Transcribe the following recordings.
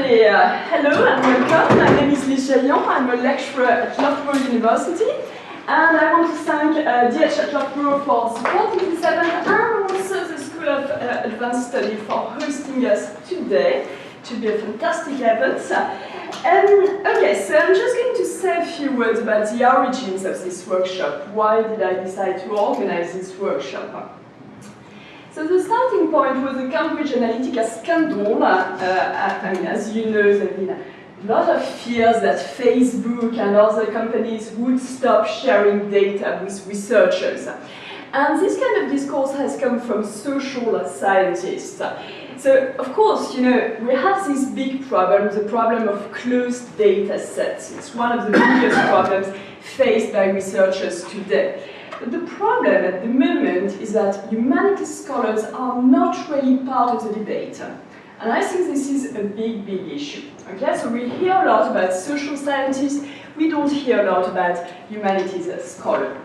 everybody, hello and welcome. My name is Liz Jallion. I'm a lecturer at Loughborough University, and I want to thank DH Lboro for supporting this event, and also the School of Advanced Study for hosting us today. It should be a fantastic event. Okay, so I'm just going to say a few words about the origins of this workshop. Why did I decide to organize this workshop? So the starting point was the Cambridge Analytica scandal. I mean, as you know, there have been a lot of fears that Facebook and other companies would stop sharing data with researchers. And this kind of discourse has come from social scientists. So, of course, you know, we have this big problem, the problem of closed data sets. It's one of the biggest problems faced by researchers today. But the problem at the moment is that humanities scholars are not really part of the debate. And I think this is a big, big issue. Okay, so we hear a lot about social scientists, we don't hear a lot about humanities scholars.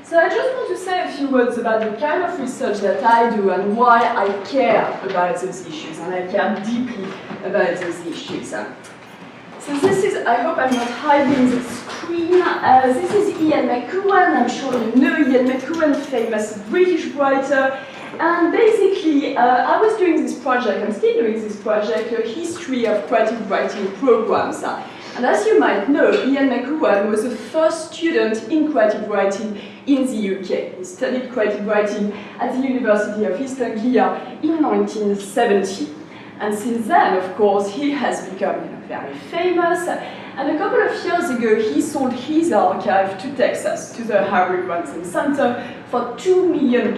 So I just want to say a few words about the kind of research that I do and why I care about those issues, and I care deeply about those issues. So this is, I hope I'm not hiding the screen, this is Ian McEwan. I'm sure you know Ian McEwan, famous British writer. And basically, I was doing this project, I'm still doing this project, a history of creative writing programs. And as you might know, Ian McEwan was the first student in creative writing in the UK. He studied creative writing at the University of East Anglia in 1970. And since then, of course, he has become very famous. And a couple of years ago, he sold his archive to Texas, to the Harry Ransom Center, for $2 million.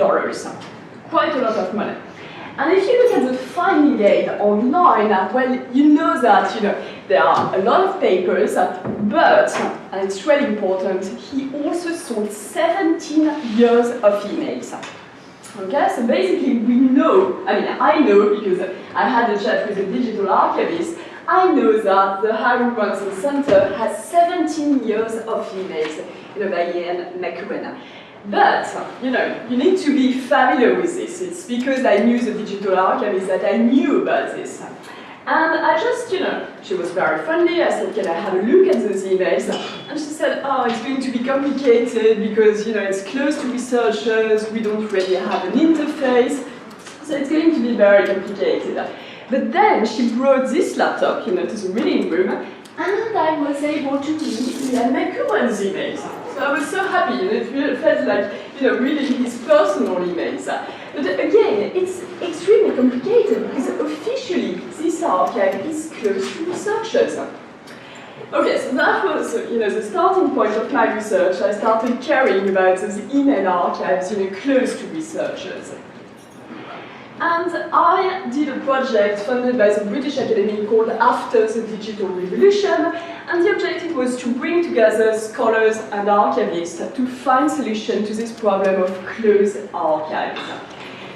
Quite a lot of money. And if you look at the finding aid online, well, you know that there are a lot of papers, but, and it's really important, he also sold 17 years of emails. Okay, so basically we know, I know because I had a chat with a digital archivist, I know that the Harry Ransom Center has 17 years of emails by Ian McEwan. But, you need to be familiar with this. It's because I knew the digital archivist that I knew about this. And I just, she was very friendly. I said, can I have a look at those emails? And she said, oh, it's going to be complicated because, it's close to researchers. We don't really have an interface. So it's going to be very complicated. But then she brought this laptop, to the reading room, and I was able to read Ian McEwan's emails. So I was so happy, it felt like, reading his personal emails. But again, it's extremely complicated because officially this archive is close to researchers. Okay, so that was, the starting point of my research. I started caring about those email archives, close to researchers. And I did a project funded by the British Academy called After the Digital Revolution, and the objective was to bring together scholars and archivists to find solutions to this problem of closed archives.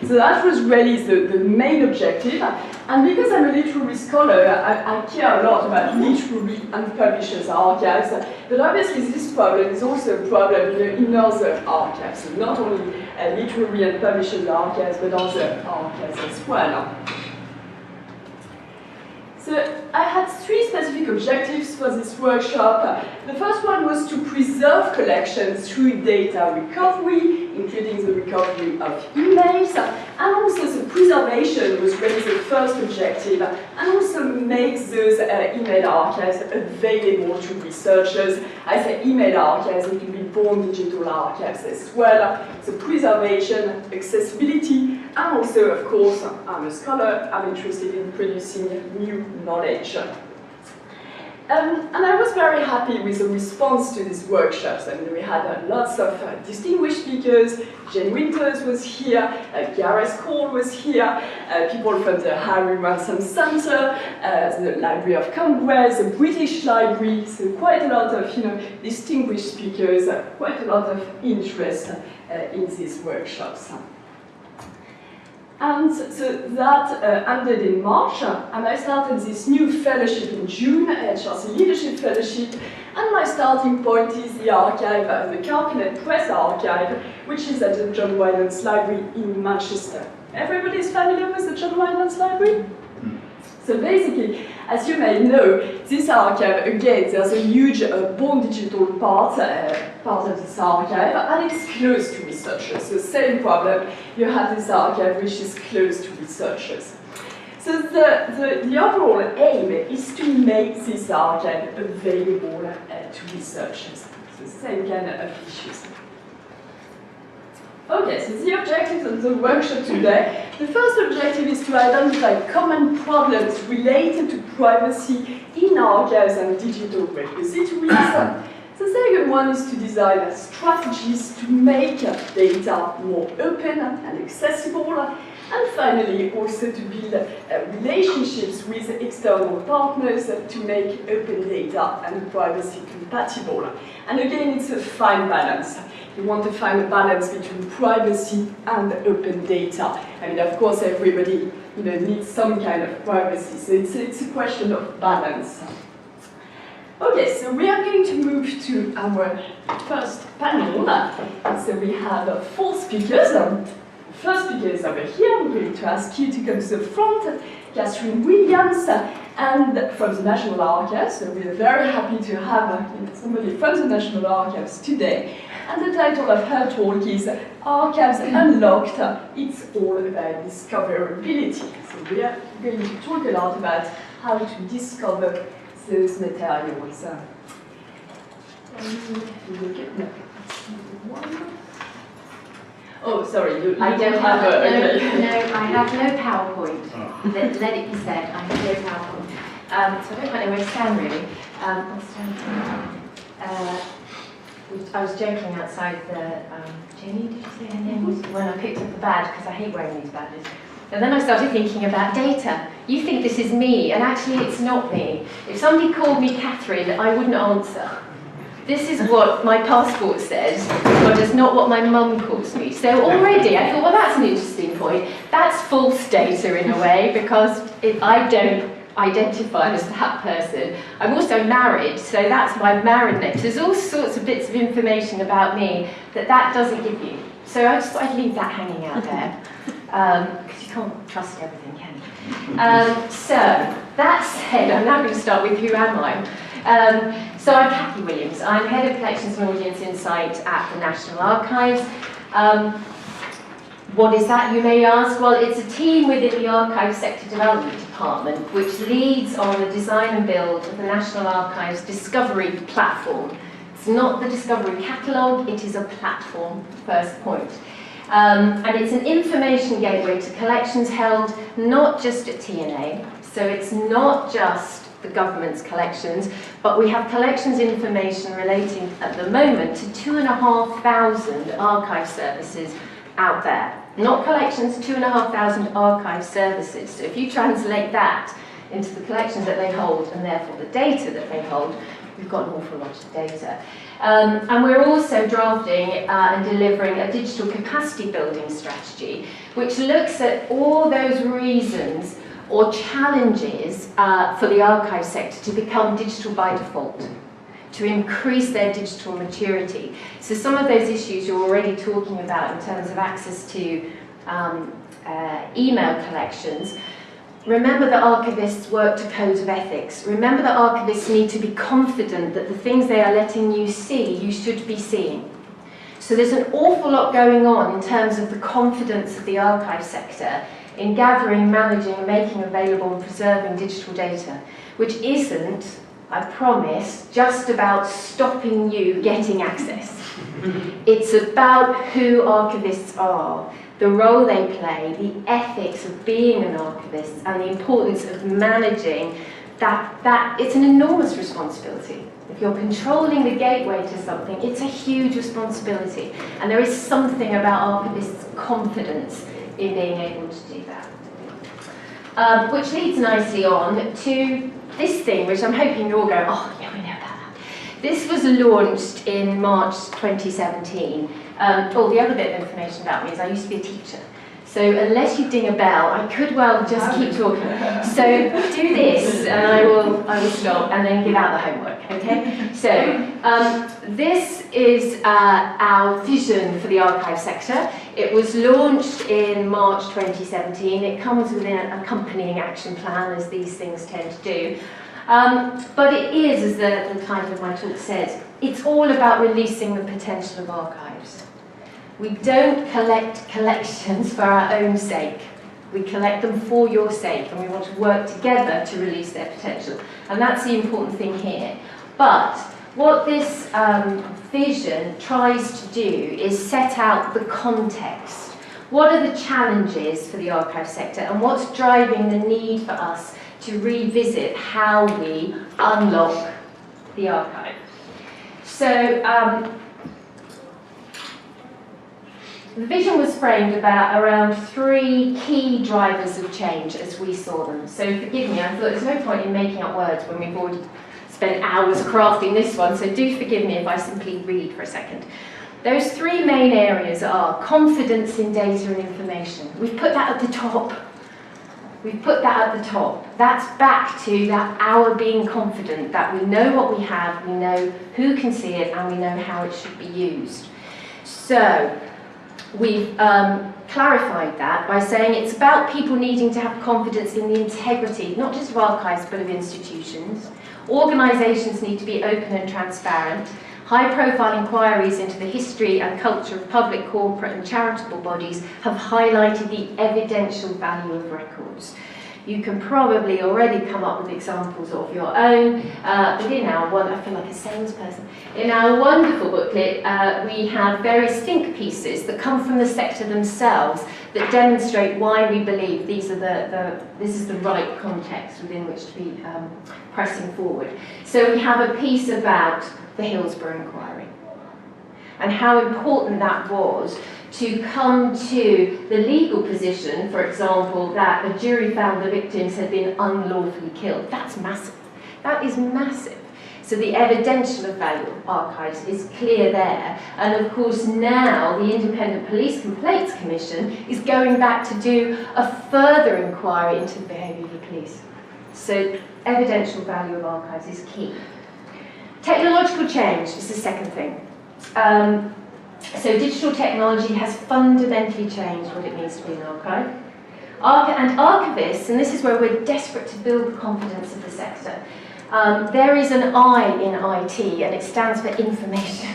So that was really the main objective, and because I'm a literary scholar, I care a lot about literary and publishers' archives, but obviously this problem is also a problem in other archives, so not only literary and publishers' archives, but other archives as well. So I had three specific objectives for this workshop. The first one was to preserve collections through data recovery, including the recovery of emails, and also the preservation was really the first objective, and also make those email archives available to researchers. I say email archives, it can be born digital archives as well. So preservation, accessibility, and also, of course, I'm a scholar, I'm interested in producing new knowledge. And I was very happy with the response to these workshops. We had lots of distinguished speakers. Jane Winters was here, Gareth Cole was here, people from the Harry Ransom Center, the Library of Congress, the British Library, so quite a lot of distinguished speakers, quite a lot of interest in these workshops. And so that ended in March, and I started this new fellowship in June, HRC Leadership Fellowship, and my starting point is the archive, the Carcanet Press archive, which is at the John Wylands Library in Manchester. Everybody is familiar with the John Wylands Library? So basically, as you may know, this archive, again, there's a huge born digital part of this archive, and it's close to researchers. So same problem, you have this archive which is close to researchers. So the overall aim is to make this archive available to researchers. So same kind of issues. Okay, so the objectives of the workshop today. The first objective is to identify common problems related to privacy in archives and digital repositories. The second one is to design strategies to make data more open and accessible. And finally, also to build relationships with external partners to make open data and privacy compatible. And again, it's a fine balance. You want to find a balance between privacy and open data. I mean, of course, everybody needs some kind of privacy, so it's a question of balance. Okay, so we are going to move to our first panel. So we have 4 speakers. First speaker is over here. I'm going to ask you to come to the front. Catherine Williams, and from the National Archives. So we are very happy to have somebody from the National Archives today. And the title of her talk is Archives Unlocked, It's All About Discoverability. So we are going to talk a lot about how to discover those materials. Oh, sorry, I don't have okay. No, I have no PowerPoint. Oh. Let it be said, I have no PowerPoint. So I don't quite know where to stand, really. I'll stand I was joking outside the, Jenny, did you say her name was? When I picked up the badge, because I hate wearing these badges. And then I started thinking about data. You think this is me, and actually it's not me. If somebody called me Catherine, I wouldn't answer. This is what my passport says, but it's not what my mum calls me. So already I thought, well, that's an interesting point. That's false data in a way, because I don't identify as that person. I'm also married, so that's my married name. So there's all sorts of bits of information about me that doesn't give you. So I just thought I'd leave that hanging out there, because you can't trust everything, can you? So that said, I'm now going to start with who am I? So I'm Cathy Williams. I'm Head of Collections and Audience Insight at the National Archives. What is that, you may ask? Well, it's a team within the Archive Sector Development Department which leads on the design and build of the National Archives Discovery Platform. It's not the Discovery Catalogue, it is a platform, first point. And it's an information gateway to collections held not just at TNA, so it's not just the government's collections, but we have collections information relating at the moment to 2,500 archive services out there. Not collections, 2,500 archive services. So if you translate that into the collections that they hold and therefore the data that they hold, we've got an awful lot of data. And we're also drafting and delivering a digital capacity building strategy which looks at all those reasons or challenges for the archive sector to become digital by default, to increase their digital maturity. So some of those issues you're already talking about in terms of access to email collections. Remember that archivists work to codes of ethics. Remember that archivists need to be confident that the things they are letting you see, you should be seeing. So there's an awful lot going on in terms of the confidence of the archive sector in gathering, managing, and making available and preserving digital data, which isn't, I promise, just about stopping you getting access. It's about who archivists are, the role they play, the ethics of being an archivist, and the importance of managing that. It's an enormous responsibility. If you're controlling the gateway to something, it's a huge responsibility. And there is something about archivists' confidence in being able to do that. Which leads nicely on to this thing, which I'm hoping you're all going, oh, yeah, we know about that. This was launched in March 2017. The other bit of information about me is I used to be a teacher. So unless you ding a bell, I could well just keep talking. So do this, and I will stop, and then give out the homework, okay? So So, this is our vision for the archive sector. It was launched in March 2017. It comes with an accompanying action plan, as these things tend to do. But it is, as the title of my talk says, it's all about releasing the potential of archives. We don't collect collections for our own sake. We collect them for your sake, and we want to work together to release their potential. And that's the important thing here. But what this vision tries to do is set out the context. What are the challenges for the archive sector, and what's driving the need for us to revisit how we unlock the archive? So, the vision was framed around 3 key drivers of change as we saw them. So forgive me, I thought there's no point in making up words when we've already spent hours crafting this one, so do forgive me if I simply read for a second. Those 3 main areas are confidence in data and information. We've put that at the top. We've put that at the top. That's back to that our being confident that we know what we have, we know who can see it, and we know how it should be used. So, we've clarified that by saying it's about people needing to have confidence in the integrity, not just of archives, but of institutions. Organisations need to be open and transparent. High-profile inquiries into the history and culture of public, corporate and charitable bodies have highlighted the evidential value of records. You can probably already come up with examples of your own, but in our I feel like a salesperson. In our wonderful booklet, we have various think pieces that come from the sector themselves that demonstrate why we believe this is the right context within which to be pressing forward. So we have a piece about the Hillsborough inquiry and how important that was to come to the legal position, for example, that a jury found the victims had been unlawfully killed. That's massive. That is massive. So the evidential value of archives is clear there. And of course now the Independent Police Complaints Commission is going back to do a further inquiry into the behaviour of the police. So evidential value of archives is key. Technological change is the second thing. So digital technology has fundamentally changed what it means to be an archive. And archivists, and this is where we're desperate to build the confidence of the sector, there is an I in IT, and it stands for information.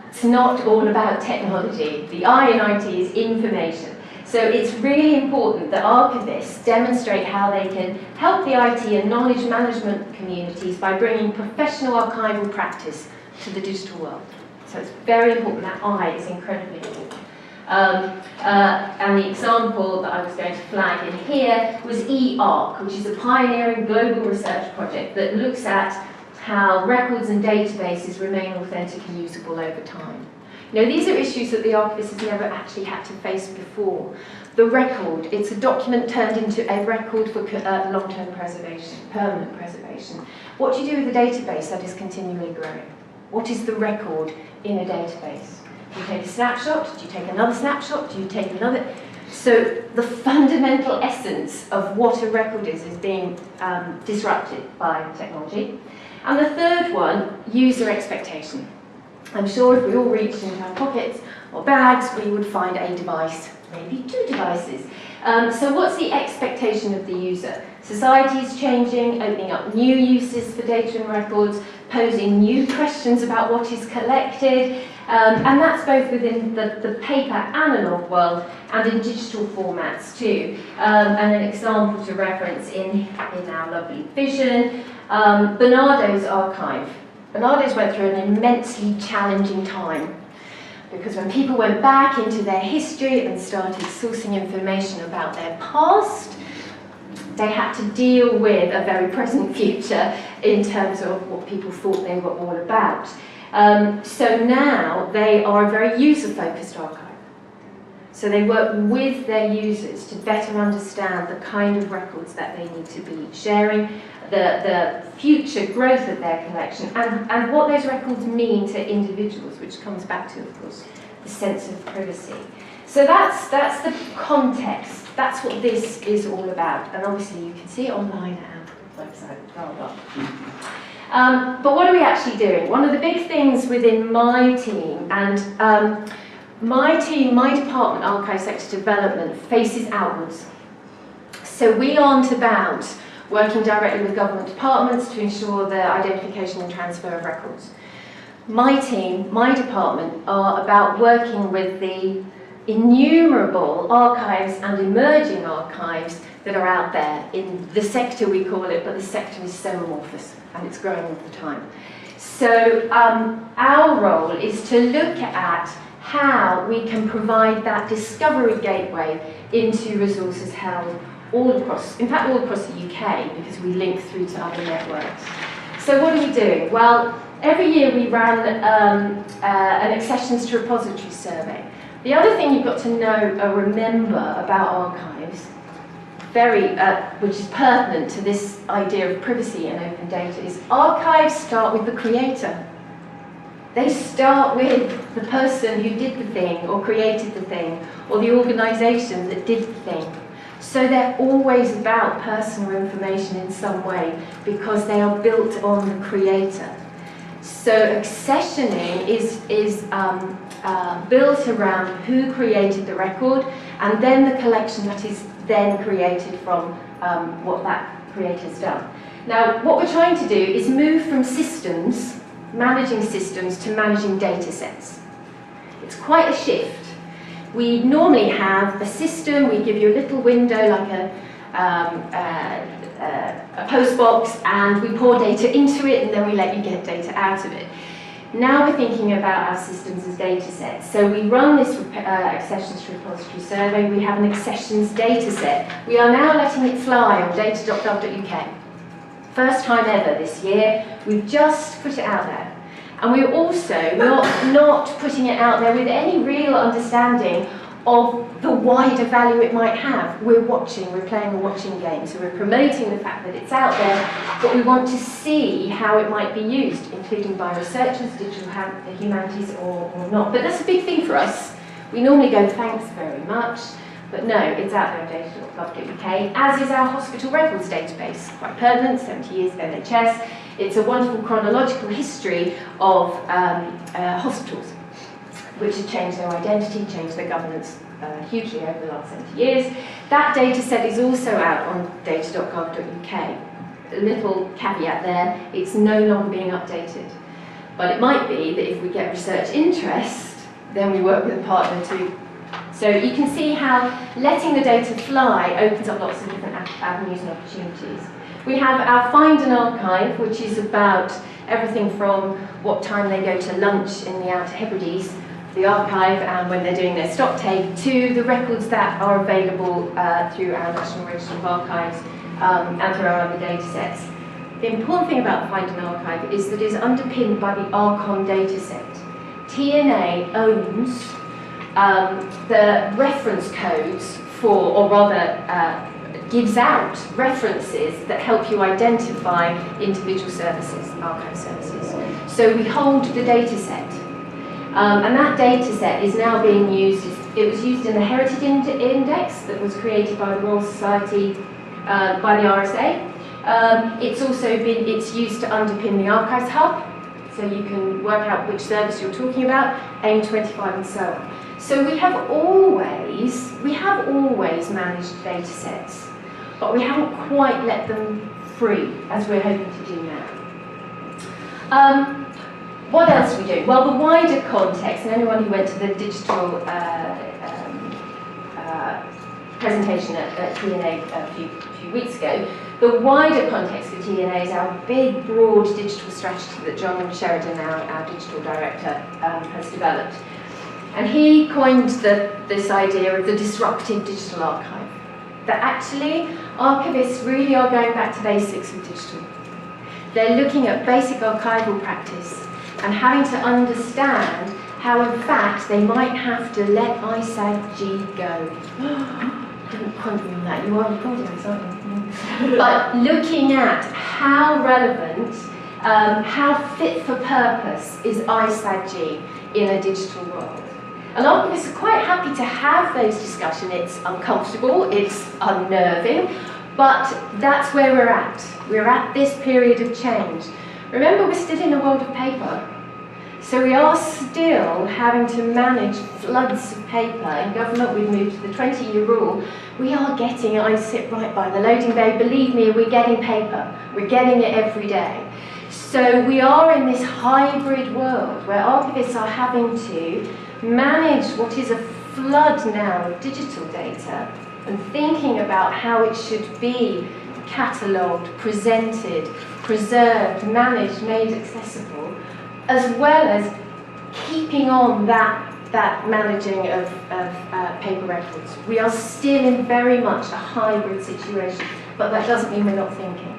It's not all about technology. The I in IT is information. So it's really important that archivists demonstrate how they can help the IT and knowledge management communities by bringing professional archival practice to the digital world. So it's very important. That I is incredibly important. And the example that I was going to flag in here was eArc, which is a pioneering global research project that looks at how records and databases remain authentic and usable over time. You know, these are issues that the archivist has never actually had to face before. The record, it's a document turned into a record for long-term preservation, permanent preservation. What do you do with a database that is continually growing? What is the record in a database? Do you take a snapshot? Do you take another snapshot? Do you take another? So the fundamental essence of what a record is being disrupted by technology. And the third one, user expectation. I'm sure if we all reached into our pockets or bags, we would find a device, maybe 2 devices. So what's the expectation of the user? Society is changing, opening up new uses for data and records, posing new questions about what is collected, and that's both within the paper analogue world and in digital formats too. And an example to reference in our lovely vision, Bernardo's archive. Bernardo's went through an immensely challenging time because when people went back into their history and started sourcing information about their past, they had to deal with a very present future in terms of what people thought they were all about. So now they are a very user-focused archive. So they work with their users to better understand the kind of records that they need to be sharing, the future growth of their collection, and what those records mean to individuals, which comes back to, of course, the sense of privacy. So that's the context. That's what this is all about. And obviously you can see it online at our website, blah, blah. But what are we actually doing? One of the big things within my team, and my department, Archive Sector Development, faces outwards. So we aren't about working directly with government departments to ensure the identification and transfer of records. My team, my department, are about working with the innumerable archives and emerging archives that are out there in the sector, we call it, but the sector is so amorphous and it's growing all the time. So our role is to look at how we can provide that discovery gateway into resources held all across, in fact all across the UK, because we link through to other networks. So what are we doing? Well, every year we ran an accessions to repository survey. The other thing you've got to know or remember about archives, which is pertinent to this idea of privacy and open data, is archives start with the creator. They start with the person who did the thing or created the thing, or the organisation that did the thing. So they're always about personal information in some way because they are built on the creator. So accessioning is built around who created the record, and then the collection that is then created from what that creator's done. Now, what we're trying to do is move from systems, managing systems, to managing data sets. It's quite a shift. We normally have a system, we give you a little window like a post box, and we pour data into it and then we let you get data out of it. Now we're thinking about our systems as data sets. So we run this accessions to repository survey, we have an accessions data set. We are now letting it fly on data.gov.uk. First time ever this year, we've just put it out there. And we're also not putting it out there with any real understanding of the wider value it might have. We're playing a watching game. So we're promoting the fact that it's out there, but we want to see how it might be used, including by researchers, digital humanities or not. But that's a big thing for us. We normally go, thanks very much, but no, it's out there on data.gov.uk, as is our hospital records database, quite pertinent, 70 years of NHS. It's a wonderful chronological history of hospitals, which have changed their identity, changed their governance hugely over the last 70 years. That data set is also out on data.gov.uk. A little caveat there, it's no longer being updated. But it might be that if we get research interest, then we work with a partner to. So you can see how letting the data fly opens up lots of different avenues and opportunities. We have our Find and Archive, which is about everything from what time they go to lunch in the Outer Hebrides, the archive, and when they're doing their stock take, to the records that are available through our National Register of Archives and through our other data sets. The important thing about Find and Archive is that it is underpinned by the ARCON data set. TNA owns the reference codes for, or rather gives out references that help you identify individual services, archive services. So we hold the data set. And that data set is now being used, it was used in the Heritage Index that was created by the Royal Society, by the RSA. It's used to underpin the Archives Hub, so you can work out which service you're talking about, AIM25 and so on. So we have always managed data sets, but we haven't quite let them free, as we're hoping to do now. What else are we doing? Well, the wider context, and anyone who went to the digital presentation at TNA a few weeks ago, the wider context for TNA is our big, broad digital strategy that John Sheridan, our digital director, has developed. And he coined this idea of the disruptive digital archive. That actually, archivists really are going back to basics with digital. They're looking at basic archival practice and having to understand how, in fact, they might have to let ISAG-G go. Don't quote me on that, you are recording this, aren't you? But looking at how relevant, how fit for purpose is ISAG-G in a digital world. And archivists are quite happy to have those discussions. It's uncomfortable, it's unnerving, but that's where we're at. We're at this period of change Remember, we're still in a world of paper. So we are still having to manage floods of paper. In government, we've moved to the 20-year rule. We are getting, I sit right by the loading bay, believe me, we're getting paper. We're getting it every day. So we are in this hybrid world where archivists are having to manage what is a flood now of digital data and thinking about how it should be catalogued, presented, preserved, managed, made accessible, as well as keeping on that managing of paper records. We are still in very much a hybrid situation, but that doesn't mean we're not thinking.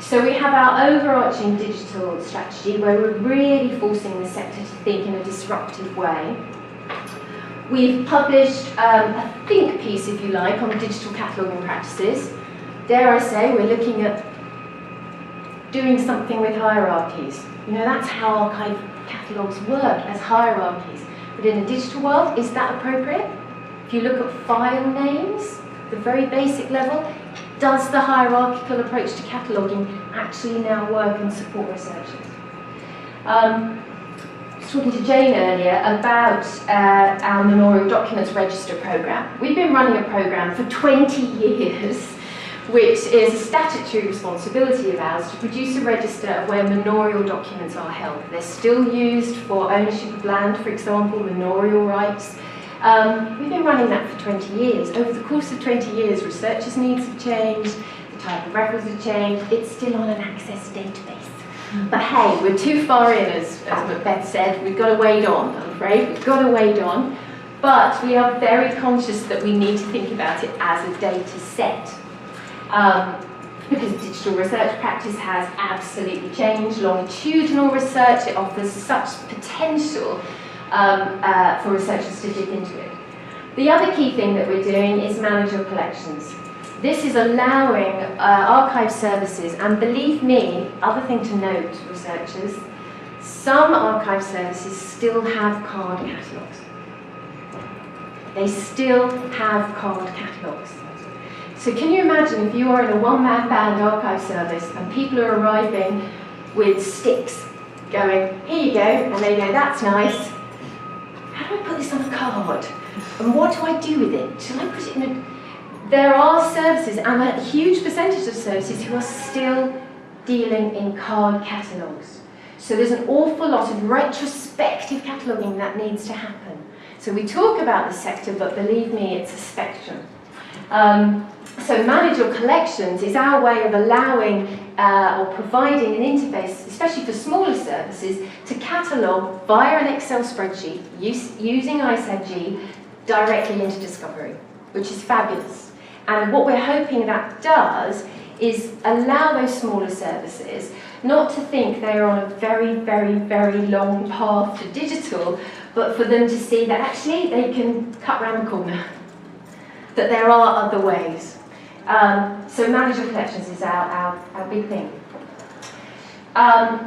So we have our overarching digital strategy where we're really forcing the sector to think in a disruptive way. We've published a think piece, if you like, on digital cataloguing practices. Dare I say, we're looking at doing something with hierarchies. You know, that's how archive catalogues work, as hierarchies. But in a digital world, is that appropriate? If you look at file names, the very basic level, does the hierarchical approach to cataloguing actually now work and support researchers? I was talking to Jane earlier about our Memorial Documents Register programme. We've been running a programme for 20 years, which is a statutory responsibility of ours to produce a register of where manorial documents are held. They're still used for ownership of land, for example, manorial rights. We've been running that for 20 years. Over the course of 20 years, researchers' needs have changed, the type of records have changed, it's still on an access database. But hey, we're too far in, as Macbeth said, we've got to wade on, I'm afraid, we've got to wade on. But we are very conscious that we need to think about it as a data set. Because digital research practice has absolutely changed. Longitudinal research, it offers such potential for researchers to dip into it. The other key thing that we're doing is manage your collections. This is allowing archive services, and believe me, other thing to note, researchers, some archive services still have card catalogues. They still have card catalogues. So can you imagine if you are in a one-man band archive service and people are arriving with sticks going, here you go, and they go, that's nice. How do I put this on a card? And what do I do with it? Shall I put it in a... There are services, and a huge percentage of services, who are still dealing in card catalogues. So there's an awful lot of retrospective cataloguing that needs to happen. So we talk about the sector, but believe me, it's a spectrum. So manage your collections is our way of allowing or providing an interface, especially for smaller services, to catalogue via an Excel spreadsheet using ISAG directly into Discovery, which is fabulous. And what we're hoping that does is allow those smaller services not to think they are on a very, very, very long path to digital, but for them to see that actually they can cut round the corner, that there are other ways. So manage your collections is our big thing. I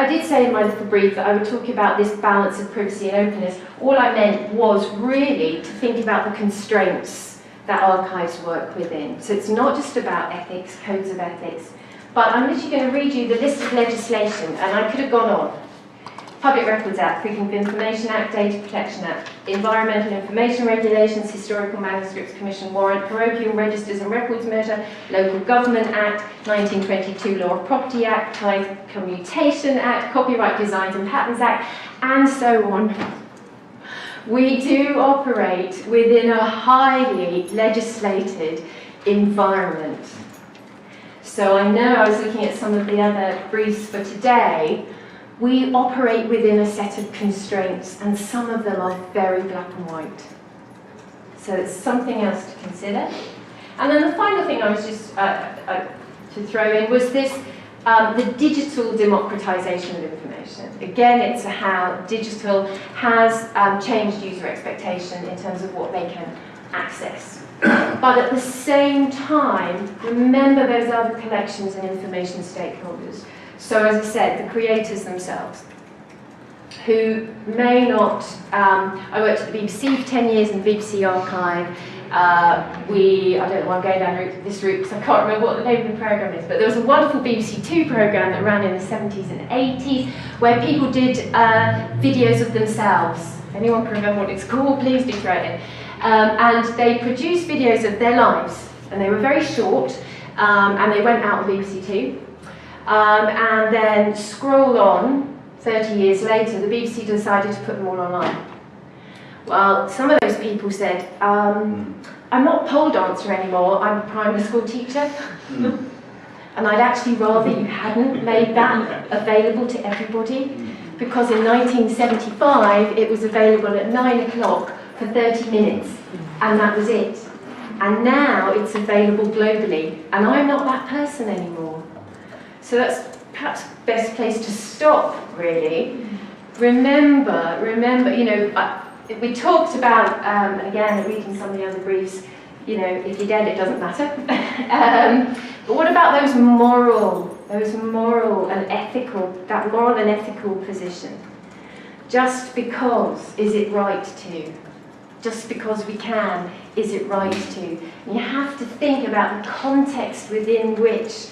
did say in my little brief that I would talk about this balance of privacy and openness. All I meant was really to think about the constraints that archives work within. So it's not just about ethics, codes of ethics, but I'm literally going to read you the list of legislation, and I could have gone on. Public Records Act, Freedom of Information Act, Data Protection Act, Environmental Information Regulations, Historical Manuscripts Commission Warrant, Parochial Registers and Records Measure, Local Government Act, 1922 Law of Property Act, Tithe Commutation Act, Copyright Designs and Patents Act, and so on. We do operate within a highly legislated environment. So I know I was looking at some of the other briefs for today. We operate within a set of constraints, and some of them are very black and white. So it's something else to consider. And then the final thing I was just to throw in was this, the digital democratization of information. Again, it's how digital has changed user expectation in terms of what they can access. But at the same time, remember those other collections and information stakeholders. So as I said, the creators themselves. who may not, I worked at the BBC for 10 years in the BBC archive. I don't know why I'm going down this route because I can't remember what the name of the programme is, but there was a wonderful BBC Two programme that ran in the 70s and 80s where people did videos of themselves. If anyone can remember what it's called, please do throw it in. And they produced videos of their lives, and they were very short, and they went out on BBC Two. And then scroll on, 30 years later, the BBC decided to put them all online. Well, some of those people said, I'm not a pole dancer anymore, I'm a primary school teacher. And I'd actually rather you hadn't made that available to everybody, because in 1975 it was available at 9 o'clock for 30 minutes, and that was it. And now it's available globally, and I'm not that person anymore. So that's perhaps the best place to stop, really. Remember, you know, we talked about, and again, reading some of the other briefs, you know, if you're dead, it doesn't matter. But what about those moral and ethical, that moral and ethical position? Just because, is it right to? Just because we can, is it right to? And you have to think about the context within which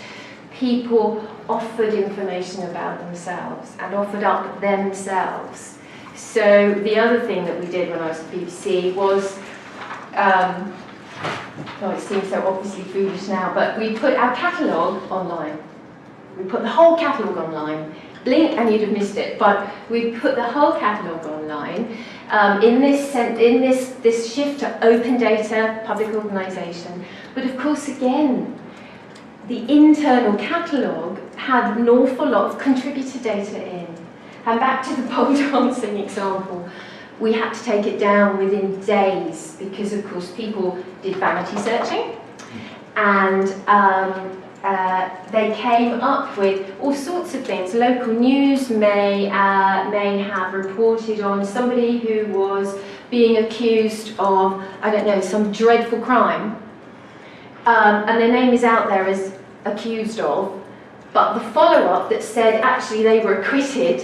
people offered information about themselves and offered up themselves. So the other thing that we did when I was at the BBC was, it seems so obviously foolish now, but we put our catalogue online. We put the whole catalogue online. Blink and you'd have missed it, but we put the whole catalogue online in this shift to open data, public organisation. But of course, again, the internal catalogue had an awful lot of contributor data in. And back to the pole dancing example, we had to take it down within days because, of course, people did vanity searching, and they came up with all sorts of things. Local news may have reported on somebody who was being accused of, I don't know, some dreadful crime, and their name is out there as accused of, but the follow-up that said actually they were acquitted,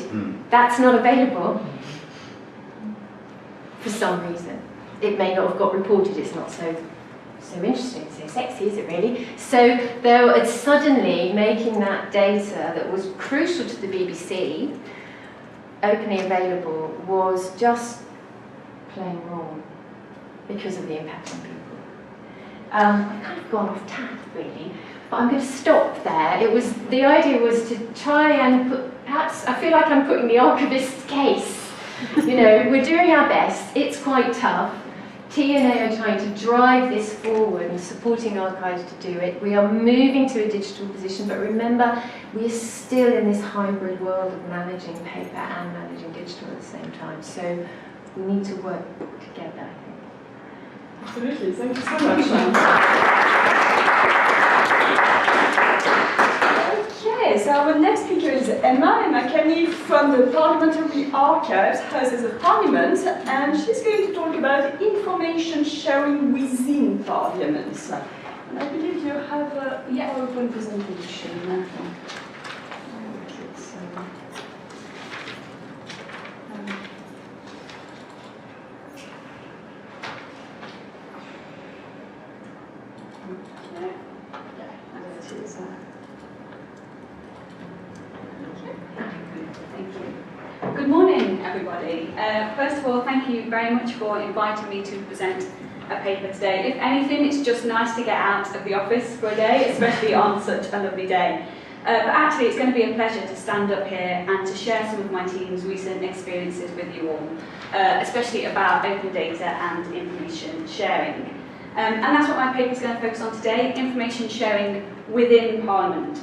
that's not available for some reason. It may not have got reported, it's not so interesting, so sexy, is it really? So it's suddenly making that data that was crucial to the BBC openly available was just plain wrong because of the impact on people. I've kind of gone off tack really, but I'm going to stop there. The idea was to try and put, perhaps I feel like I'm putting the archivist's case. You know, we're doing our best, it's quite tough. TNA are trying to drive this forward and supporting archives to do it. We are moving to a digital position, but remember, we are still in this hybrid world of managing paper and managing digital at the same time. So we need to work together, I think. Absolutely, thank you so much. Okay, so our next speaker is Emma Kenny from the Parliamentary Archives, Houses of Parliament, and she's going to talk about information sharing within Parliament. And I believe you have a PowerPoint presentation. Good morning, everybody. First of all, thank you very much for inviting me to present a paper today. If anything, it's just nice to get out of the office for a day, especially on such a lovely day. But actually, it's going to be a pleasure to stand up here and to share some of my team's recent experiences with you all, especially about open data and information sharing. And that's what my paper is going to focus on today, information sharing within Parliament.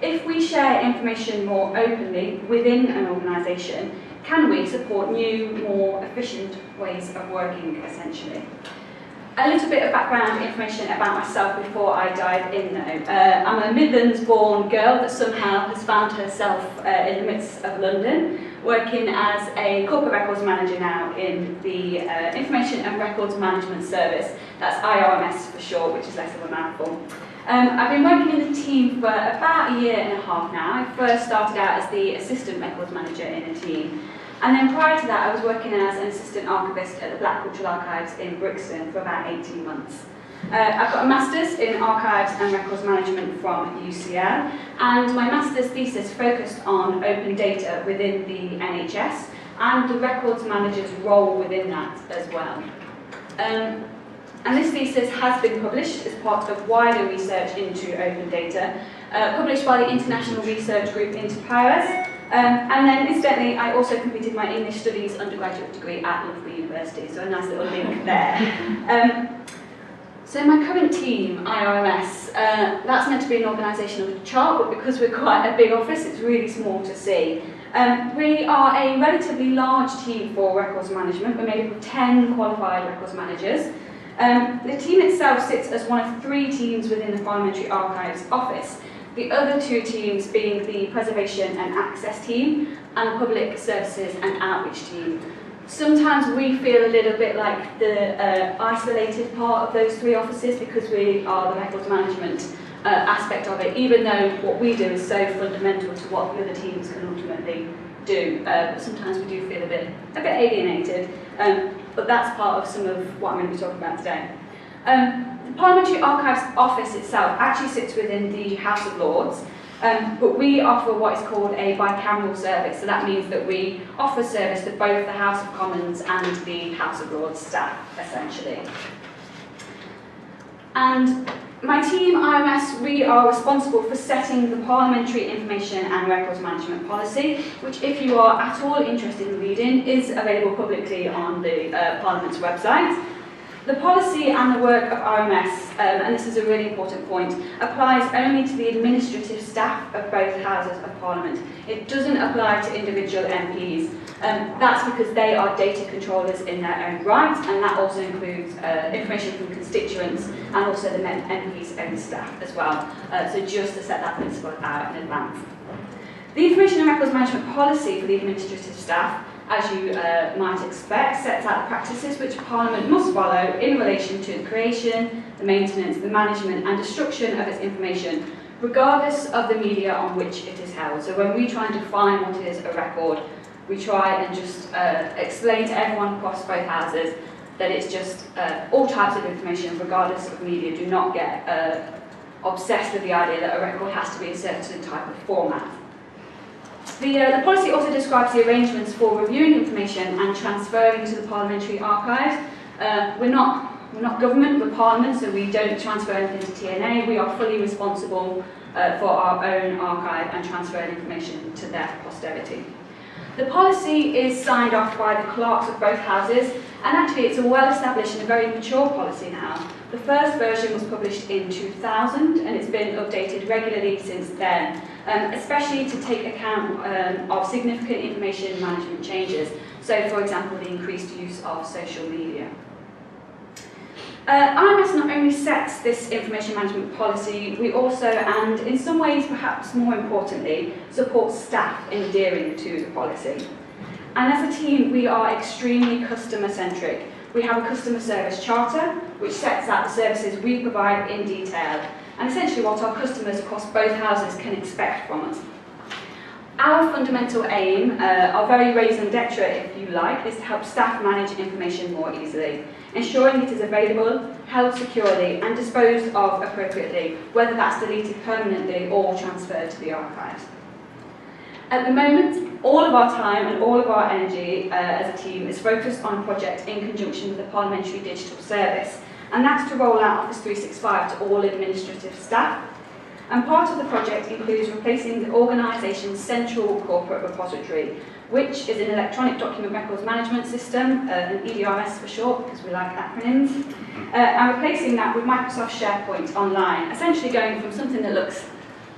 If we share information more openly within an organisation, can we support new, more efficient ways of working, essentially? A little bit of background information about myself before I dive in, though. I'm a Midlands-born girl that somehow has found herself in the midst of London, working as a corporate records manager now in the Information and Records Management Service. That's IRMS for short, which is less of a mouthful. I've been working in the team for about a year and a half now. I first started out as the assistant records manager in a team. And then prior to that, I was working as an assistant archivist at the Black Cultural Archives in Brixton for about 18 months. I've got a master's in archives and records management from UCL, and my master's thesis focused on open data within the NHS and the records manager's role within that as well. And this thesis has been published as part of wider research into open data, published by the international research group Interpowers. And then, incidentally, I also completed my English Studies undergraduate degree at Loughborough University, so a nice little link there. So my current team, IRMS, that's meant to be an organisation on the chart, but because we're quite a big office, it's really small to see. We are a relatively large team for records management. We're made up of 10 qualified records managers. The team itself sits as one of 3 teams within the Parliamentary Archives office, the other 2 teams being the Preservation and Access team and the Public Services and Outreach team. Sometimes we feel a little bit like the isolated part of those 3 offices because we are the records management aspect of it, even though what we do is so fundamental to what the other teams can ultimately do. But sometimes we do feel a bit alienated, but that's part of some of what I'm going to be talking about today. The Parliamentary Archives office itself actually sits within the House of Lords, but we offer what is called a bicameral service, so that means that we offer service to both the House of Commons and the House of Lords staff, essentially. And my team, IMS, we are responsible for setting the Parliamentary Information and Records Management Policy, which, if you are at all interested in reading, is available publicly on the Parliament's website. The policy and the work of RMS, and this is a really important point, applies only to the administrative staff of both Houses of Parliament. It doesn't apply to individual MPs. That's because they are data controllers in their own right, and that also includes information from constituents and also the MPs' own staff as well. So just to set that principle out in advance. The Information and Records Management Policy for the administrative staff, as you might expect, sets out the practices which Parliament must follow in relation to the creation, the maintenance, the management and destruction of its information, regardless of the media on which it is held. So when we try and define what is a record, we try and just explain to everyone across both houses that it's just all types of information, regardless of media. Do not get obsessed with the idea that a record has to be a certain type of format. The policy also describes the arrangements for reviewing information and transferring to the Parliamentary Archives. We're not government, we're Parliament, so we don't transfer anything to TNA. We are fully responsible for our own archive and transferring information to their posterity. The policy is signed off by the clerks of both houses, and actually it's a well-established and a very mature policy now. The first version was published in 2000, and it's been updated regularly since then, especially to take account of significant information management changes. So, for example, the increased use of social media. IMS not only sets this information management policy, we also, and in some ways perhaps more importantly, support staff in adhering to the policy. And as a team, we are extremely customer-centric. We have a customer service charter, which sets out the services we provide in detail, and essentially what our customers across both houses can expect from us. Our fundamental aim, our very raison d'etre, if you like, is to help staff manage information more easily, ensuring it is available, held securely, and disposed of appropriately, whether that's deleted permanently or transferred to the archives. At the moment, all of our time and all of our energy as a team is focused on a project in conjunction with the Parliamentary Digital Service, and that's to roll out Office 365 to all administrative staff. And part of the project includes replacing the organisation's central corporate repository, which is an electronic document records management system, an EDRS for short, because we like acronyms, and replacing that with Microsoft SharePoint Online, essentially going from something that looks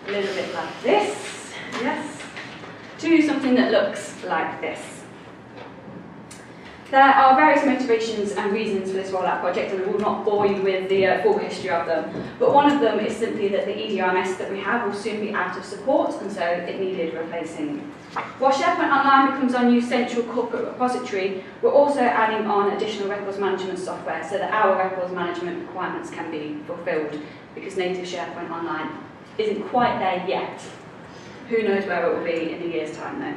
a little bit like this, yes, to something that looks like this. There are various motivations and reasons for this rollout project, and I will not bore you with the full history of them, but one of them is simply that the EDRMS that we have will soon be out of support, and so it needed replacing. While SharePoint Online becomes our new central corporate repository, we're also adding on additional records management software so that our records management requirements can be fulfilled. because native SharePoint Online isn't quite there yet. Who knows where it will be in a year's time though.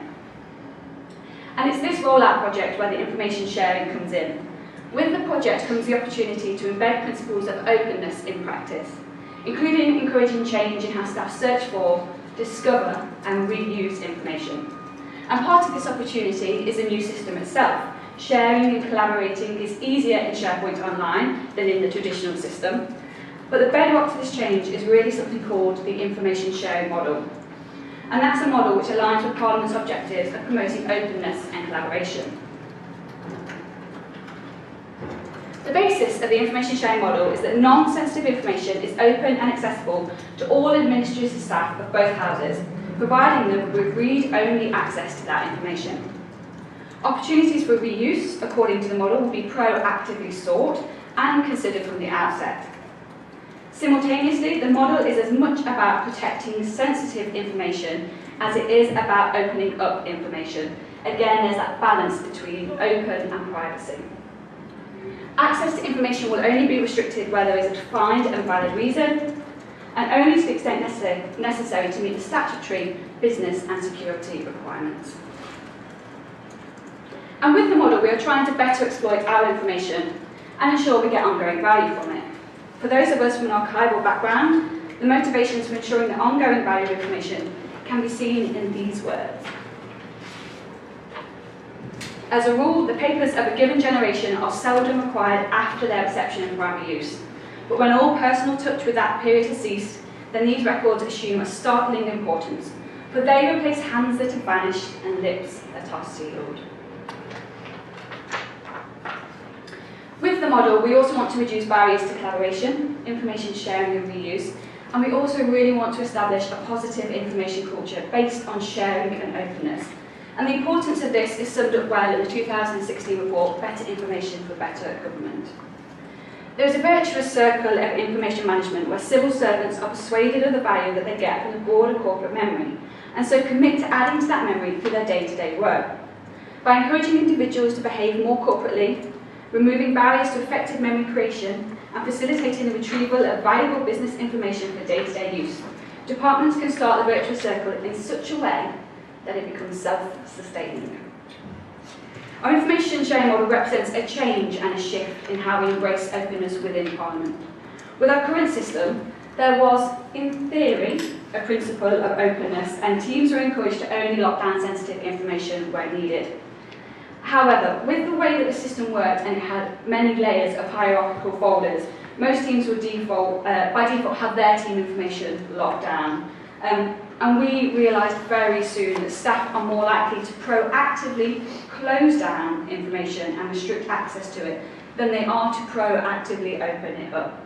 And it's this rollout project where the information sharing comes in. With the project comes the opportunity to embed principles of openness in practice, including encouraging change in how staff search for, discover and reuse information. And part of this opportunity is the new system itself. Sharing and collaborating is easier in SharePoint Online than in the traditional system. But the bedrock to this change is really something called the information sharing model. And that's a model which aligns with Parliament's objectives of promoting openness and collaboration. The basis of the information sharing model is that non-sensitive information is open and accessible to all administrative staff of both houses, providing them with read-only access to that information. Opportunities for reuse, according to the model, will be proactively sought and considered from the outset. Simultaneously, the model is as much about protecting sensitive information as it is about opening up information. Again, there's that balance between open and privacy. Access to information will only be restricted where there is a defined and valid reason, and only to the extent necessary to meet the statutory, business and security requirements. And with the model, we are trying to better exploit our information and ensure we get ongoing value from it. For those of us from an archival background, the motivations for ensuring the ongoing value of information can be seen in these words. As a rule, the papers of a given generation are seldom required after their reception and primary use. But when all personal touch with that period has ceased, then these records assume a startling importance, for they replace hands that have vanished and lips that are sealed. With the model, we also want to reduce barriers to collaboration, information sharing and reuse, and we also really want to establish a positive information culture based on sharing and openness. And the importance of this is summed up well in the 2016 report, Better Information for Better Government. There is a virtuous circle of information management where civil servants are persuaded of the value that they get from the broader corporate memory, and so commit to adding to that memory for their day-to-day work. By encouraging individuals to behave more corporately, removing barriers to effective memory creation, and facilitating the retrieval of valuable business information for day-to-day use, departments can start the virtuous circle in such a way that it becomes self-sustaining. Our information sharing model represents a change and a shift in how we embrace openness within Parliament. With our current system, there was, in theory, a principle of openness, and teams were encouraged to only lock down sensitive information where needed. However, with the way that the system worked and it had many layers of hierarchical folders, most teams would by default have their team information locked down. And we realised very soon that staff are more likely to proactively close down information and restrict access to it than they are to proactively open it up.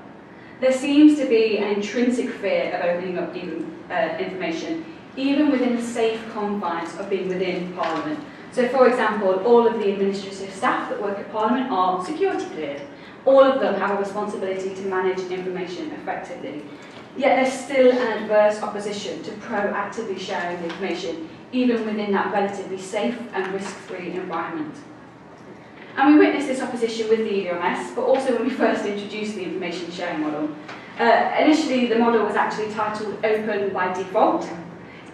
There seems to be an intrinsic fear of opening up information, even within the safe confines of being within Parliament. So, for example, all of the administrative staff that work at Parliament are security cleared. All of them have a responsibility to manage information effectively. Yet there's still an adverse opposition to proactively sharing information, even within that relatively safe and risk-free environment. And we witnessed this opposition with the EDMS, but also when we first introduced the information sharing model. Initially, the model was actually titled Open by Default,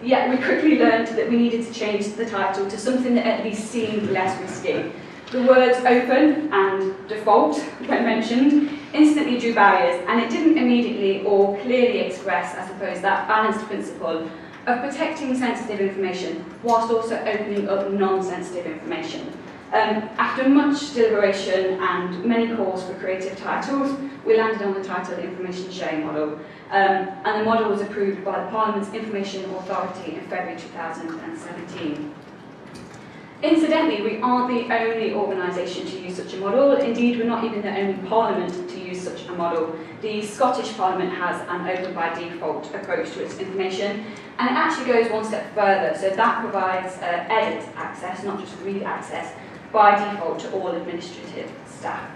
yet we quickly learned that we needed to change the title to something that at least seemed less risky. The words open and default, when mentioned, instantly drew barriers, and it didn't immediately or clearly express, I suppose, that balanced principle of protecting sensitive information whilst also opening up non-sensitive information. After much deliberation and many calls for creative titles, we landed on the title Information Sharing Model, and the model was approved by the Parliament's Information Authority in February 2017. Incidentally, we aren't the only organisation to use such a model. Indeed, we're not even the only Parliament to use such a model. The Scottish Parliament has an open by default approach to its information, and it actually goes one step further. So that provides edit access, not just read access, by default to all administrative staff.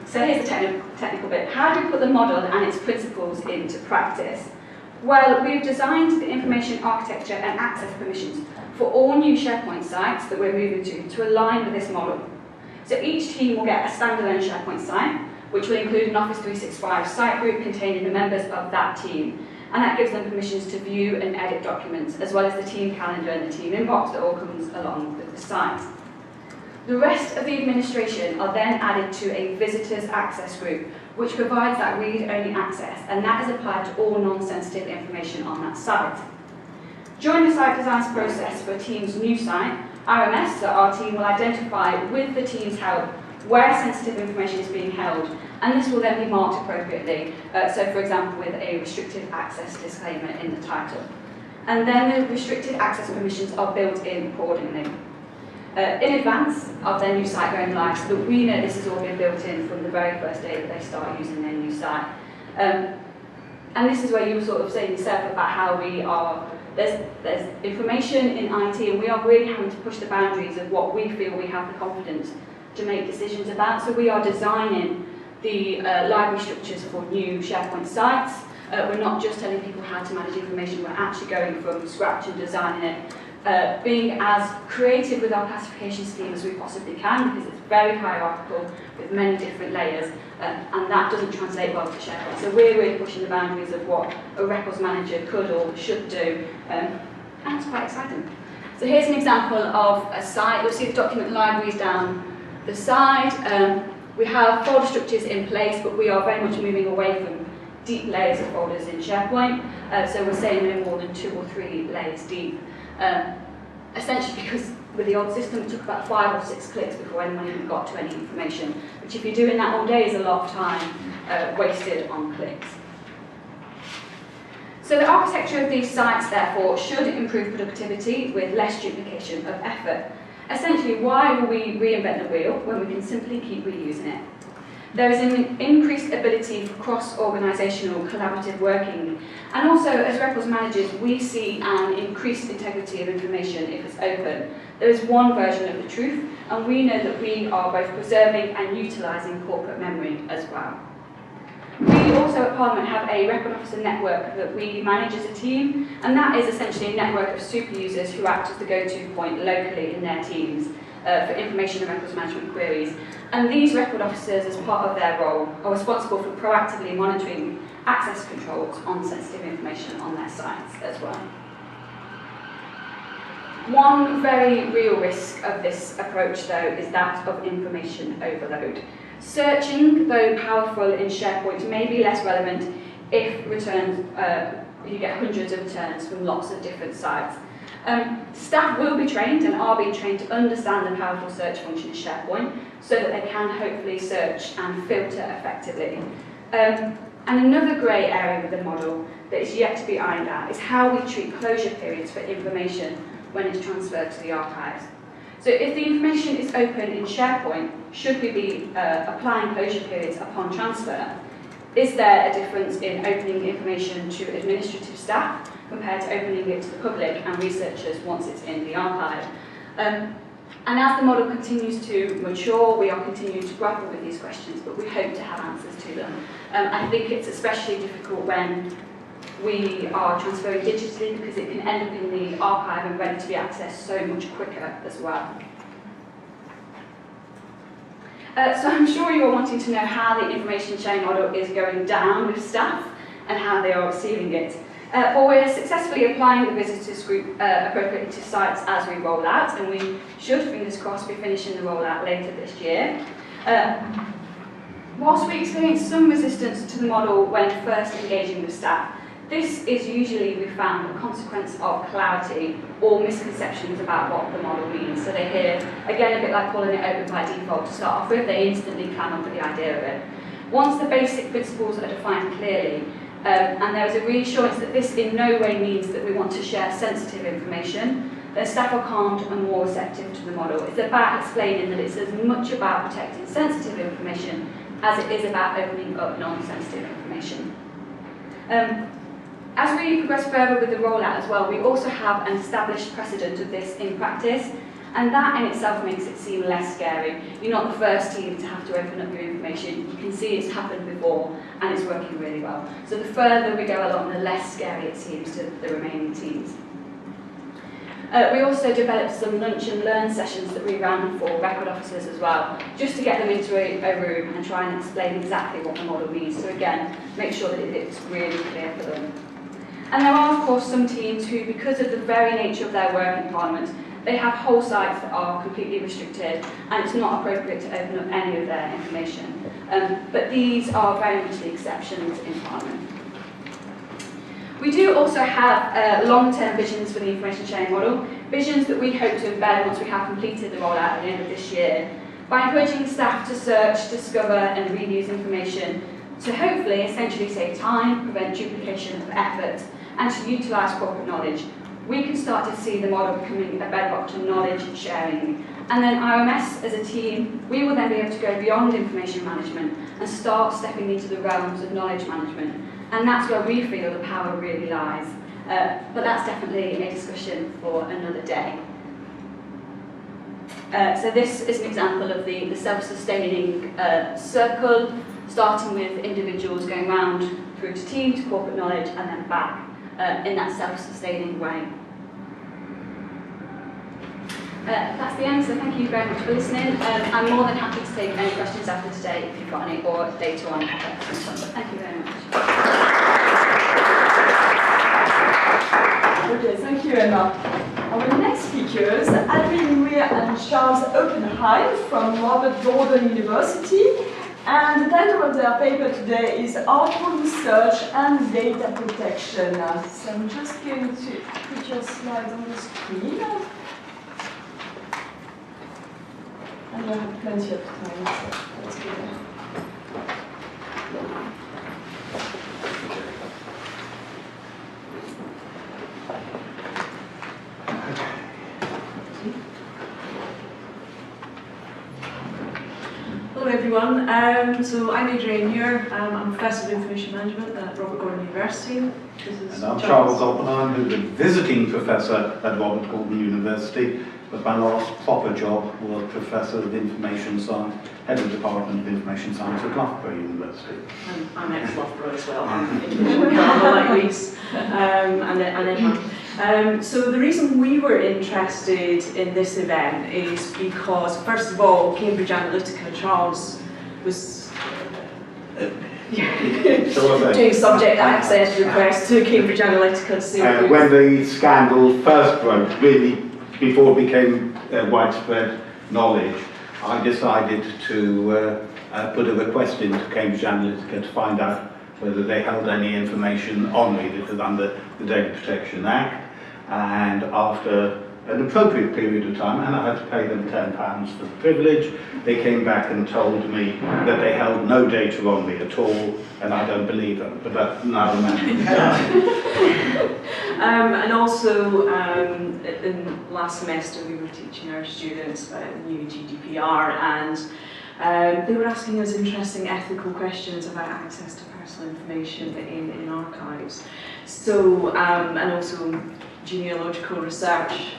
So here's the technical bit. How do we put the model and its principles into practice? Well, we've designed the information architecture and access permissions for all new SharePoint sites that we're moving to align with this model. So each team will get a standalone SharePoint site which will include an Office 365 site group containing the members of that team. And that gives them permissions to view and edit documents, as well as the team calendar and the team inbox that all comes along with the site. The rest of the administration are then added to a visitors access group, which provides that read-only access, and that is applied to all non-sensitive information on that site. During the site design process for a team's new site, RMS, so our team, will identify, with the team's help, where sensitive information is being held, and this will then be marked appropriately, so for example with a restricted access disclaimer in the title. And then the restricted access permissions are built in accordingly. In advance of their new site going live, so that we know this has all been built in from the very first day that they start using their new site. And this is where you were sort of saying yourself about how we are, there's information in IT, and we are really having to push the boundaries of what we feel we have the confidence to make decisions about. So we are designing the library structures for new SharePoint sites. We're not just telling people how to manage information, we're actually going from scratch and designing it, being as creative with our classification scheme as we possibly can, because it's very hierarchical with many different layers, and that doesn't translate well to SharePoint. So we're really pushing the boundaries of what a records manager could or should do, and it's quite exciting. So here's an example of a site. You'll see the document libraries down the side. We have folder structures in place, but we are very much moving away from deep layers of folders in SharePoint. So we're saying no more than 2 or 3 layers deep. Essentially because with the old system it took about 5 or 6 clicks before anyone even got to any information, which if you're doing that all day is a lot of time wasted on clicks. So the architecture of these sites therefore should improve productivity with less duplication of effort. Essentially, why will we reinvent the wheel when we can simply keep reusing it? There is an increased ability for cross-organisational collaborative working, and also as records managers we see an increased integrity of information if it's open. There is one version of the truth, and we know that we are both preserving and utilising corporate memory as well. We also at Parliament have a record officer network that we manage as a team, and that is essentially a network of super users who act as the go-to point locally in their teams for information and records management queries. And these record officers, as part of their role, are responsible for proactively monitoring access controls on sensitive information on their sites as well. One very real risk of this approach, though, is that of information overload. Searching, though powerful in SharePoint, may be less relevant if returns, you get hundreds of returns from lots of different sites. Staff will be trained and are being trained to understand the powerful search function in SharePoint so that they can hopefully search and filter effectively. And another grey area with the model that is yet to be ironed out is how we treat closure periods for information when it's transferred to the archives. So if the information is open in SharePoint, should we be applying closure periods upon transfer? Is there a difference in opening information to administrative staff compared to opening it to the public and researchers once it's in the archive? And as the model continues to mature, we are continuing to grapple with these questions, but we hope to have answers to them. I think it's especially difficult when we are transferring digitally, because it can end up in the archive and ready to be accessed so much quicker as well. So I'm sure you're wanting to know how the information sharing model is going down with staff and how they are receiving it. Well, we're successfully applying the visitors group appropriately to sites as we roll out, and we should, fingers crossed, be finishing the rollout later this year. Whilst we experience some resistance to the model when first engaging with staff, this is usually, we found, a consequence of clarity or misconceptions about what the model means. So they hear, again, a bit like calling it open by default to start off with, they instantly clam up with the idea of it. Once the basic principles are defined clearly, and there is a reassurance that this in no way means that we want to share sensitive information, then staff are calmed and more receptive to the model. It's about explaining that it's as much about protecting sensitive information as it is about opening up non-sensitive information. As we progress further with the rollout as well, we also have an established precedent of this in practice, and that in itself makes it seem less scary. You're not the first team to have to open up your information. You can see it's happened before, and it's working really well. So the further we go along, the less scary it seems to the remaining teams. We also developed some lunch and learn sessions that we ran for record officers as well, just to get them into a room and try and explain exactly what the model means. So again, make sure that it's really clear for them. And there are, of course, some teams who, because of the very nature of their work in Parliament, they have whole sites that are completely restricted, and it's not appropriate to open up any of their information. But these are very much the exceptions in Parliament. We do also have long-term visions for the information sharing model, visions that we hope to embed once we have completed the rollout at the end of this year, by encouraging staff to search, discover and reuse information to hopefully essentially save time, prevent duplication of effort, and to utilise corporate knowledge. We can start to see the model becoming a bedrock to knowledge sharing. And then RMS as a team, we will then be able to go beyond information management and start stepping into the realms of knowledge management. And that's where we feel the power really lies. But that's definitely a discussion for another day. So this is an example of the self-sustaining circle, starting with individuals going round through to team, to corporate knowledge, and then back in that self-sustaining way. That's the end, so thank you very much for listening. I'm more than happy to take any questions after today if you've got any, or later on. Thank you very much. Okay, thank you, Emma. Our next speakers, Olivier and Charles Oppenheim from Robert Gordon University. And the title of their paper today is Archival Research and Data Protection. So I'm just going to put your slides on the screen. And we have plenty of time, so let's go there. Hello everyone, so I'm Adrienne Muir, I'm Professor of Information Management at Robert Gordon University. And I'm Charles Oppenheim, who's a visiting professor at Robert Gordon University, but my last proper job was Professor of Information Science, Head of the Department of Information Science at Loughborough University. I'm ex-Loughborough as well, I'm like Reese and Emma. So the reason we were interested in this event is because, first of all, Cambridge Analytica, Charles was doing subject access requests to Cambridge Analytica. So when the scandal first broke, really before it became widespread knowledge, I decided to put a request into Cambridge Analytica to find out whether they held any information on me that was under the Data Protection Act. And after an appropriate period of time, and I had to pay them £10 for the privilege, they came back and told me that they held no data on me at all, and I don't believe them, but that's another matter. And also, in last semester we were teaching our students about the new GDPR, and they were asking us interesting ethical questions about access to personal information in archives. So, and also genealogical research.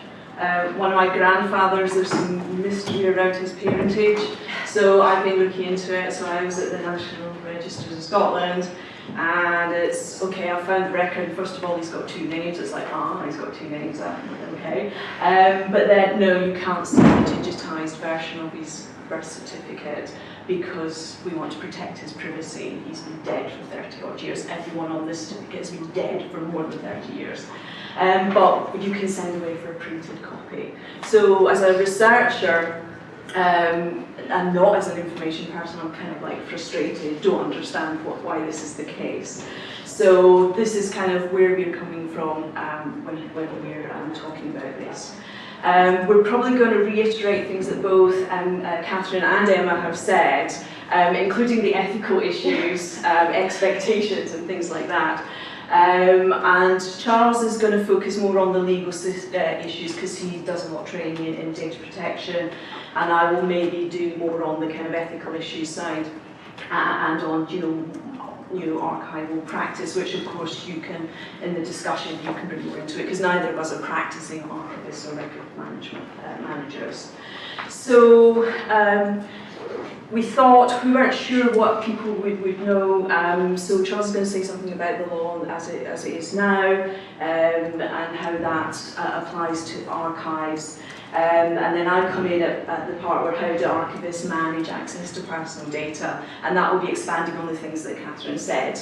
One of my grandfathers, there's some mystery around his parentage, so I've been looking into it. So I was at the National Registers of Scotland, and it's okay, I found the record. First of all, he's got two names. It's like, he's got two names, okay. But then, no, you can't see the digitised version of his birth certificate because we want to protect his privacy. He's been dead for 30 odd years. Everyone on this certificate has been dead for more than 30 years. But you can send away for a printed copy. So as a researcher, and not as an information person, I'm kind of like frustrated, don't understand why this is the case. So this is kind of where we're coming from when we're talking about this. We're probably going to reiterate things that both Catherine and Emma have said, including the ethical issues, expectations and things like that. And Charles is going to focus more on the legal issues because he does a lot of training in data protection, and I will maybe do more on the kind of ethical issues side and on archival practice, which of course you can, in the discussion, you can bring more into it because neither of us are practicing archivists or record management managers. So we thought, we weren't sure what people would know, so Charles is going to say something about the law as it is now, and how that applies to archives. And then I come in at the part where how do archivists manage access to personal data, and that will be expanding on the things that Catherine said.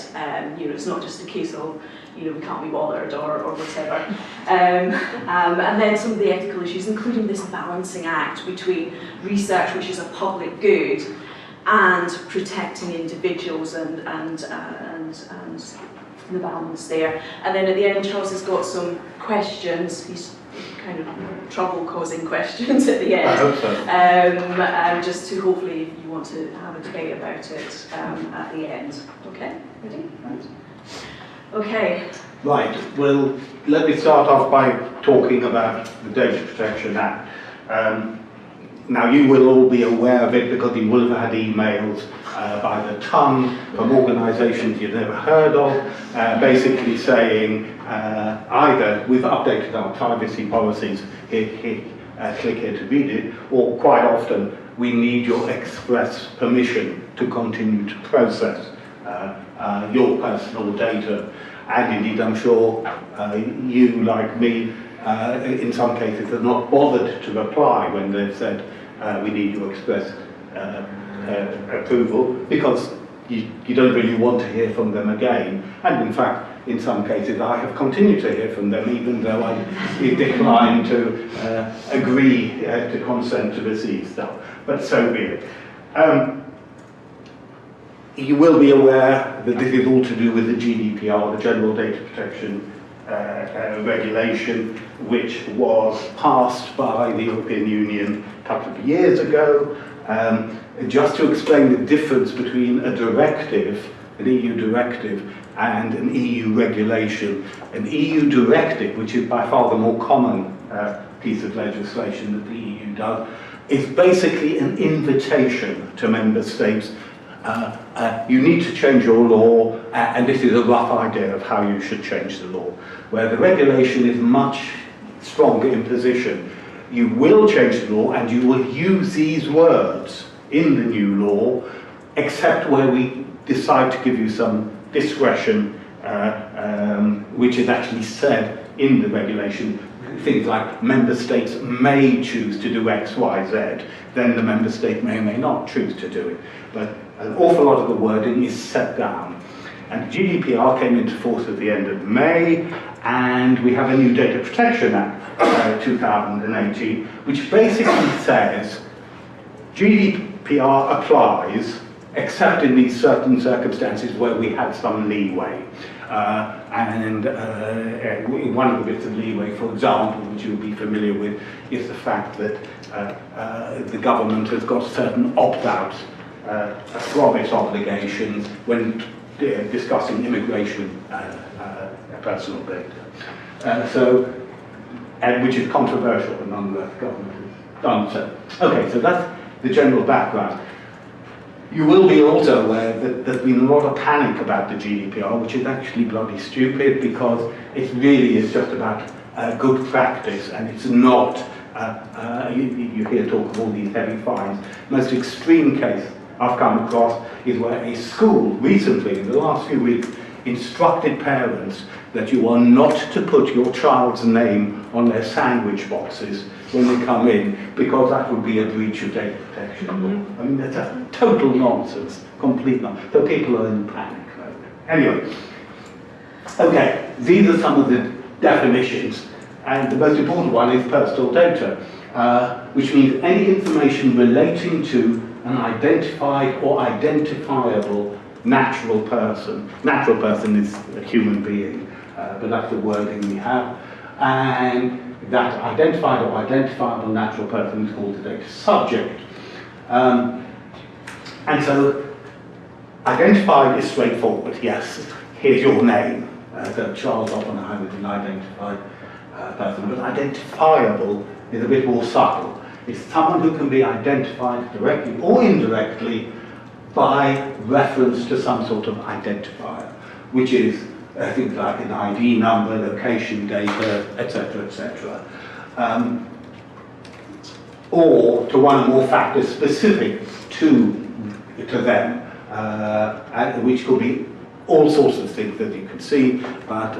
You know, it's not just a case of, you know, we can't be bothered or whatever. And then some of the ethical issues, including this balancing act between research, which is a public good, and protecting individuals and the balance there. And then at the end, Charles has got some questions. He's kind of trouble-causing questions at the end. I hope so. Just to hopefully, if you want to have a debate about it at the end. Okay, ready? Right. Okay. Right, well, let me start off by talking about the Data Protection Act. Now, you will all be aware of it because you will have had emails by the ton from organisations you've never heard of, basically saying either we've updated our privacy policies, click here to read it, or quite often we need your express permission to continue to process your personal data. And indeed, I'm sure you, like me, in some cases have not bothered to reply when they've said we need your express approval, because you don't really want to hear from them again. And in fact, in some cases, I have continued to hear from them, even though I declined to agree to consent to receive stuff. But so be it. You will be aware that this is all to do with the GDPR, the General Data Protection Regulation, which was passed by the European Union a couple of years ago. Just to explain the difference between a directive, an EU directive, and an EU regulation. An EU directive, which is by far the more common piece of legislation that the EU does, is basically an invitation to member states. You need to change your law, and this is a rough idea of how you should change the law. Where the regulation is much stronger in position. You will change the law, and you will use these words in the new law, except where we decide to give you some discretion, which is actually said in the regulation. Things like member states may choose to do X, Y, Z, then the member state may or may not choose to do it. But an awful lot of the wording is set down. And GDPR came into force at the end of May, and we have a new Data Protection Act, 2018, which basically says GDPR applies except in these certain circumstances where we had some leeway. One of the bits of leeway, for example, which you'll be familiar with, is the fact that the government has got certain opt-outs from its obligations when discussing immigration personal data. Which is controversial, but nonetheless the government has done so. Okay, so that's the general background. You will be also aware that there's been a lot of panic about the GDPR, which is actually bloody stupid, because it really is just about good practice, and it's not, you hear talk of all these heavy fines. The most extreme case I've come across is where a school recently, in the last few weeks, instructed parents that you are not to put your child's name on their sandwich boxes when they come in, because that would be a breach of data protection law. I mean, that's a total nonsense, complete nonsense. So people are in panic mode. Anyway, okay, these are some of the definitions, and the most important one is personal data, which means any information relating to an identified or identifiable natural person. Natural person is a human being, but that's the wording we have. And that identified or identifiable natural person is called the data subject. And so identified is straightforward, yes, here's your name. So Charles Oppenheimer is an identified person, but identifiable is a bit more subtle. It's someone who can be identified directly or indirectly by reference to some sort of identifier, which is things like an ID number, location data, etc., etc. Or to one or more factors specific to to them, which could be all sorts of things that you could see, but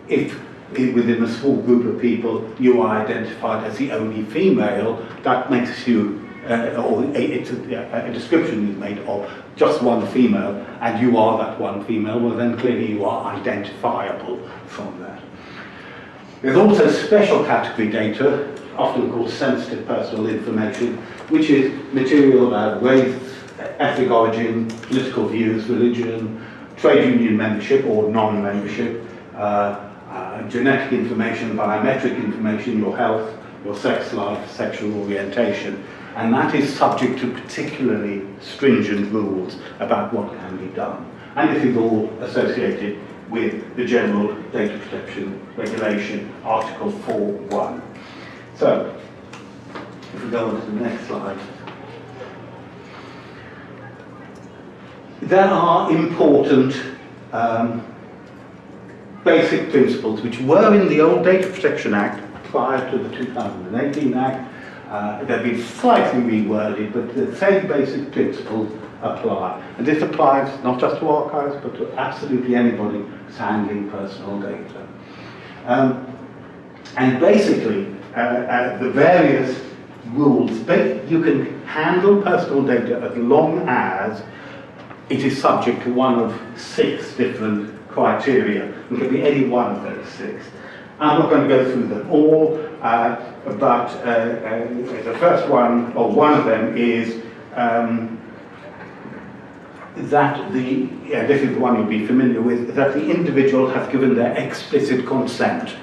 if within a small group of people you are identified as the only female, that makes you, or a description is made of just one female, and you are that one female, well then clearly you are identifiable from that. There's also special category data, often called sensitive personal information, which is material about race, ethnic origin, political views, religion, trade union membership or non-membership, genetic information, biometric information, your health, your sex life, sexual orientation, and that is subject to particularly stringent rules about what can be done. And this is all associated with the General Data Protection Regulation, Article 4.1. So, if we go on to the next slide. There are important basic principles which were in the old Data Protection Act prior to the 2018 Act. They've been slightly reworded, but the same basic principles apply. And this applies not just to archives, but to absolutely anybody who's handling personal data. And basically, the various rules, you can handle personal data as long as it is subject to one of 6 different criteria. It can be any one of those 6. I'm not going to go through them all, but the first one, or one of them, is that this is the one you'll be familiar with, that the individual has given their explicit consent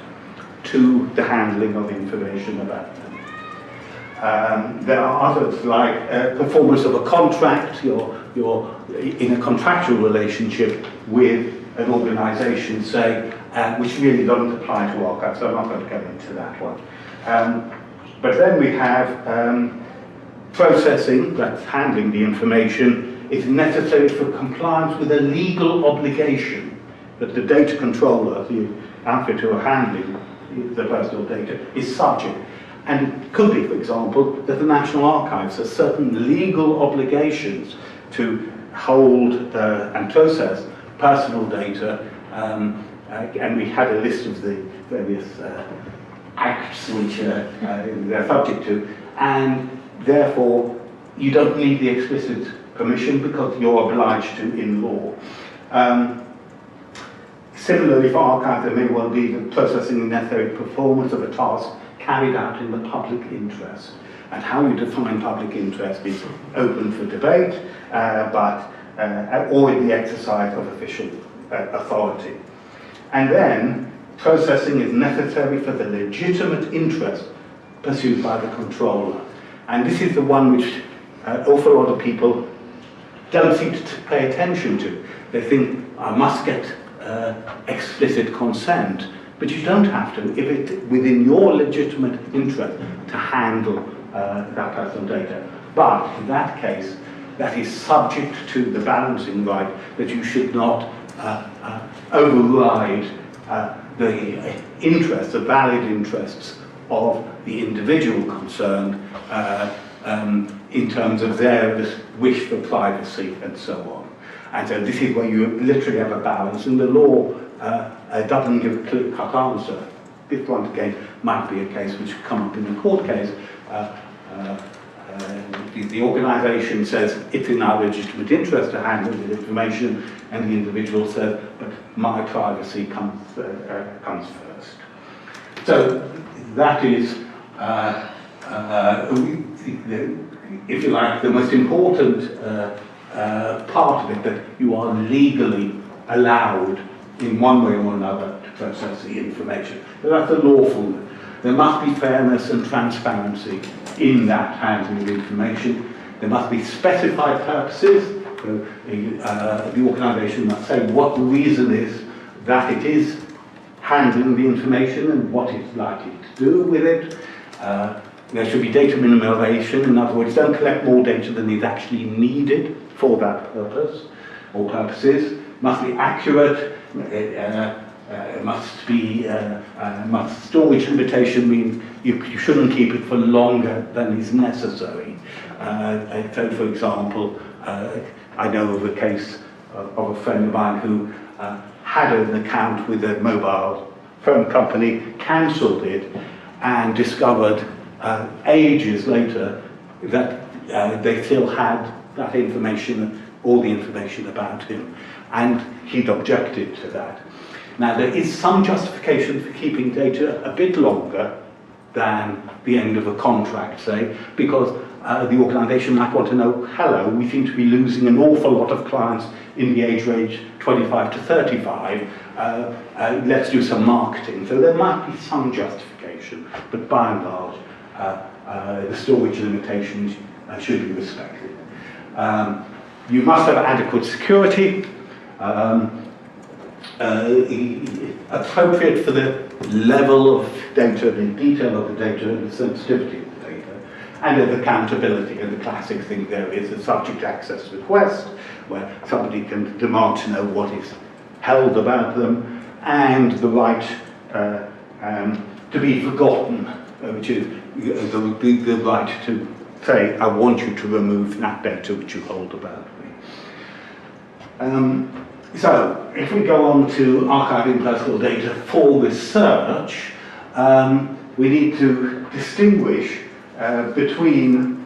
to the handling of information about them. There are others like performance of a contract. You're in a contractual relationship with an organisation, say, which really doesn't apply to archives, so I'm not going to go into that one. But then we have processing, that's handling the information, is necessary for compliance with a legal obligation that the data controller, the outfit who are handling the personal data, is subject. And it could be, for example, that the National Archives has certain legal obligations to hold and process personal data, and we had a list of the various acts which they're subject to, and therefore you don't need the explicit permission because you're obliged to in law. Similarly, for archives, there may well be the processing and necessary performance of a task carried out in the public interest. And how you define public interest is open for debate, or in the exercise of official authority. And then, processing is necessary for the legitimate interest pursued by the controller. And this is the one which an awful lot of people don't seem to pay attention to. They think, I must get explicit consent, but you don't have to if it's within your legitimate interest to handle that personal data. But in that case, that is subject to the balancing right that you should not override the interests, the valid interests of the individual concerned in terms of their wish for privacy and so on. And so this is where you literally have a balance, and the law doesn't give a clear-cut answer. This one, again, might be a case which could come up in a court case. The organisation says it's in our legitimate interest to handle the information, and the individual says, but my privacy comes first. So that is, if you like, the most important part of it, that you are legally allowed in one way or another to process the information. So that's the lawfulness. There must be fairness and transparency in that handling of information. There must be specified purposes. So, the organisation must say what the reason is that it is handling the information and what it's likely to do with it. There should be data minimization. In other words, don't collect more data than is actually needed for that purpose or purposes. Must be accurate. Storage limitation means you shouldn't keep it for longer than is necessary. So, for example, I know of a case of a friend of mine who had an account with a mobile phone company, cancelled it, and discovered ages later that they still had that information, all the information about him, and he'd objected to that. Now, there is some justification for keeping data a bit longer than the end of a contract, say, because the organisation might want to know, hello, we seem to be losing an awful lot of clients in the age range 25 to 35, let's do some marketing. So there might be some justification, but by and large, the storage limitations should be respected. You must have adequate security, appropriate for the level of data, the detail of the data, and the sensitivity of the data, and of accountability. And the classic thing there is a subject access request, where somebody can demand to know what is held about them, and the right to be forgotten, which is the right to say, I want you to remove that data which you hold about me. So, if we go on to archiving personal data for research, we need to distinguish between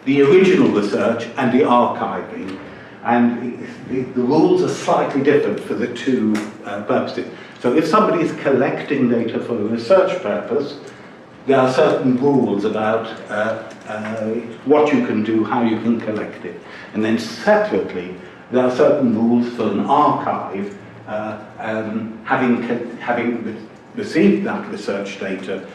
the original research and the archiving, and the rules are slightly different for the two purposes. So if somebody is collecting data for a research purpose, there are certain rules about what you can do, how you can collect it. And then separately, there are certain rules for an archive, having received that research data,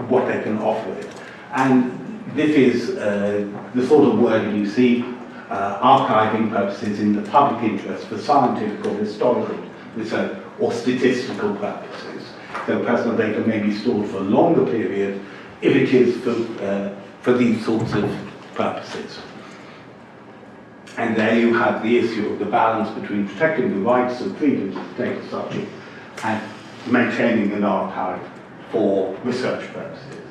what they can offer it. And this is the sort of wording you see, archiving purposes in the public interest for scientific or historical research or statistical purposes. So personal data may be stored for a longer period if it is for these sorts of purposes. And there you have the issue of the balance between protecting the rights and freedoms of the data subject and maintaining an archive for research purposes.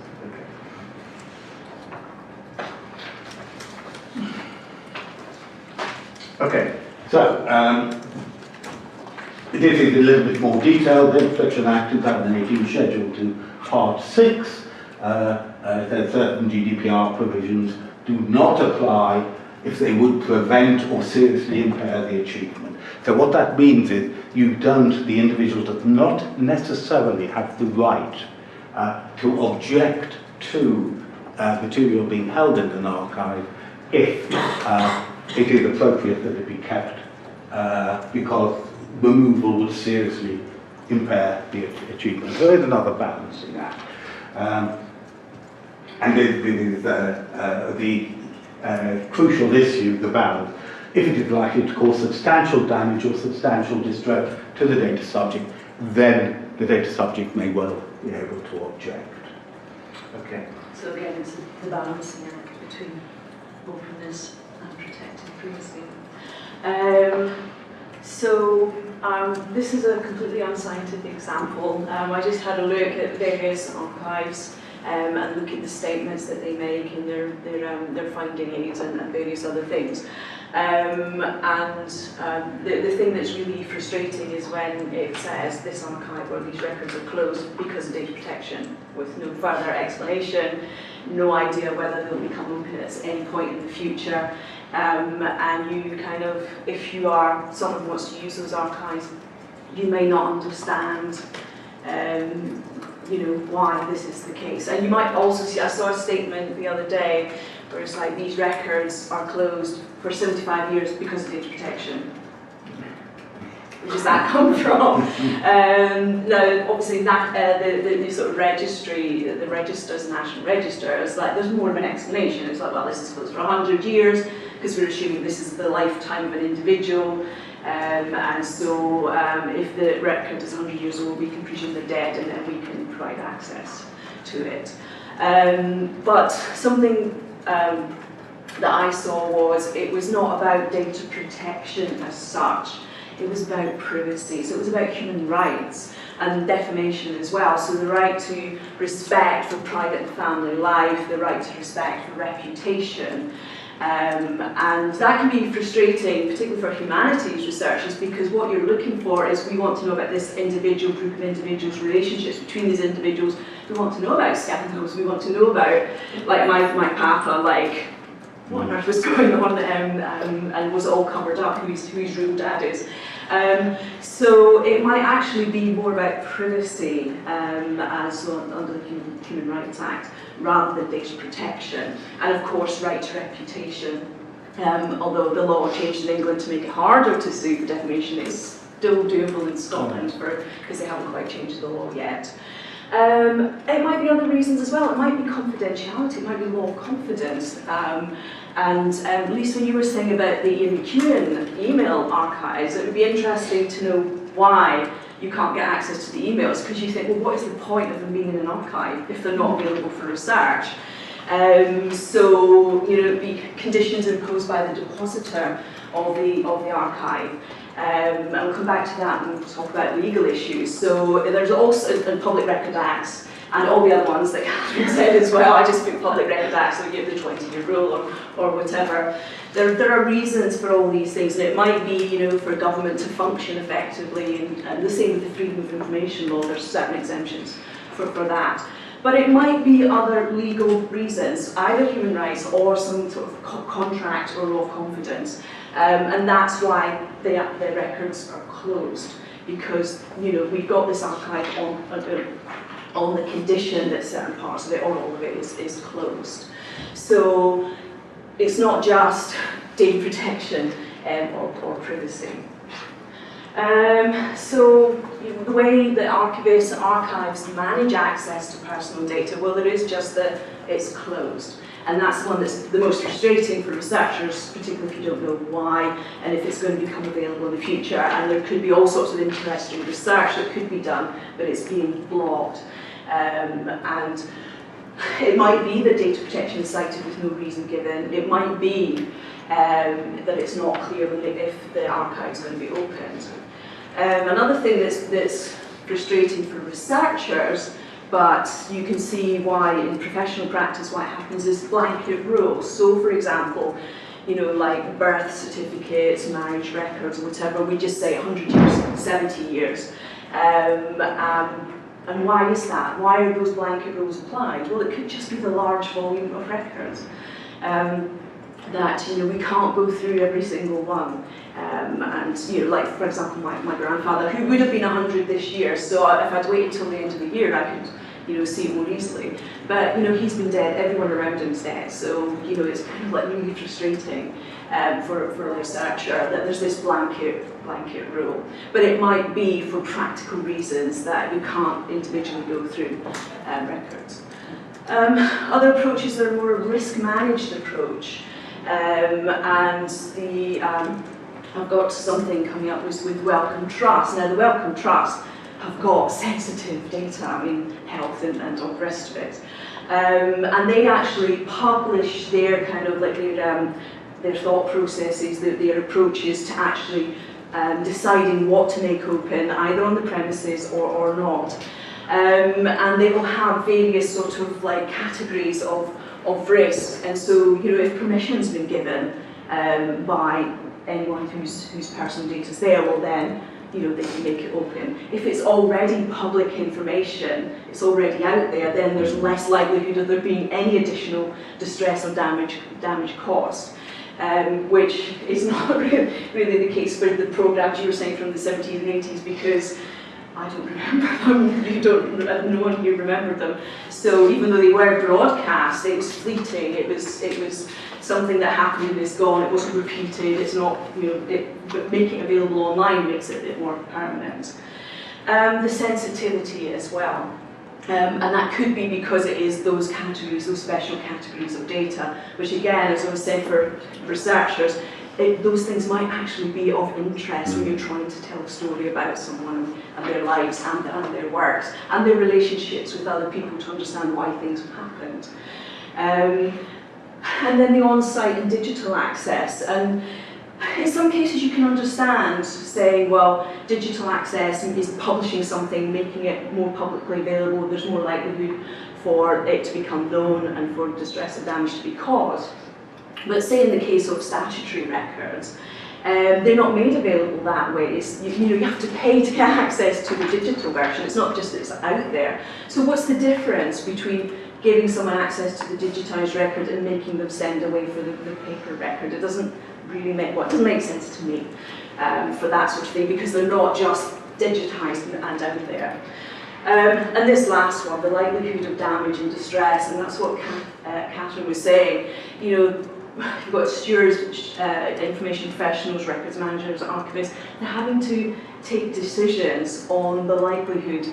Okay, so this is a little bit more detailed. The Protection Act 2018 scheduled to Part 6. That certain GDPR provisions do not apply if they would prevent or seriously impair the achievement. So what that means is the individual does not necessarily have the right to object to material being held in an archive if it is appropriate that it be kept because removal would seriously impair the achievement. So there's another balancing act. And the crucial issue, the balance, if it is likely to cause substantial damage or substantial distress to the data subject, then the data subject may well be able to object. Okay. So again, it's the balancing act between openness and protecting privacy. This is a completely unscientific example. I just had a look at various archives and look at the statements that they make and their finding aids and various other things. The thing that's really frustrating is when it says this archive or these records are closed because of data protection, with no further explanation, no idea whether they'll become open at any point in the future. And you kind of, if you are someone who wants to use those archives, you may not understand why this is the case. And you might also see, I saw a statement the other day where it's like, these records are closed for 75 years because of data protection. Where does that come from? No, obviously the sort of registry, the registers, National Register, it's like, there's more of an explanation. It's like, well, this is closed for 100 years because we're assuming this is the lifetime of an individual. And so if the record is 100 years old, we can presume they're dead and then we can provide access to it. But something that I saw was, it was not about data protection as such, it was about privacy. So it was about human rights and defamation as well. So the right to respect for private and family life, the right to respect for reputation. And that can be frustrating, particularly for humanities researchers, because what you're looking for is we want to know about this individual group of individuals, relationships between these individuals. We want to know about scandals. We want to know about, like my papa, like what on earth was going on, and was it all covered up? Whose real dad is? So it might actually be more about privacy, as under the Human Rights Act, rather than data protection, and of course right to reputation. Although the law changed in England to make it harder to sue for defamation, it's still doable in Scotland because they haven't quite changed the law yet. It might be other reasons as well. It might be confidentiality, it might be law of confidence. And Lisa, when you were saying about the Ian McEwan email archives, it would be interesting to know why you can't get access to the emails, because you think, well, what is the point of them being in an archive if they're not available for research? So, you know, it'd be conditions imposed by the depositor of the archive. And we'll come back to that and we'll talk about legal issues. So there's also the Public Record Acts and all the other ones that Catherine said as well. I just put Public Record Acts, so you have the 20-year rule or whatever. There are reasons for all these things, and it might be, you know, for a government to function effectively, and the same with the Freedom of Information Law. There's certain exemptions for that. But it might be other legal reasons, either human rights or some sort of contract or law of confidence. And that's why the records are closed, because, you know, we've got this archive on the condition that certain parts of it or all of it is closed. So it's not just data protection or privacy. So you know, the way that archivists and archives manage access to personal data, well, it is just that it's closed. And that's the one that's the most frustrating for researchers, particularly if you don't know why and if it's going to become available in the future. And there could be all sorts of interesting research that could be done, but it's being blocked. And it might be that data protection is cited with no reason given. It might be that it's not clear if the archive is going to be opened. Another thing that's frustrating for researchers, but you can see why in professional practice what happens is blanket rules. So for example, you know, like birth certificates, marriage records, whatever, we just say 100 years, 70 years. And why is that? Why are those blanket rules applied? Well, it could just be the large volume of records. That, you know, we can't go through every single one. And, you know, like, for example, my grandfather, who would have been 100 this year, so if I'd waited until the end of the year, I could, you know, see it more easily. But, you know, he's been dead, everyone around him's dead, so, you know, it's kind of like really frustrating for a researcher that there's this blanket rule. But it might be for practical reasons that you can't individually go through records. Other approaches are more a risk-managed approach. I've got something coming up with Wellcome Trust. Now, the Wellcome Trust have got sensitive data, I mean, health and all the rest of it. And they actually publish their kind of like their thought processes, their approaches to actually deciding what to make open, either on the premises or not. And they will have various sort of like categories of risk, and so, you know, if permission's been given by anyone whose personal data is there, well then, you know, they can make it open. If it's already public information, it's already out there, then there's less likelihood of there being any additional distress or damage caused, which is not really the case for the programs you were saying from the 70s and 80s, because I don't remember them, no one here remembered them. So even though they were broadcast, it was fleeting, it was something that happened and is gone, it wasn't repeated, it's not, you know, but making it available online makes it a bit more permanent. The sensitivity as well. And that could be because it is those categories, those special categories of data, which again, as I was saying, for researchers, those things might actually be of interest when you're trying to tell a story about someone and their lives and their works and their relationships with other people to understand why things have happened. And then the on-site and digital access. And in some cases you can understand saying, well, digital access is publishing something, making it more publicly available, there's more likelihood for it to become known and for distress and damage to be caused. But say in the case of statutory records, they're not made available that way. You have to pay to get access to the digital version. It's not just that it's out there. So what's the difference between giving someone access to the digitised record and making them send away for the paper record? It doesn't really make, well, it doesn't make sense to me for that sort of thing, because they're not just digitised and out there. And this last one, the likelihood of damage and distress, and that's what Catherine was saying. You've got stewards, information professionals, records managers, archivists. They're having to take decisions on the likelihood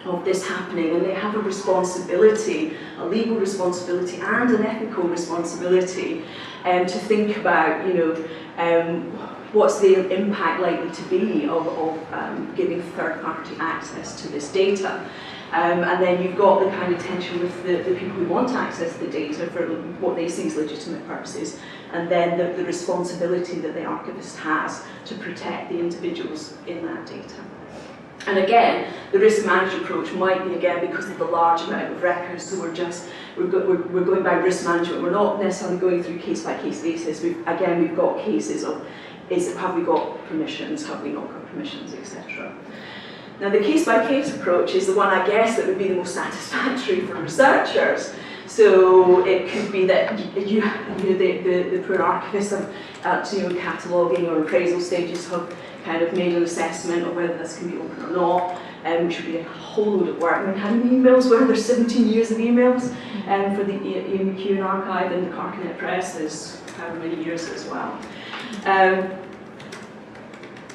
of this happening, and they have a responsibility, a legal responsibility and an ethical responsibility to think about, what's the impact likely to be of giving third-party access to this data. And then you've got the kind of tension with the people who want to access the data for what they see as legitimate purposes, and then the responsibility that the archivist has to protect the individuals in that data. And again, the risk management approach might be, again, because of the large amount of records, so we're going by risk management. We're not necessarily going through case-by-case basis. We've got cases of, have we got permissions, have we not got permissions, etc. Now, the case-by-case approach is the one, I guess, that would be the most satisfactory for researchers. So it could be that the poor archivists have, at cataloguing or appraisal stages, have kind of made an assessment of whether this can be open or not, which would be a whole load of work. I mean, how many emails were there? 17 years of emails for the EMQ archive, and the Carcanet Press is however many years as well.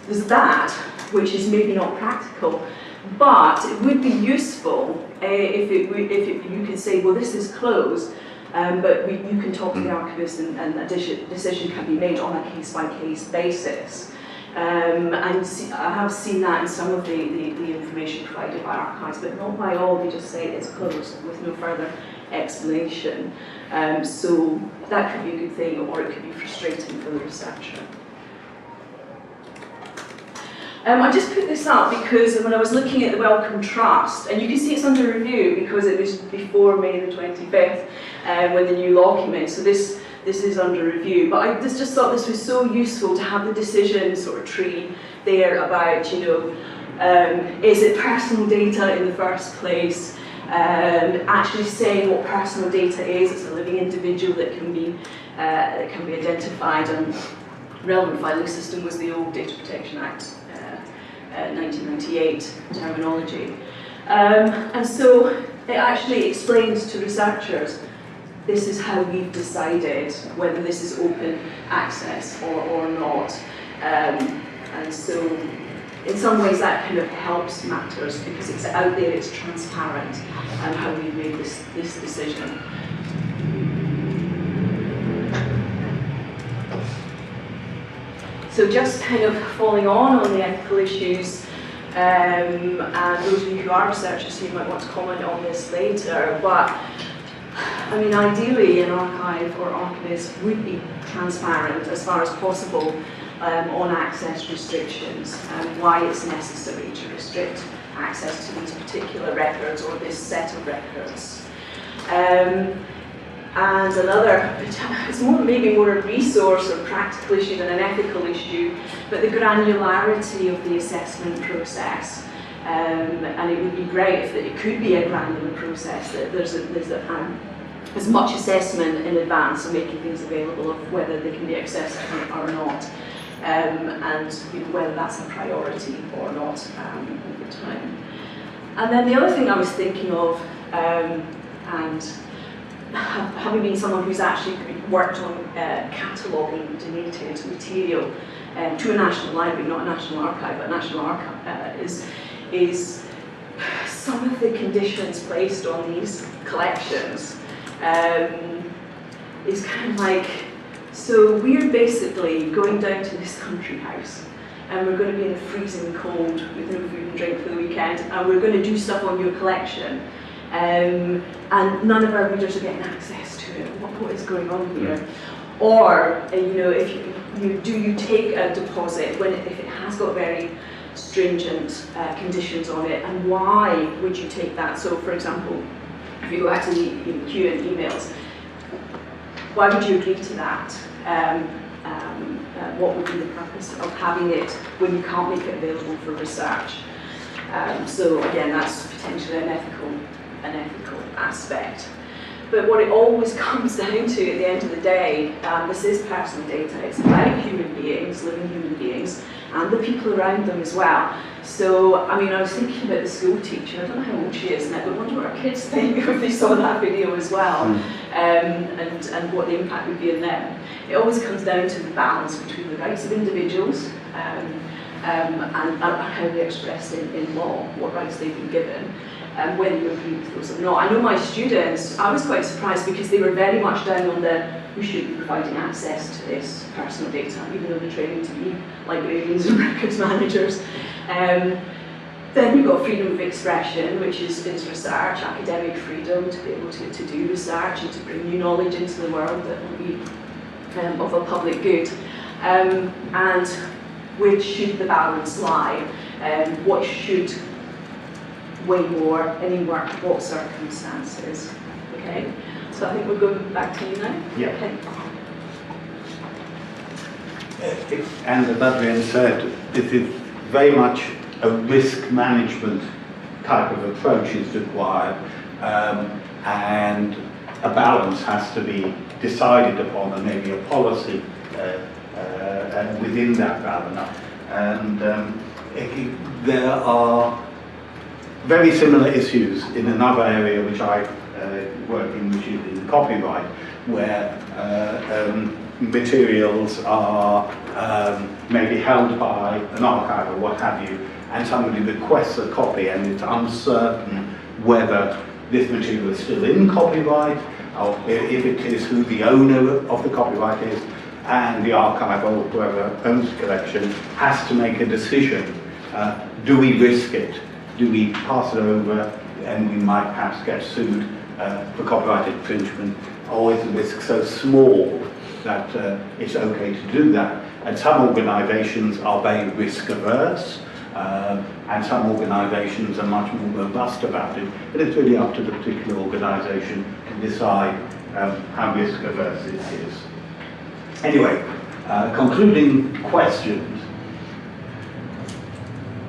There's that, which is maybe not practical, but it would be useful if you could say, well, this is closed, but you can talk to the archivist, and a decision can be made on a case-by-case basis. And I have seen that in some of the information provided by archives, but not by all. They just say it's closed with no further explanation. So that could be a good thing, or it could be frustrating for the researcher. I just put this up because when I was looking at the Wellcome Trust, and you can see it's under review because it was before May the 25th when the new law came in, so this is under review. But I just thought this was so useful to have the decision sort of tree there about, is it personal data in the first place? Actually saying what personal data is. It's a living individual that can be identified, and relevant filing system was the old Data Protection Act. 1998 terminology. And so it actually explains to researchers, this is how we've decided whether this is open access or not. And so in some ways that kind of helps matters, because it's out there, it's transparent, and how we've made this decision. So just kind of following on the ethical issues, and those of you who are researchers, you might want to comment on this later, but I mean, ideally an archive or archivist would be transparent as far as possible on access restrictions, and why it's necessary to restrict access to these particular records or this set of records. And another, it's maybe more a resource or practical issue than an ethical issue, but the granularity of the assessment process. And it would be great if it could be a granular process, that there's as much assessment in advance of making things available of whether they can be accessed or not, and whether that's a priority or not over time. And then the other thing I was thinking of, and having been someone who's actually worked on cataloguing donated material to a national library, not a national archive, but a national archive, is some of the conditions placed on these collections is kind of like, so we're basically going down to this country house, and we're going to be in the freezing cold with no food and drink for the weekend, and we're going to do stuff on your collection. And none of our readers are getting access to it. What is going on here? Or, if you take a deposit if it has got very stringent conditions on it, and why would you take that? So, for example, if you go back to the queue and emails, why would you agree to that? What would be the purpose of having it when you can't make it available for research? So again, that's potentially an ethical aspect. But what it always comes down to at the end of the day, this is personal data. It's about human beings, living human beings, and the people around them as well. So, I mean, I was thinking about the school teacher. I don't know how old she is now, but I wonder what our kids think if they saw that video as well, and what the impact would be on them. It always comes down to the balance between the rights of individuals and how they're expressed in law, what rights they've been given, and whether you agree with those or not. I know my students, I was quite surprised because they were very much down on we should be providing access to this personal data, even though they're training to be librarians and records managers. Then you've got freedom of expression, which is research, academic freedom to be able to do research and to bring new knowledge into the world that will be of a public good. And where should the balance lie? What should weigh more, in what circumstances? Okay, so I think we're going back to you now. Yeah. Okay. And as Adrian said, this is very much a risk management type of approach is required, and a balance has to be decided upon, and maybe a policy within that balance. And there are very similar issues in another area which I work in, which is in copyright, where materials are maybe held by an archive or what have you, and somebody requests a copy and it's uncertain whether this material is still in copyright, or if it is, who the owner of the copyright is, and the archive or whoever owns the collection has to make a decision. Do we risk it? Do we pass it over and we might perhaps get sued for copyright infringement? Or is the risk so small that it's okay to do that? And some organisations are very risk averse, and some organisations are much more robust about it. But it's really up to the particular organisation to decide how risk averse it is. Anyway, concluding questions.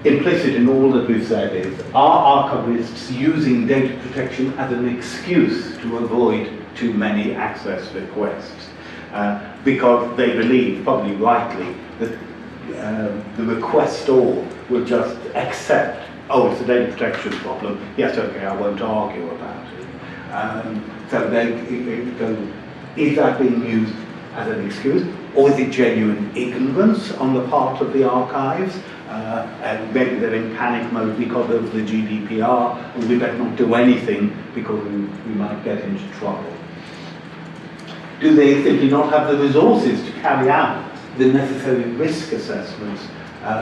Implicit in all that we've said is, are archivists using data protection as an excuse to avoid too many access requests? Because they believe, probably rightly, that the requestor will just accept, oh, it's a data protection problem, yes, okay, I won't argue about it. So is that being used as an excuse, or is it genuine ignorance on the part of the archives? And maybe they're in panic mode because of the GDPR, and we better not do anything because we might get into trouble. Do they simply not have the resources to carry out the necessary risk assessments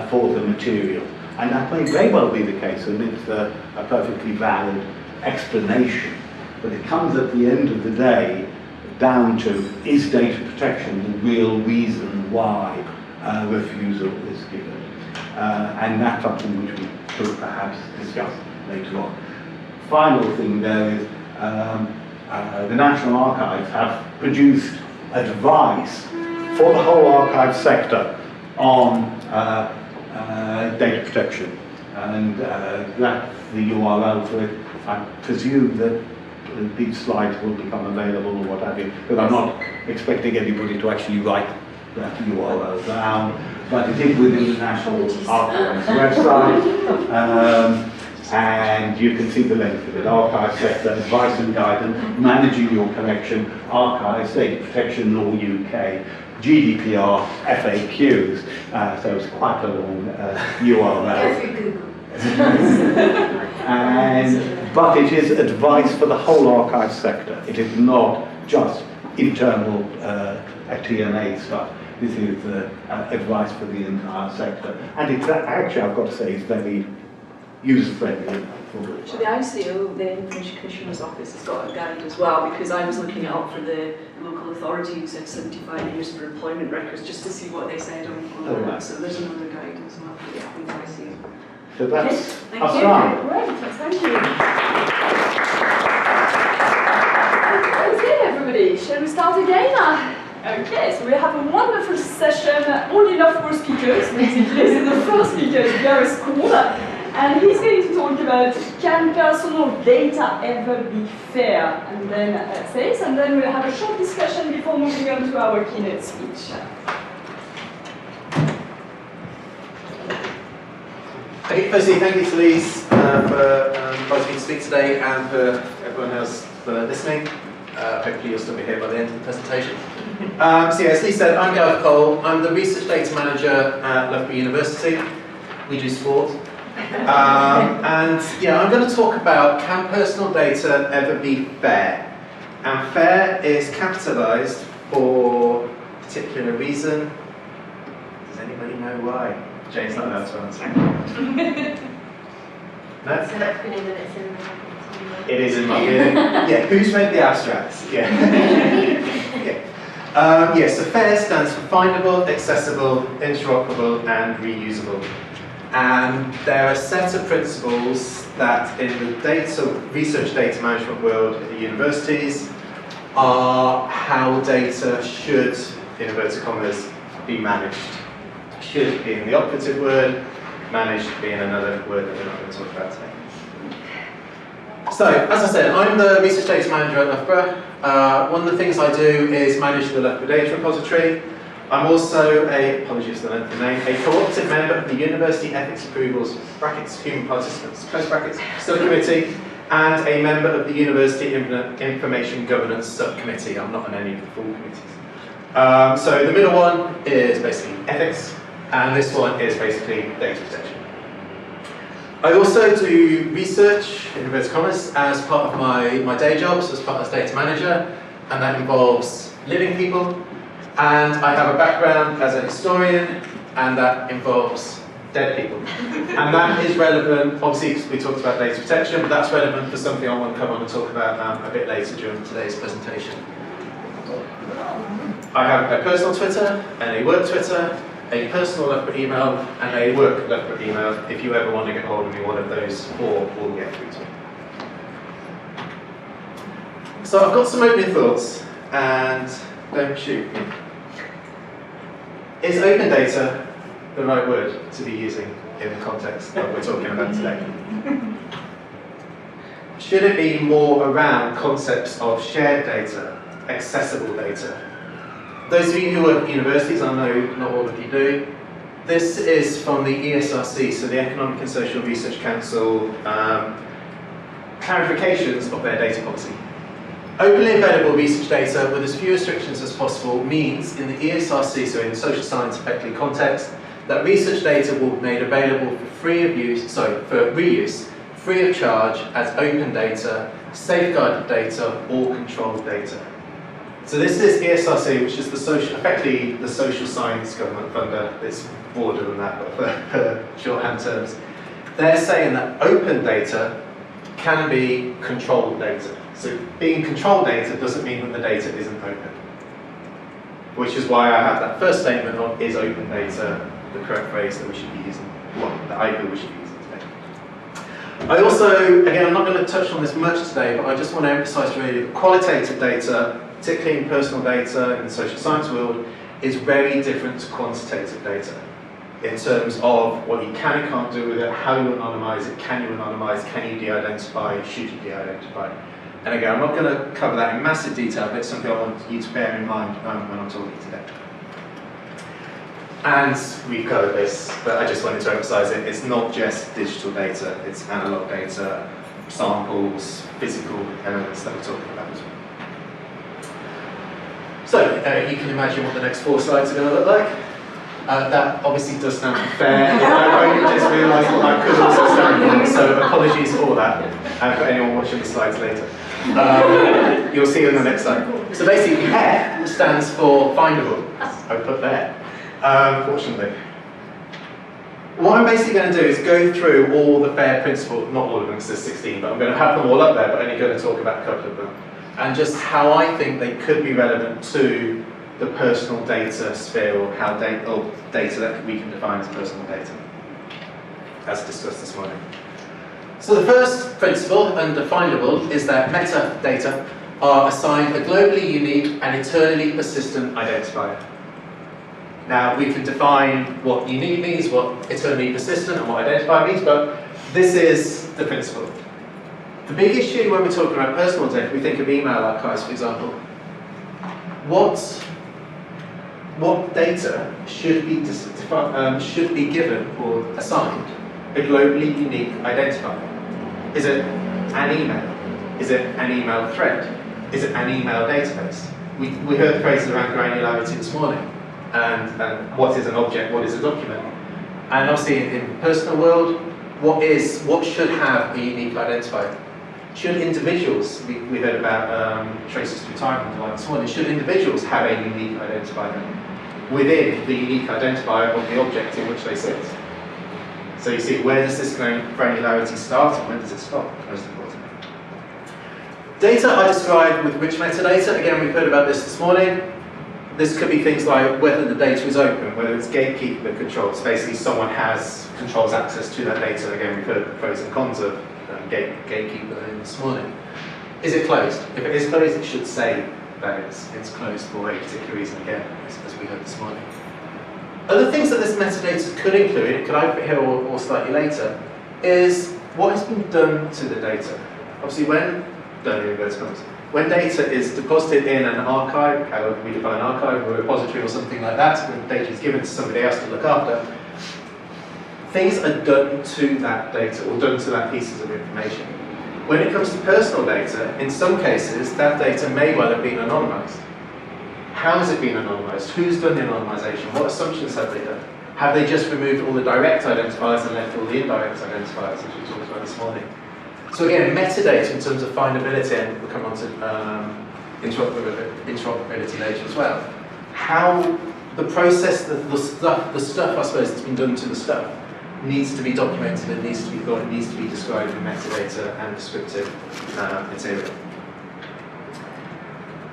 for the material? And that may very well be the case, and it's a perfectly valid explanation. But it comes at the end of the day down to, is data protection the real reason why refusal is given? And that's something which we could perhaps discuss later on. Final thing there is, the National Archives have produced advice for the whole archive sector on data protection. And that's the URL for it. I presume that these slides will become available or what have you, but I'm not expecting anybody to actually write that URL down. But it is within the National Archives website, and you can see the length of it. Archive sector, advice and guidance, managing your collection, archives, data protection law UK, GDPR, FAQs. So it's quite a long URL. But it is advice for the whole archive sector. It is not just internal TNA stuff. This is advice for the entire sector. And it's actually, I've got to say, it's very user-friendly. So the ICO, the Information Commissioner's Office, has got a guide as well, because I was looking it up for the local authority who said 75 years for employment records, just to see what they said on that. Right. So there's another guide as well for the ICO. So that's okay. us done. Great, thank you. Okay, everybody, shall we start again? speakers, basically. So the first speaker is very cool. And he's going to talk about, can personal data ever be fair? And then essays, and then we'll have a short discussion before moving on to our keynote speech. Okay, firstly, thank you to Lise for inviting me to speak today, and for everyone else for listening. Hopefully you'll still be here by the end of the presentation. So yeah, as Lise said, I'm Gareth Cole. I'm the Research Data Manager at Loughborough University. We do sport. And yeah, I'm going to talk about, can personal data ever be fair? And fair is capitalised for a particular reason. Does anybody know why? Jane's not allowed to answer. No? It's an acronym and it's in the... It is in my yeah, who's read the abstracts? Yeah. Yeah, so FAIR stands for findable, accessible, interoperable, and reusable. And there are a set of principles that in the research data management world at the universities are how data should, in inverted commas, be managed. Should being the operative word, managed being another word that we're not going to talk about today. So, as I said, I'm the Research Data Manager at Loughborough. One of the things I do is manage the Loughborough Data Repository. I'm also apologies for the length of the name, a cooperative member of the University Ethics Approvals, brackets, Human Participants, close brackets, Subcommittee, and a member of the University Information Governance Subcommittee. I'm not on any of the full committees. So the middle one is basically ethics, and this one is basically data protection. I also do research, in inverted commas, as part of my day job, so as part of data manager, and that involves living people, and I have a background as a historian, and that involves dead people. And that is relevant, obviously because we talked about data protection, but that's relevant for something I want to come on and talk about a bit later during today's presentation. I have a personal Twitter, and a work Twitter, a personal Loughborough email, and a work Loughborough email. If you ever want to get hold of me, one of those four will get through to me. So I've got some opening thoughts, and don't shoot me. Is open data the right word to be using in the context that we're talking about today? Should it be more around concepts of shared data, accessible data? Those of you who work at universities, I know not all of you do, this is from the ESRC, so the Economic and Social Research Council, clarifications of their data policy. Openly available research data with as few restrictions as possible means in the ESRC, so in the social science effectively context, that research data will be made available for reuse, free of charge as open data, safeguarded data, or controlled data. So this is ESRC, which is effectively the social science government funder. It's broader than that, but for shorthand terms. They're saying that open data can be controlled data. So being controlled data doesn't mean that the data isn't open. Which is why I have that first statement on, is open data the correct phrase that we should be using, that I feel we should be using today. I also, again, I'm not going to touch on this much today, but I just want to emphasise really that qualitative data, particularly in personal data in the social science world, is very different to quantitative data in terms of what you can and can't do with it, how you anonymise it, can you anonymise, can you de-identify, should you de-identify. And again, I'm not going to cover that in massive detail, but it's something I want you to bear in mind when I'm talking today. And we've covered this, but I just wanted to emphasise it. It's not just digital data, it's analogue data, samples, physical elements that we're talking about as well. So, you can imagine what the next 4 slides are going to look like. That obviously does stand for fair. I only just realised what I could also stand for, so apologies for all that, for anyone watching the slides later. You'll see in the next slide. So basically, F stands for findable. I put there, fortunately. What I'm basically going to do is go through all the FAIR principles, not all of them because there's 16, but I'm going to have them all up there, but only going to talk about a couple of them. And just how I think they could be relevant to the personal data sphere, or how data that we can define as personal data, as discussed this morning. So the first principle, undefinable, is that metadata are assigned a globally unique and eternally persistent identifier. Now, we can define what unique means, what eternally persistent, and what identified means, but this is the principle. The big issue when we're talking about personal data, we think of email archives, for example. What data should be given or assigned a globally unique identifier? Is it an email? Is it an email thread? Is it an email database? We heard phrases around granularity this morning, and what is an object, what is a document? And obviously in the personal world, what should have a unique identifier? Should individuals, we heard about traces through time and the like this morning, should individuals have a unique identifier within the unique identifier of the object in which they sit? So you see, where does this granularity start and when does it stop? Most important. Data I described with rich metadata. Again, we've heard about this morning. This could be things like whether the data is open, whether it's gatekeeper controls. Basically, someone controls access to that data. Again, we've heard the pros and cons of gatekeeper this morning. Is it closed? If it is closed, it should say that it's closed for a particular reason, again, as we heard this morning. Other things that this metadata could include, it could either be here or slightly later, is what has been done to the data. Obviously, when data is deposited in an archive, how we define an archive, or a repository or something like that, when data is given to somebody else to look after, things are done to that data or done to that pieces of information. When it comes to personal data, in some cases, that data may well have been anonymized. How has it been anonymized? Who's done the anonymization? What assumptions have they done? Have they just removed all the direct identifiers and left all the indirect identifiers, as we talked about this morning? So again, metadata in terms of findability, and we'll come on to interoperability later as well. How the process, the stuff I suppose that's been done to the stuff needs to be documented and needs to be described in metadata and descriptive material.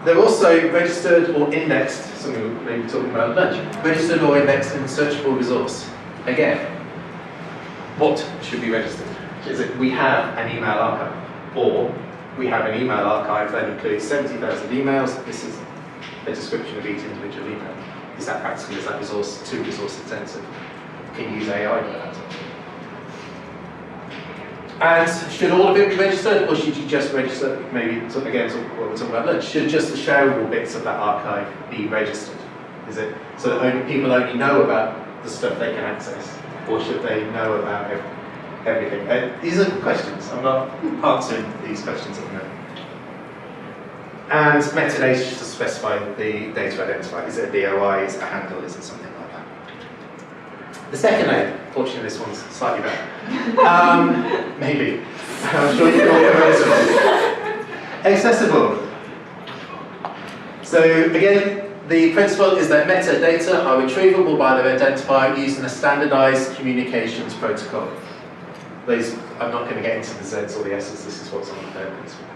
They're also registered or indexed, something we may be talking about at lunch, registered or indexed in searchable resource. Again, what should be registered? Is it we have an email archive, or we have an email archive that includes 70,000 emails, this is a description of each individual email. Is that practical? Is that too resource intensive? Can you use AI for that? And should all of it be registered, or should you just register, maybe, again, what we're talking about lunch, should just the shareable bits of that archive be registered? Is it so that people only know about the stuff they can access, or should they know about everything? These are questions. I'm not answering these questions at the moment. And metadata should specify the data identifier. Is it a DOI, is it a handle, is it something like that? The second name, fortunately this one's slightly better. Maybe. I'm sure you can all get accessible. So again, the principle is that metadata are retrievable by their identifier using a standardized communications protocol. I'm not going to get into the Z's or the S's, this is what's on the third principle.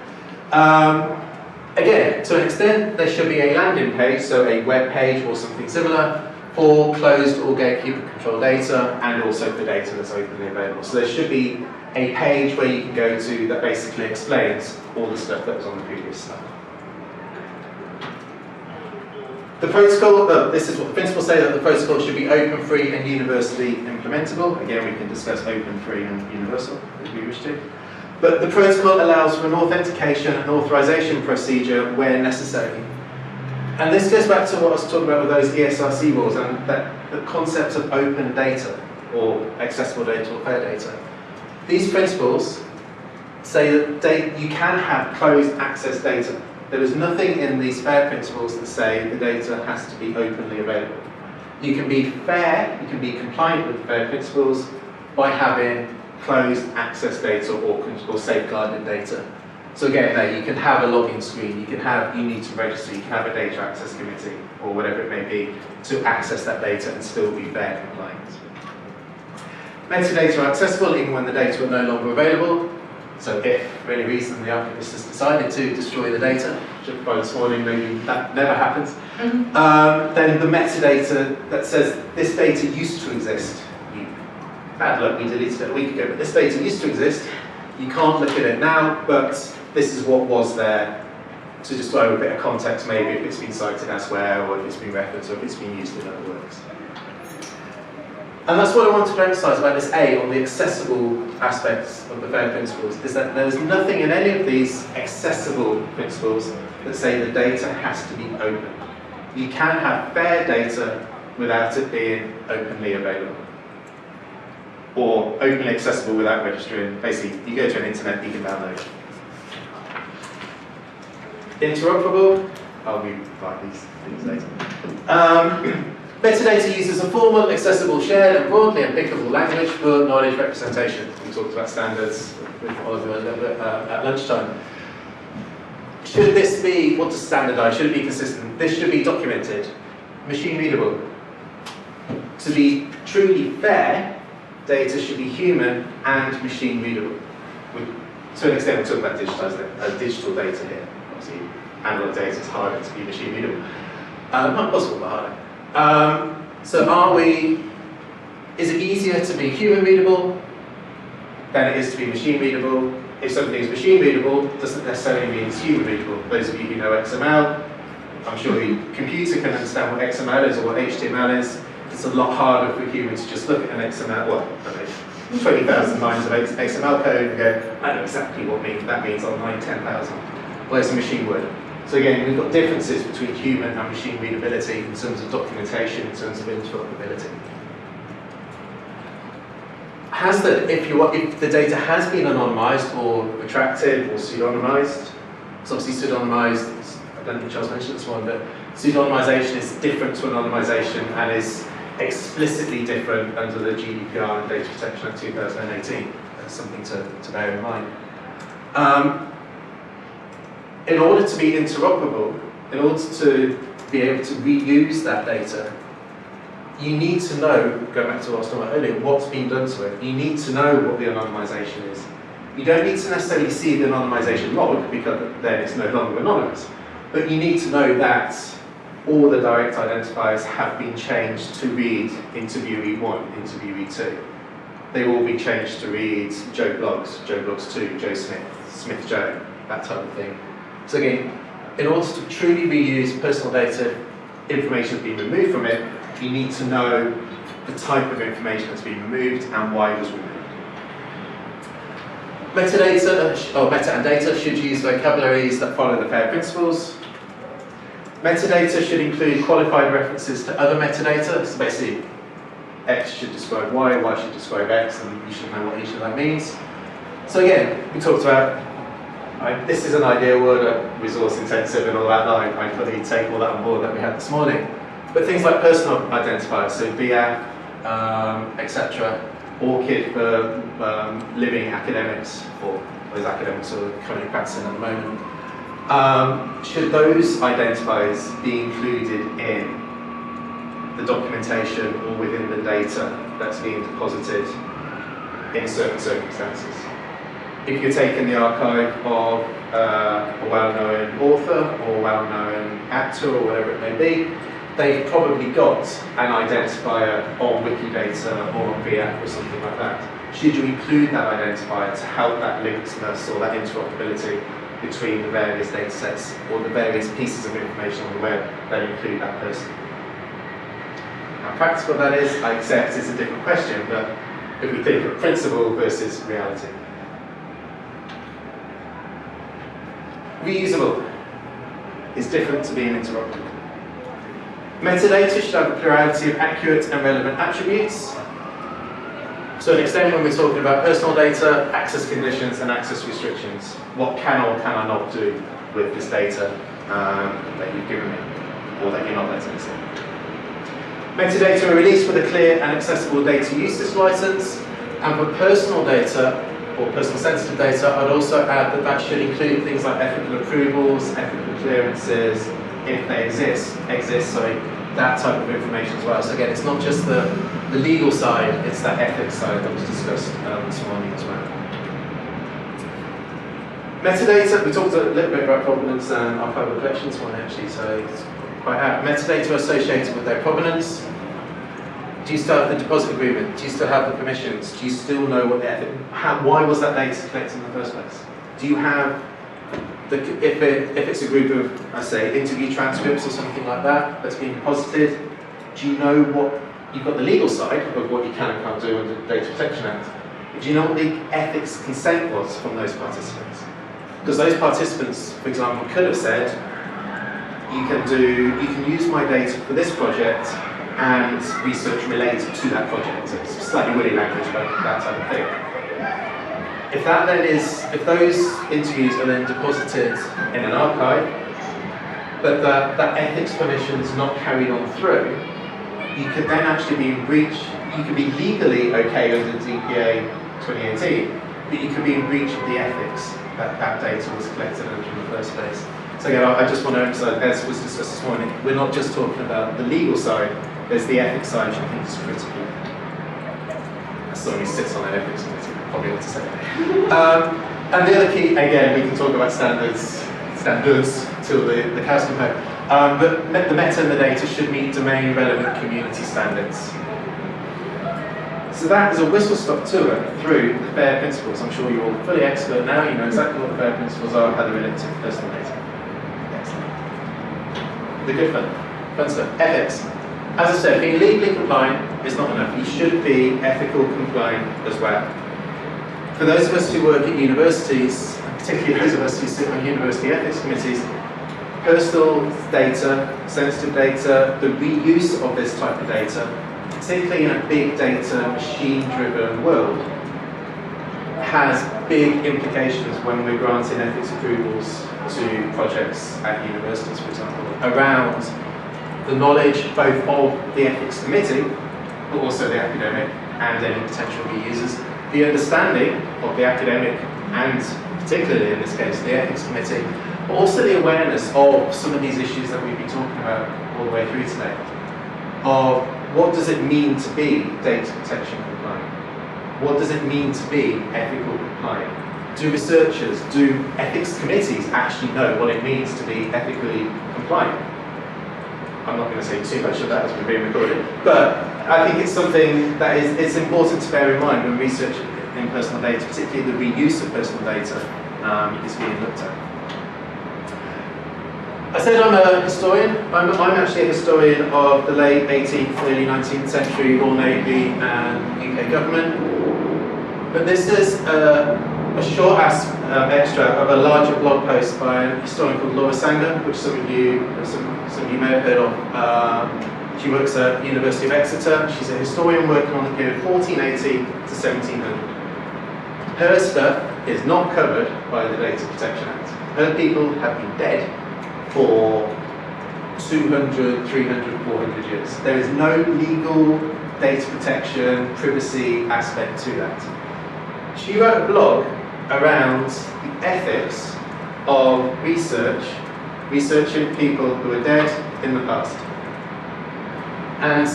Again, to an extent, there should be a landing page, so a web page or something similar, for closed or gatekeeper control data, and also for data that's openly available. So there should be a page where you can go to that basically explains all the stuff that was on the previous slide. The protocol, this is what the principles say, that the protocol should be open, free, and universally implementable. Again, we can discuss open, free, and universal if we wish to. But the protocol allows for an authentication and authorization procedure where necessary. And this goes back to what I was talking about with those ESRC rules and the concept of open data or accessible data or fair data. These principles say that you can have closed access data. There is nothing in these FAIR principles that say the data has to be openly available. You can be fair, you can be compliant with the FAIR principles by having closed access data or safeguarded data. So again, there you can have a login screen, you need to register, you can have a data access committee or whatever it may be to access that data and still be FAIR compliant. Metadata are accessible even when the data are no longer available. So if for any reason the archivist has decided to destroy the data, which by this morning maybe that never happens, then the metadata that says this data used to exist, bad luck, we deleted it a week ago, but this data used to exist, you can't look at it now, but this is what was there to describe a bit of context, maybe if it's been cited elsewhere, or if it's been referenced, or if it's been used in other works. And that's what I wanted to emphasise about this A, on the accessible aspects of the FAIR principles, is that there's nothing in any of these accessible principles that say the data has to be open. You can have fair data without it being openly available, or openly accessible without registering. Basically, you go to an internet, you can download it. Interoperable, I'll rewrite these things later. Metadata uses a formal, accessible, shared and broadly applicable language for knowledge representation. We talked about standards with Olivier a little bit at lunchtime. Should this be, what does standardise? Should it be consistent? This should be documented, machine readable. To be truly fair, data should be human and machine readable. To an extent, we're talking about digital data here. Obviously, analog data is harder to be machine readable. Not possible, but harder. So is it easier to be human readable than it is to be machine readable? If something is machine readable, doesn't necessarily mean it's human readable. Those of you who know XML, I'm sure the computer can understand what XML is or what HTML is. It's a lot harder for humans to just look at an XML, well, 20,000 lines of XML code and go, I know exactly what that means on line 10,000. Whereas a machine would. So again, we've got differences between human and machine readability in terms of documentation, in terms of interoperability. If the data has been anonymized or retracted or pseudonymized, so obviously pseudonymized, I don't think Charles mentioned this one, but pseudonymization is different to anonymization and is explicitly different under the GDPR and Data Protection Act 2018. That's something to bear in mind. In order to be interoperable, in order to be able to reuse that data, you need to know, going back to what I was talking about earlier, what's been done to it. You need to know what the anonymization is. You don't need to necessarily see the anonymization log, because then it's no longer anonymous. But you need to know that all the direct identifiers have been changed to read interviewee 1, interviewee 2. They will be changed to read Joe Blogs 2, Joe Smith, Smith Joe, that type of thing. So again, in order to truly reuse personal data, information has been removed from it, you need to know the type of information that's been removed and why it was removed. Metadata, or meta and data, should use vocabularies that follow the FAIR principles. Metadata should include qualified references to other metadata. So basically, X should describe Y, Y should describe X, and you should know what each of that means. So again, we talked about, this is an ideal world, resource intensive and all that, I fully take all that on board that we had this morning. But things like personal identifiers, so BF, etc., ORCID for living academics, or those academics who are currently practicing at the moment. Should those identifiers be included in the documentation or within the data that's being deposited in certain circumstances? If you're taking the archive of a well-known author or well-known actor or whatever it may be, they've probably got an identifier on Wikidata or on VF or something like that. Should you include that identifier to help that linkedness or that interoperability between the various data sets or the various pieces of information on the web that include that person? How practical that is, I accept, is a different question, but if we think of principle versus reality. Reusable is different to being interoperable. Metadata should have a plurality of accurate and relevant attributes. So to an extent, when we're talking about personal data, access conditions and access restrictions, what can or can I not do with this data that you've given me, or that you're not letting me see. Metadata are released with a clear and accessible data usage license, and for personal data, or personal sensitive data, I'd also add that should include things like ethical approvals, ethical clearances, if they exist, that type of information as well. So again, it's not just the legal side, it's that ethics side that was discussed this morning as well. Metadata, we talked a little bit about provenance and archival collections one actually, so it's quite out. Metadata are associated with their provenance. Do you still have the deposit agreement? Do you still have the permissions? Do you still know what the why was that data collected in the first place? Do you have if it's a group of, I say, interview transcripts or something like that that's being deposited, do you know what, you've got the legal side of what you can and can't do under the Data Protection Act, but do you know what the ethics consent was from those participants? Because those participants, for example, could have said, you can use my data for this project and research related to that project. So it's slightly woolly language, but that type of thing. If those interviews are then deposited in an archive, but that ethics permission is not carried on through, you could then actually be in breach. You could be legally okay under DPA 2018, but you could be in breach of the ethics that data was collected under in the first place. So again, I just want to emphasize, as was discussed this morning, we're not just talking about the legal side, there's the ethics side which I think is critical. As someone who sits on an ethics committee, probably ought to say that. And the other key, again, we can talk about standards till the cows come home. But the meta and the data should meet domain relevant community standards. So that is a whistle-stop tour through the FAIR principles. I'm sure you're all fully expert now, you know exactly what the FAIR principles are, how they relate to personal data. Excellent. The good fun stuff. Ethics. As I said, being legally compliant is not enough. You should be ethical compliant as well. For those of us who work at universities, particularly those of us who sit on university ethics committees, personal data, sensitive data, the reuse of this type of data, particularly in a big data, machine-driven world, has big implications when we're granting ethics approvals to projects at universities, for example, around the knowledge both of the ethics committee, but also the academic and any potential reusers, the understanding of the academic and particularly in this case the ethics committee, but also the awareness of some of these issues that we've been talking about all the way through today, of what does it mean to be data protection compliant? What does it mean to be ethical compliant? Do researchers, do ethics committees actually know what it means to be ethically compliant? I'm not going to say too much of that as we're being recorded, but I think it's something that it's important to bear in mind when researching in personal data, particularly the reuse of personal data is being looked at. I said I'm a historian. I'm actually a historian of the late 18th, early 19th century Royal Navy and UK government. But this is a short extract of a larger blog post by a historian called Laura Sanger, which some of you may have heard of. She works at the University of Exeter. She's a historian working on the period 1480 to 1700. Her stuff is not covered by the Data Protection Act. Her people have been dead for 200, 300, 400 years. There is no legal data protection, privacy aspect to that. She wrote a blog around the ethics of researching people who are dead in the past. And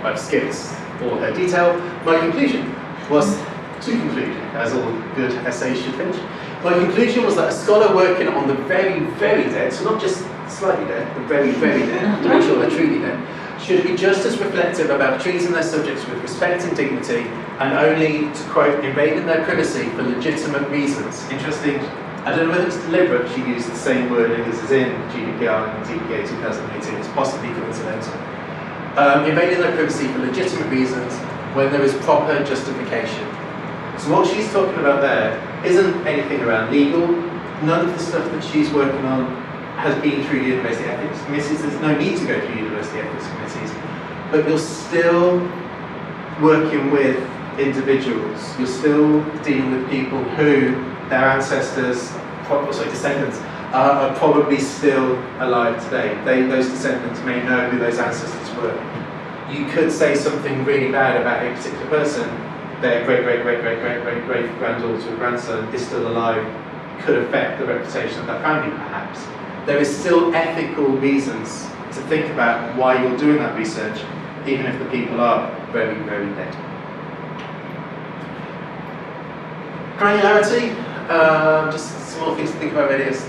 I've skipped all her detail. My conclusion was to conclude, as all good essays should finish. My conclusion was that a scholar working on the very, very dead, so not just slightly dead, but very, very dead, to make sure they're truly dead, should be just as reflective about treating their subjects with respect and dignity, and only, to quote, invading their privacy for legitimate reasons. Interesting, I don't know whether it's deliberate, she used the same wording as is in GDPR and DPA 2018, it's possibly coincidental. Invading their privacy for legitimate reasons when there is proper justification. So what she's talking about there isn't anything around legal. None of the stuff that she's working on has been through university ethics committees. There's no need to go through university ethics committees. But you're still working with individuals. You're still dealing with people who their ancestors, descendants, are probably still alive today. Those descendants may know who those ancestors were. You could say something really bad about a particular person, their great-great-great-great-great-great-granddaughter or grandson is still alive, could affect the reputation of that family perhaps. There is still ethical reasons to think about why you're doing that research, even if the people are very, very dead. Granularity, just some more things to think about really as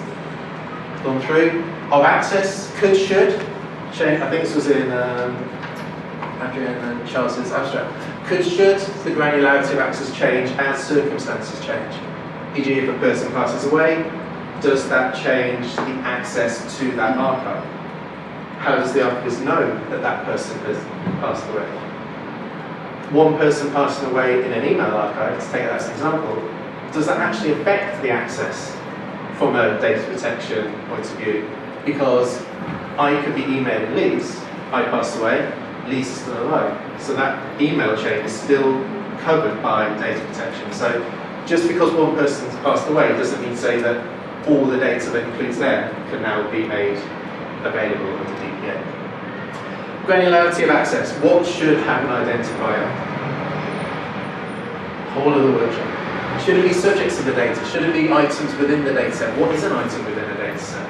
gone through. Of access, could, should, change. I think this was in Adrian and Charles's abstract. Could, should the granularity of access change as circumstances change? E.g. if a person passes away, does that change the access to that archive? How does the archivist know that that person has passed away? One person passing away in an email archive, let's take that as an example, does that actually affect the access from a data protection point of view? Because I could be emailing Lise, I passed away, Lise is still alive. So that email chain is still covered by data protection. So just because one person's passed away doesn't mean to say that all the data that includes them can now be made available under DPA. Granularity of access. What should have an identifier? Whole of the workshop. Should it be subjects of the data? Should it be items within the data set? What is an item within a data set?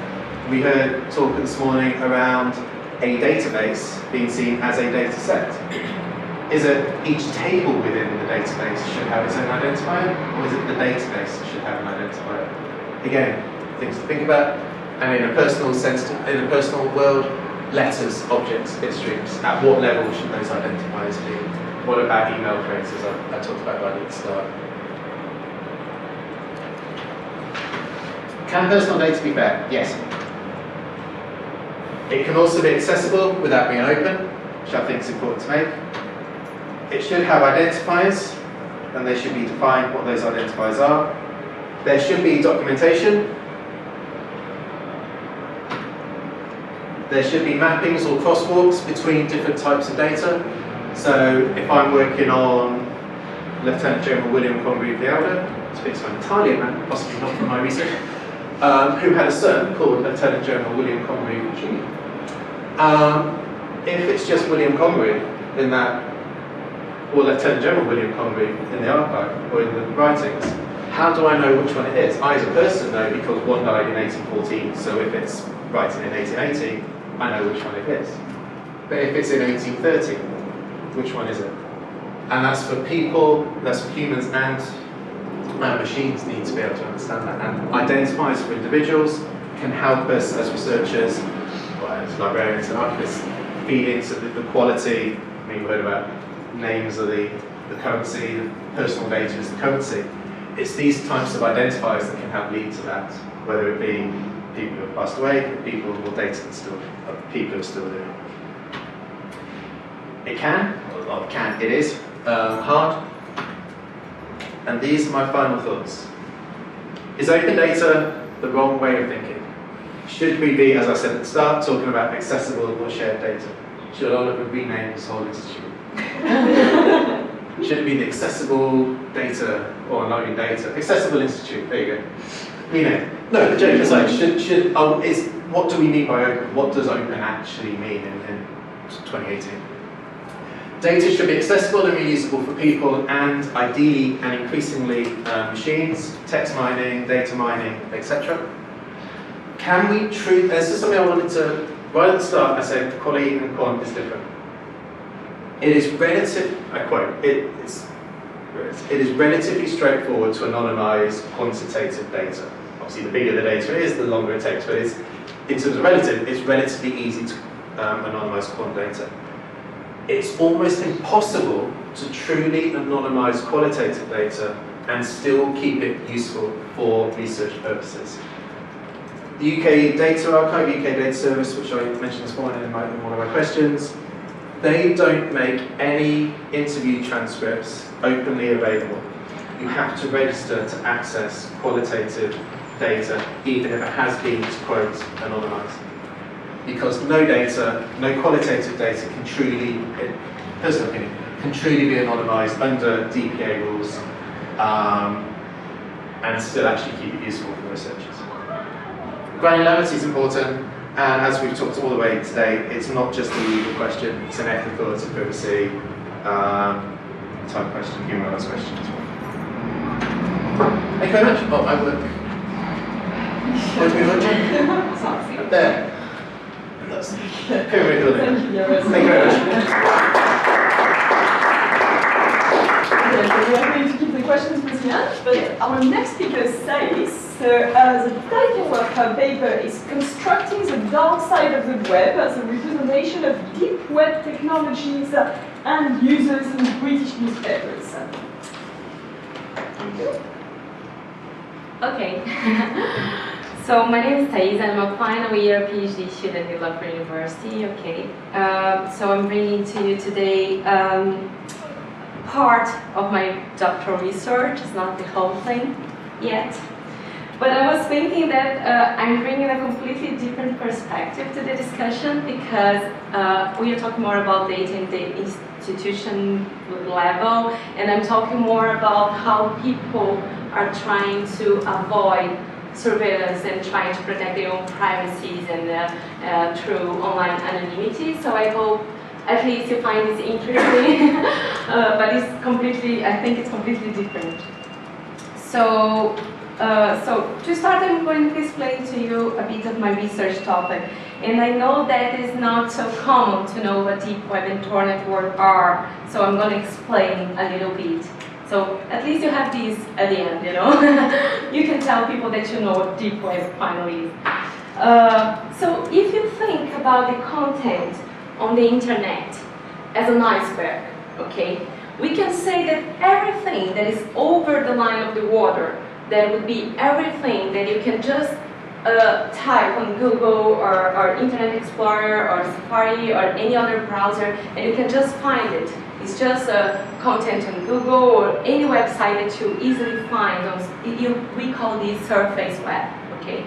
We heard talk this morning around a database being seen as a data set. Is it each table within the database should have its own identifier, or is it the database that should have an identifier? Again, things to think about. And in a personal sense, in a personal world, letters, objects, bit streams. At what level should those identifiers be? What about email creators? I talked about right at the start. Can personal data be fair? Yes. It can also be accessible without being open, which I think is important to make. It should have identifiers, and they should be defined what those identifiers are. There should be documentation. There should be mappings or crosswalks between different types of data. So if I'm working on Lieutenant General William Congreve the Elder, speaks from an Italian man, possibly not from my research, who had a son called Lieutenant General William Congreve Jr. If it's just William Congreve in that, or Lieutenant General William Congreve in the archive or in the writings, how do I know which one it is? I as a person know because one died in 1814, so if it's writing in 1880, I know which one it is. But if it's in 1830, which one is it? And that's for people, that's for humans, and machines need to be able to understand that. And identifiers for individuals can help us as researchers, well, as librarians and archivists, feed into the quality. I mean, we heard about names of the currency, the personal data is the currency. It's these types of identifiers that can help lead to that, whether it be people who have passed away, people or data that still, people who are still living. It can, or it is hard. And these are my final thoughts. Is open data the wrong way of thinking? Should we be, as I said at the start, talking about accessible or shared data? Should Oliver rename this whole institute? Should it be the accessible data or knowing data? Accessible institute, there you go. Rename. No, the joke aside, what do we mean by open? What does open actually mean in 2018? Data should be accessible and reusable for people and ideally and increasingly machines, text mining, data mining, etc. Can we treat, this is something I wanted to, right at the start I said quality and quant is different. It is relative, I quote, it is relatively straightforward to anonymize quantitative data. Obviously the bigger the data is, the longer it takes, but in terms of relative, it's relatively easy to anonymize quant data. It's almost impossible to truly anonymize qualitative data and still keep it useful for research purposes. The UK Data Archive, UK Data Service, which I mentioned this morning in one of my questions, they don't make any interview transcripts openly available. You have to register to access qualitative data, even if it has been, to quote, anonymized. Because no data, no qualitative data can truly, in personal opinion, can truly be anonymized under DPA rules and still actually keep it useful for researchers. Granularity is important, and as we've talked all the way today, it's not just a legal question, it's an ethical, it's a privacy type question, human rights question as well. Thank you very much. Oh, I work. Where do we look? Up there. That's very good. Thank you very much. Okay, so we are going to keep the questions for the end, but our next speaker says, the title of her paper is Constructing the Dark Side of the Web as a Representation of Deep Web Technologies and Users in British Newspapers. Thank you. Okay. So my name is Thais, and I'm a final year PhD student at Lboro University. Okay, so I'm bringing to you today part of my doctoral research. It's not the whole thing yet, but I was thinking that I'm bringing a completely different perspective to the discussion because we are talking more about data in the institution level, and I'm talking more about how people are trying to avoid surveillance and trying to protect their own privacies and through online anonymity. So I hope at least you find this interesting, but it's completely, I think it's completely different. So, to start, I'm going to explain to you a bit of my research topic. And I know that it's not so common to know what deep web and Tor network are, so I'm going to explain a little bit. So at least you have these at the end, you know. You can tell people that you know what deep web finally is. So if you think about the content on the internet as an iceberg, okay, we can say that everything that is over the line of the water, that would be everything that you can just type on Google or Internet Explorer or Safari or any other browser, and you can just find it. It's just content on Google or any website that you easily find. We call this surface web, okay?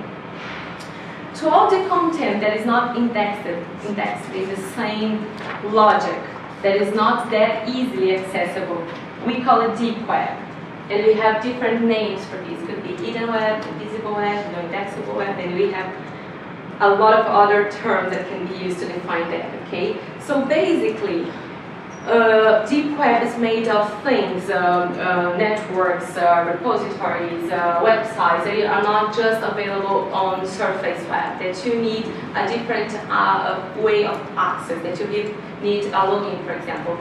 To all the content that is not indexed with the same logic, that is not that easily accessible, we call it deep web. And we have different names for these. It could be hidden web, invisible web, no indexable web, and we have a lot of other terms that can be used to define that, okay? So basically, deep web is made of things, networks, repositories, websites that are not just available on surface web, that you need a different way of access, that you need a login, for example.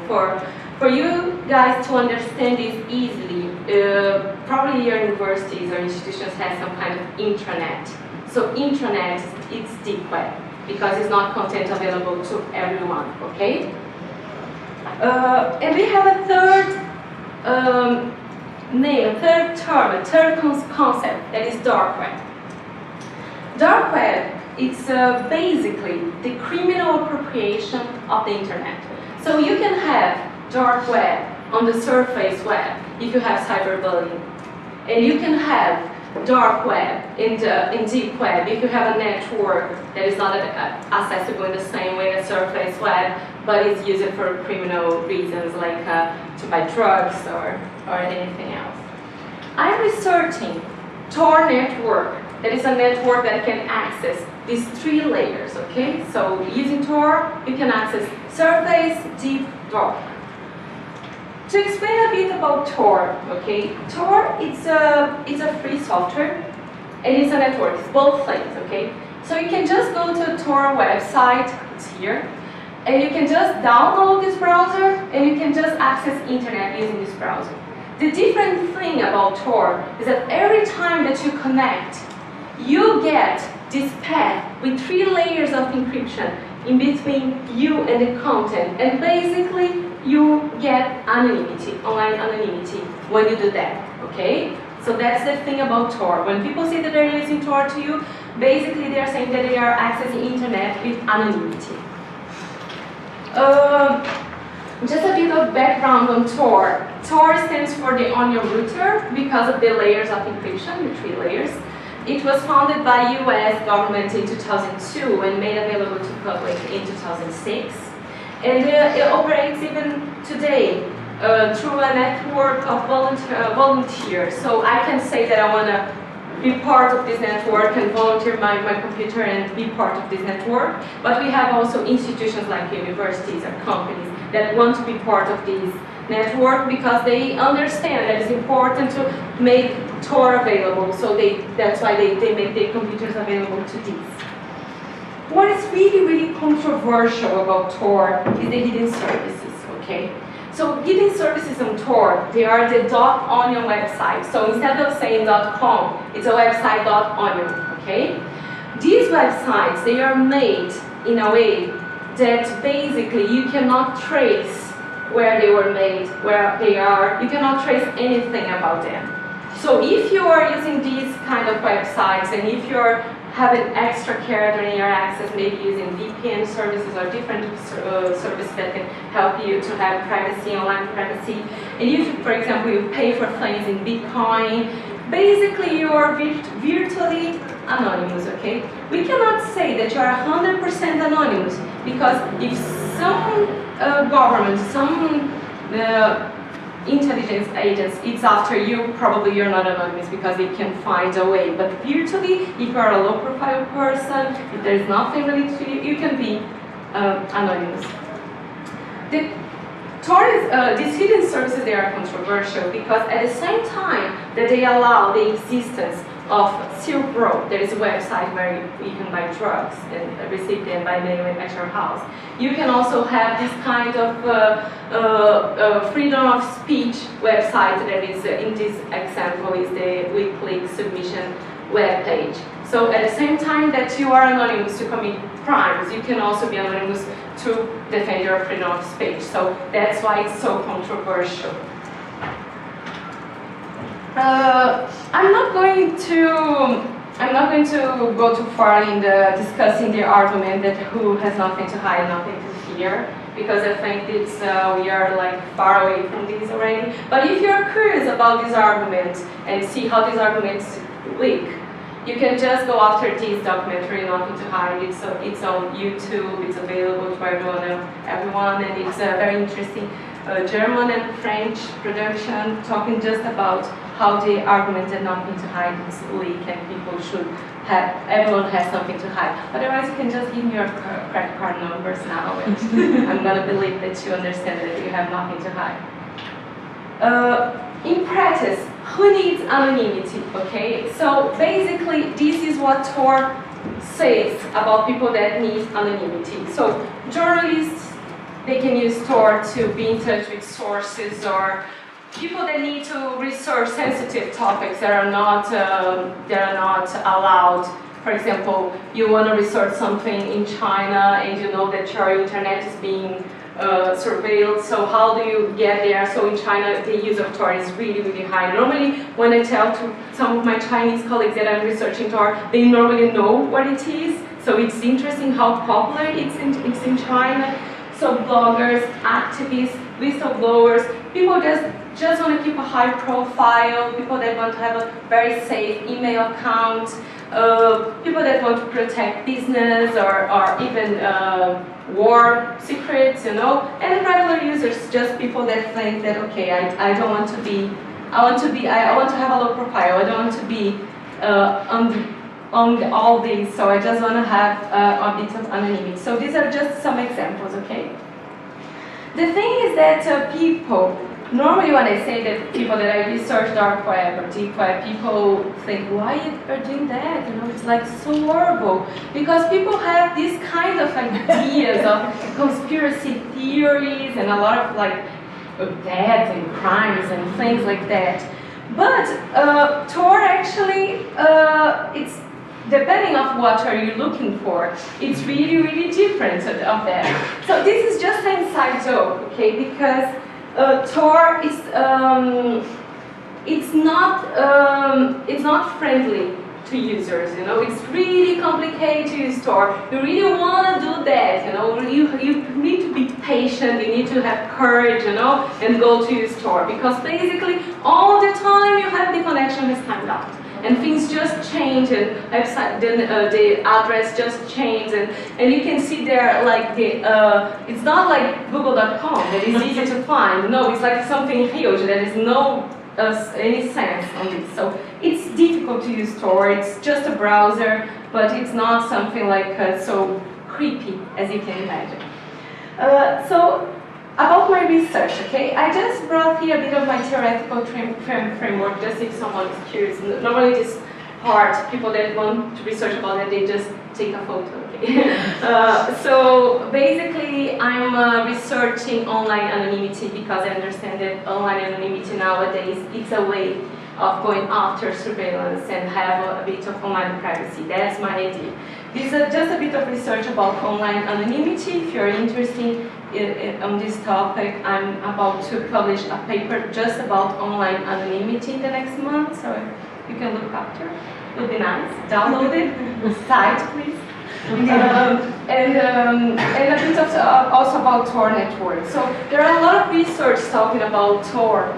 For you guys to understand this easily, probably your universities or institutions have some kind of intranet. So intranet, it's deep web, because it's not content available to everyone, okay? And we have a third name, a third term, a third concept, that is dark web. Dark web, it's basically the criminal appropriation of the internet. So you can have dark web on the surface web if you have cyberbullying, and you can have dark web in deep web if you have a network that is not accessible in the same way as surface web, but is used for criminal reasons like to buy drugs or anything else. I'm researching Tor network, that is a network that can access these three layers, okay? So using Tor, you can access surface, deep, dark. To explain a bit about Tor, okay? Tor, it's a free software, and it's a network. It's both things, okay? So you can just go to a Tor website, it's here, and you can just download this browser, and you can just access internet using this browser. The different thing about Tor is that every time that you connect, you get this path with 3 layers of encryption in between you and the content, and basically you get anonymity, online anonymity, when you do that, okay? So that's the thing about Tor. When people say that they're using Tor to you, basically they are saying that they are accessing internet with anonymity. Just a bit of background on Tor. Tor stands for the onion router because of the layers of encryption, the 3 layers. It was founded by US government in 2002 and made available to public in 2006. And it operates even today through a network of volunteers. So I can say that I want to be part of this network and volunteer my computer and be part of this network. But we have also institutions like universities or companies that want to be part of this network because they understand that it's important to make Tor available. So that's why they make their computers available to these. What is really, really controversial about Tor is the hidden services, okay? So hidden services on Tor, they are the .onion website. So instead of saying .com, it's a website .onion, okay? These websites, they are made in a way that basically you cannot trace where they were made, where they are. You cannot trace anything about them. So if you are using these kind of websites, and if you're having extra care during your access, maybe using VPN services or different services that can help you to have privacy, online privacy, and if, for example, you pay for things in Bitcoin, basically you are virtually anonymous, okay? We cannot say that you are 100% anonymous, because if some government, some intelligence agents, it's after you, probably you're not anonymous because they can find a way. But virtually, if you are a low profile person, if there's nothing related to you, you can be anonymous. These hidden services, they are controversial because at the same time that they allow the existence of Silk Road, there is a website where you can buy drugs and receive them by mail at your house. You can also have this kind of freedom of speech website that is, in this example, is the weekly submission web page. So at the same time that you are anonymous to commit crimes, you can also be anonymous to defend your freedom of speech. So that's why it's so controversial. I'm not going to go too far in discussing the argument that who has nothing to hide, nothing to fear, because I think it's we are like far away from this already. But if you're curious about these arguments and see how these arguments leak, you can just go after this documentary, Nothing to Hide. It's on YouTube. It's available to everyone, and it's a very interesting German and French production talking just about how the argument that nothing to hide is leak and people should have, everyone has something to hide. Otherwise, you can just give me your credit card numbers now, and I'm gonna believe that you understand that you have nothing to hide. In practice, who needs anonymity, okay? So basically, this is what Tor says about people that need anonymity. So journalists, they can use Tor to be in touch with sources, or people that need to research sensitive topics that are not allowed. For example, you want to research something in China and you know that your internet is being surveilled, so how do you get there? So in China, the use of Tor is really, really high. Normally, when I tell to some of my Chinese colleagues that I'm researching Tor, they normally know what it is. So it's interesting how popular it's in China. So bloggers, activists, whistleblowers, people just want to keep a high profile, people that want to have a very safe email account, people that want to protect business or even war secrets, you know, and regular users, just people that think that, okay, I don't want to be, I want to have a low profile, I don't want to be on all these, so I just want to have a bit of anonymity. So these are just some examples, okay? The thing is that people, normally when I say that people that I research dark web or deep web, people think, why are you doing that? You know, it's like so horrible. Because people have these kind of ideas of conspiracy theories and a lot of like deaths and crimes and things like that. But Tor actually, it's depending on what are you looking for, it's really, really different of that. So this is just an inside joke, okay? Because Tor is it's not friendly to users. You know, it's really complicated to use Tor. You really want to do that. You know, you need to be patient. You need to have courage. You know, and go to use Tor, because basically all the time you have the connection is timed out. And things just change, and the address just changed, and you can see there like it's not like google.com that is easy to find. No, it's like something huge. There is no any sense on this. So it's difficult to use Tor. It's just a browser, but it's not something like so creepy as you can imagine. So about my research, okay? I just brought here a bit of my theoretical framework, just if someone is curious. Normally this part, people that want to research about it, they just take a photo, okay? So basically, I'm researching online anonymity because I understand that online anonymity nowadays, it's a way of going after surveillance and have a bit of online privacy. That's my idea. This is just a bit of research about online anonymity. If you're interested on this topic, I'm about to publish a paper just about online anonymity in the next month, so you can look after. It would be nice. Download it. Site, please. And a bit of also about Tor network. So there are a lot of research talking about Tor.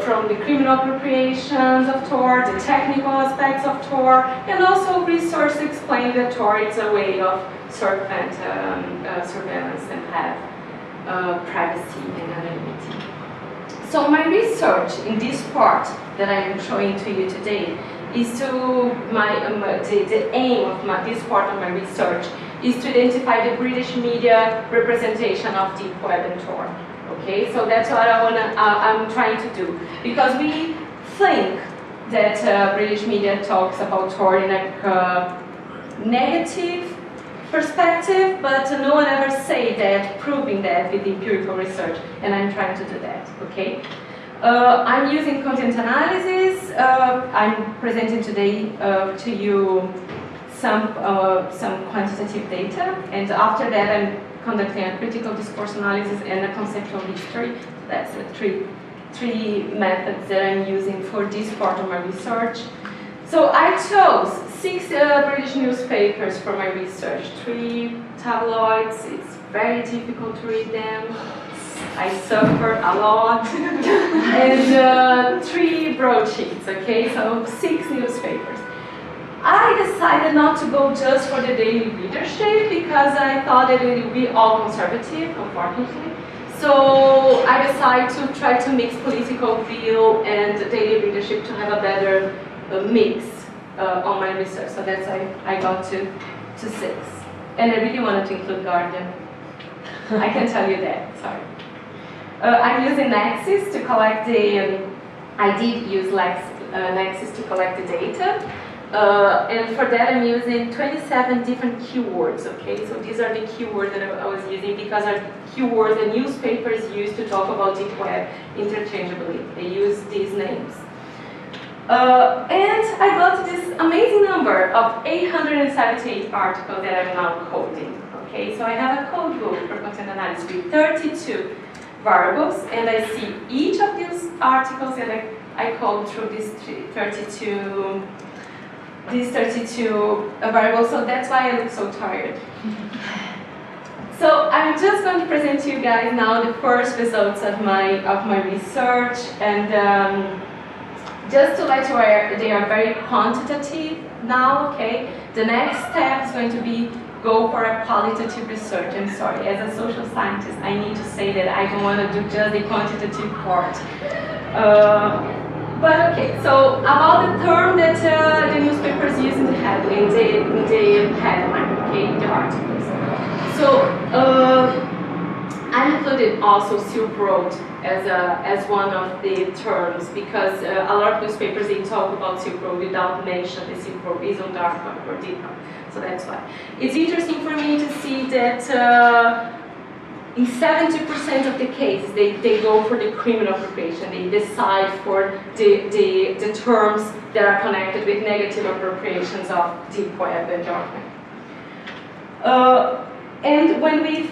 From the criminal appropriations of Tor, the technical aspects of Tor, and also research explain that Tor is a way of surveillance and have privacy and anonymity. So my research in this part that I am showing to you today is to the aim of this part of my research is to identify the British media representation of deep web and Tor. Okay, so that's what I'm trying to do, because we think that British media talks about Tor in a negative perspective, but no one ever say that, proving that with empirical research, and I'm trying to do that. Okay, I'm using content analysis. I'm presenting today to you some quantitative data, and after that I'm conducting a critical discourse analysis and a conceptual history. That's the three methods that I'm using for this part of my research. So I chose 6 British newspapers for my research. 3 tabloids. It's very difficult to read them. I suffer a lot. And 3 broadsheets. Okay, so 6 newspapers. I decided not to go just for the daily readership because I thought that it would be all conservative, unfortunately. So I decided to try to mix political view and daily readership to have a better mix on my research. So that's why I got to 6. And I really wanted to include Guardian. I can tell you that, sorry. I'm using Nexus to collect the, I did use Nexus to collect the data. And for that I'm using 27 different keywords, okay? So these are the keywords that I was using because are keywords that newspapers use to talk about deep web interchangeably. They use these names. And I got this amazing number of 878 articles that I'm now coding, okay? So I have a code book for content analysis with 32 variables, and I see each of these articles and I code through these 32 variables, so that's why I look so tired. So I'm just going to present to you guys now the first results of my research, and just to let you know, they are very quantitative now, okay? The next step is going to be go for a qualitative research. I'm sorry, as a social scientist, I need to say that I don't want to do just the quantitative part. But okay, so about the term that the newspapers use in the headline, okay, the articles. So I included also Silk Road as one of the terms because a lot of newspapers they talk about Silk Road without mentioning the Silk Road is on dark web or deep web. So that's why it's interesting for me to see that. In 70% of the cases, they go for the criminal appropriation. They decide for the terms that are connected with negative appropriations of deep web and dark web. And when we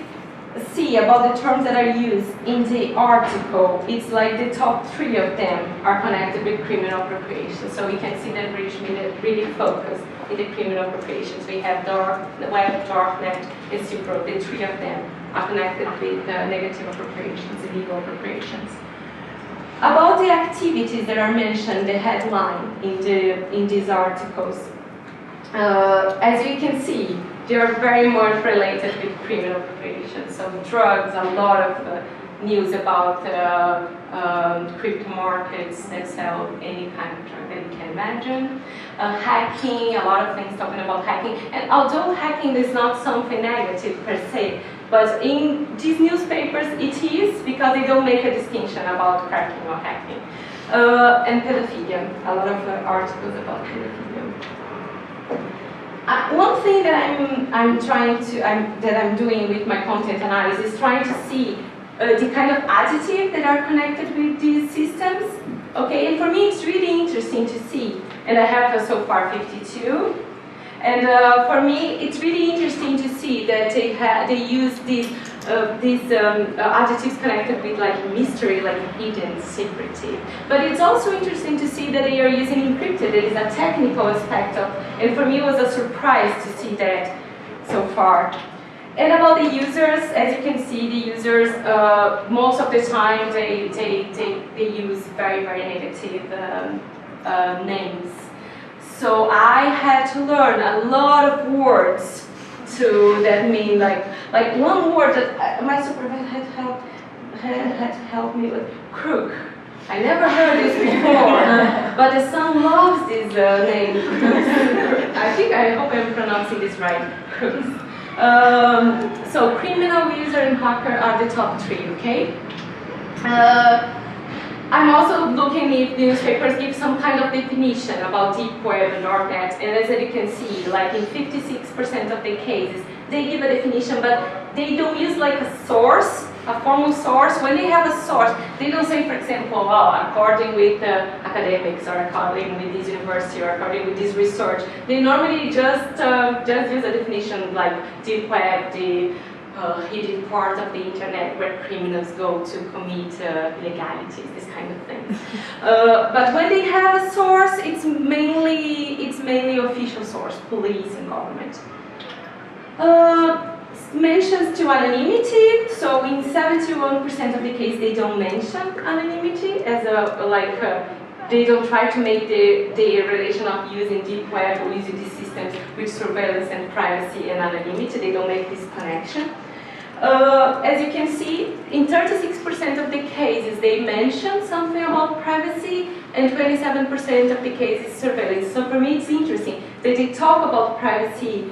see about the terms that are used in the article, it's like the top 3 of them are connected with criminal appropriation. So we can see that British media really focus in the criminal appropriations. We have the web, darknet, and Silk Road. The 3 of them are connected with negative appropriations, illegal appropriations. About the activities that are mentioned, the headline in these articles, as you can see, they are very much related with criminal appropriation. So drugs, a lot of news about crypto markets that sell any kind of drug that you can imagine. Hacking, a lot of things talking about hacking. And although hacking is not something negative per se, but in these newspapers it is because they don't make a distinction about cracking or hacking. And pedophilia, a lot of articles about pedophilia. One thing that I'm doing with my content analysis is trying to see the kind of adjectives that are connected with these systems. Okay, and for me it's really interesting to see, and I have so far 52. And for me, it's really interesting to see that they use these adjectives connected with like mystery, like hidden, secretive. But it's also interesting to see that they are using encrypted. There is a technical aspect of, and for me it was a surprise to see that so far. And about the users, as you can see, the users most of the time they use very negative names. So I had to learn a lot of words that mean like one word that my supervisor had to help me with, crook. I never heard this before, but the son loves this name. I hope I'm pronouncing this right. Crooks. So criminal, user, and hacker are the top three. Okay. I'm also looking if newspapers give some kind of definition about deep web and darknet, and as you can see, like in 56% of the cases, they give a definition, but they don't use like a source, a formal source. When they have a source, they don't say, for example, well, according with academics, or according with this university, or according with this research. They normally just use a definition like deep web, the hidden part of the internet where criminals go to commit illegalities, this kind of thing. But when they have a source, it's mainly official source, police and government. Mentions to anonymity. So in 71% of the case, they don't mention anonymity as they don't try to make the relation of using deep web or using these systems with surveillance and privacy and anonymity. They don't make this connection. As you can see, in 36% of the cases, they mention something about privacy, and 27% of the cases surveillance. So for me, it's interesting that they talk about privacy,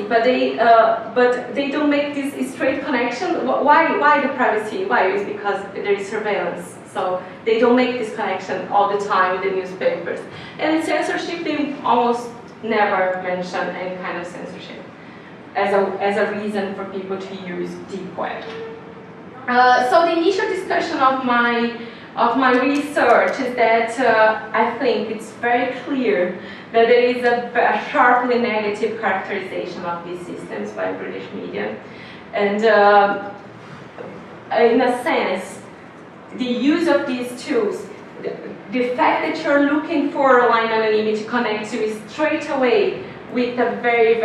but they don't make this straight connection. Why the privacy? Why? It's because there is surveillance. So they don't make this connection all the time with the newspapers. And censorship, they almost never mention any kind of censorship as a reason for people to use deep web. So the initial discussion of my research is that I think it's very clear that there is a sharply negative characterization of these systems by British media. And in a sense, the use of these tools, the fact that you're looking for a line anonymity connects you straight away with a very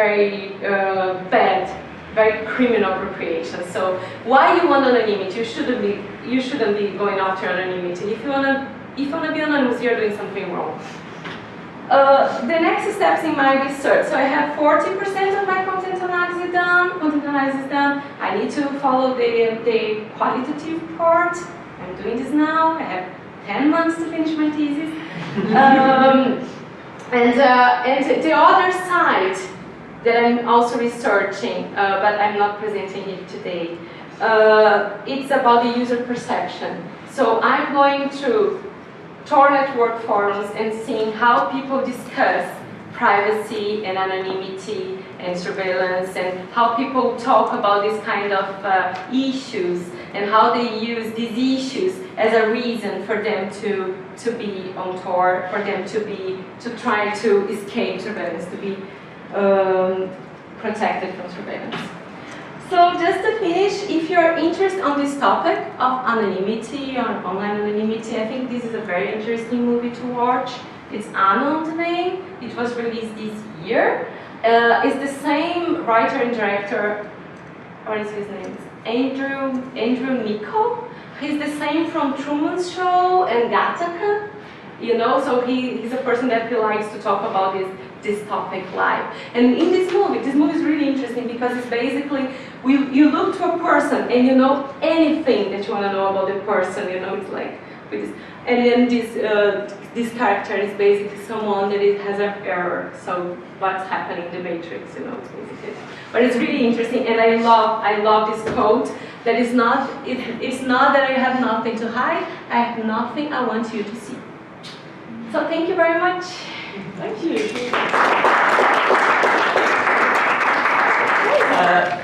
bad, very criminal appropriation. So why you want anonymity? You shouldn't be going after anonymity. If you wanna be anonymous, you're doing something wrong. The next steps in my research. So I have 40% of my content analysis done. I need to follow the qualitative part. I'm doing this now. I have 10 months to finish my thesis. And the other side that I'm also researching, but I'm not presenting it today, it's about the user perception. So I'm going through Tor network forums and seeing how people discuss privacy and anonymity and surveillance, and how people talk about these kind of issues, and how they use these issues as a reason for them to be on Tor, for them to try to escape surveillance, to be protected from surveillance. So just to finish, if you're interested on this topic of anonymity or online anonymity, I think this is a very interesting movie to watch. It's Anon, the name. It was released this year. It's the same writer and director, what is his name? Andrew Niccol. He's the same from Truman's Show and Gattaca. You know, so he's a person that he likes to talk about this topic live. And in this movie is really interesting because it's basically, you look to a person and you know anything that you want to know about the person, you know, it's like, with this. And then this character is basically someone that has an error, so what's happening in the matrix, you know, it's basically. But it's really interesting, and I love this quote, that it's not that I have nothing to hide, I have nothing I want you to see. So thank you very much. Thank you.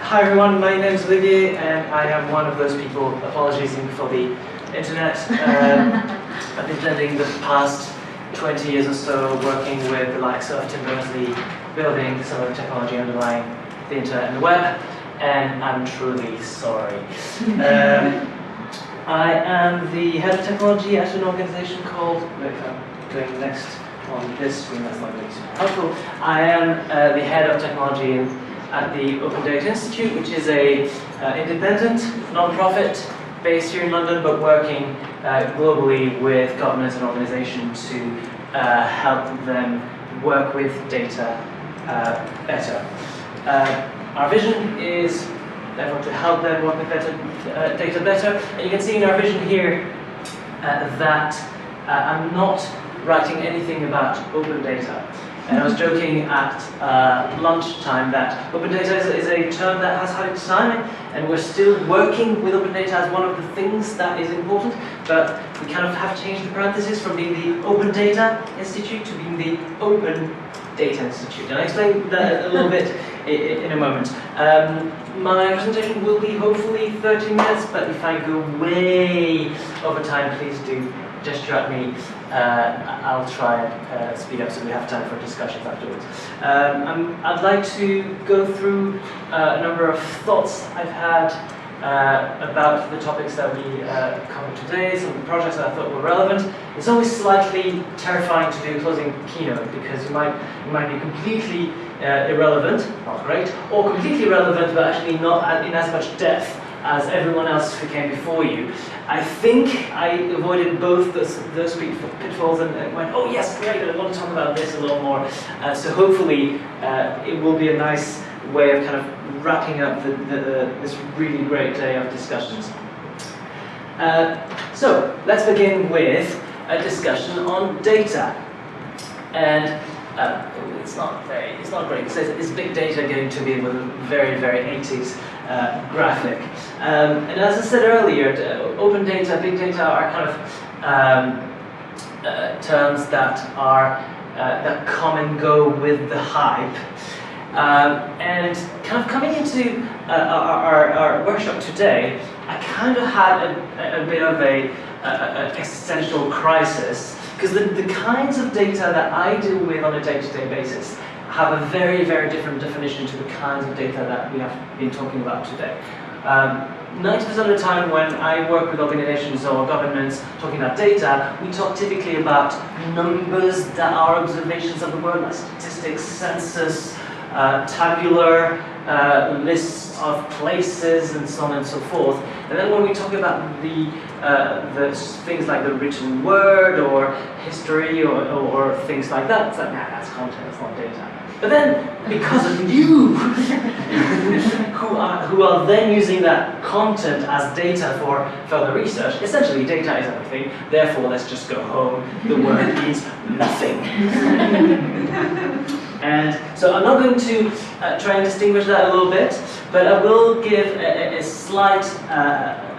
Hi everyone, my name is Olivier and I am one of those people apologizing for the internet. I've been spending the past 20 years or so working with the likes of Tim Berners-Lee, building some of the technology underlying the internet and the web, and I'm truly sorry. I am the head of technology at an organization called, wait, I'm going next on this screen, that's not really super helpful. I am the head of technology at the Open Data Institute, which is a independent, non-profit, based here in London, but working globally with governments and organizations to help them work with data better. Our vision is therefore to help them work with data better, and you can see in our vision here that I'm not writing anything about open data. And I was joking at lunchtime that open data is a term that has had its time, and we're still working with open data as one of the things that is important, but we kind of have changed the parenthesis from being the Open Data Institute to being the Open Data Institute. And I'll explain that a little bit in a moment. My presentation will be hopefully 30 minutes, but if I go way over time, please do gesture at me. I'll try and speed up so we have time for discussions afterwards. I'd like to go through a number of thoughts I've had about the topics that we covered today, some of the projects that I thought were relevant. It's always slightly terrifying to do a closing keynote because you might be completely irrelevant, not great, or completely relevant but actually not in as much depth as everyone else who came before you. I think I avoided both those pitfalls and went, oh yes, great, I want to talk about this a lot more. So hopefully it will be a nice way of kind of wrapping up this really great day of discussions. So let's begin with a discussion on data. And it's not great. It says, is big data going to be with a very, very 80s graphic? And as I said earlier, open data, big data are kind of terms that are that come and go with the hype. And kind of coming into our workshop today, I kind of had a bit of a existential crisis, because the kinds of data that I deal with on a day-to-day basis have a very, very different definition to the kinds of data that we have been talking about today. 90% of the time when I work with organizations or governments talking about data, we talk typically about numbers that are observations of the world, like statistics, census, tabular lists of places, and so on and so forth. And then when we talk about the things like the written word or history or things like that, it's like, nah, that's content, that's not data. But then, because of you, who are then using that content as data for further research, essentially data is everything, therefore let's just go home, the word means nothing. And so I'm not going to try and distinguish that a little bit, but I will give a slight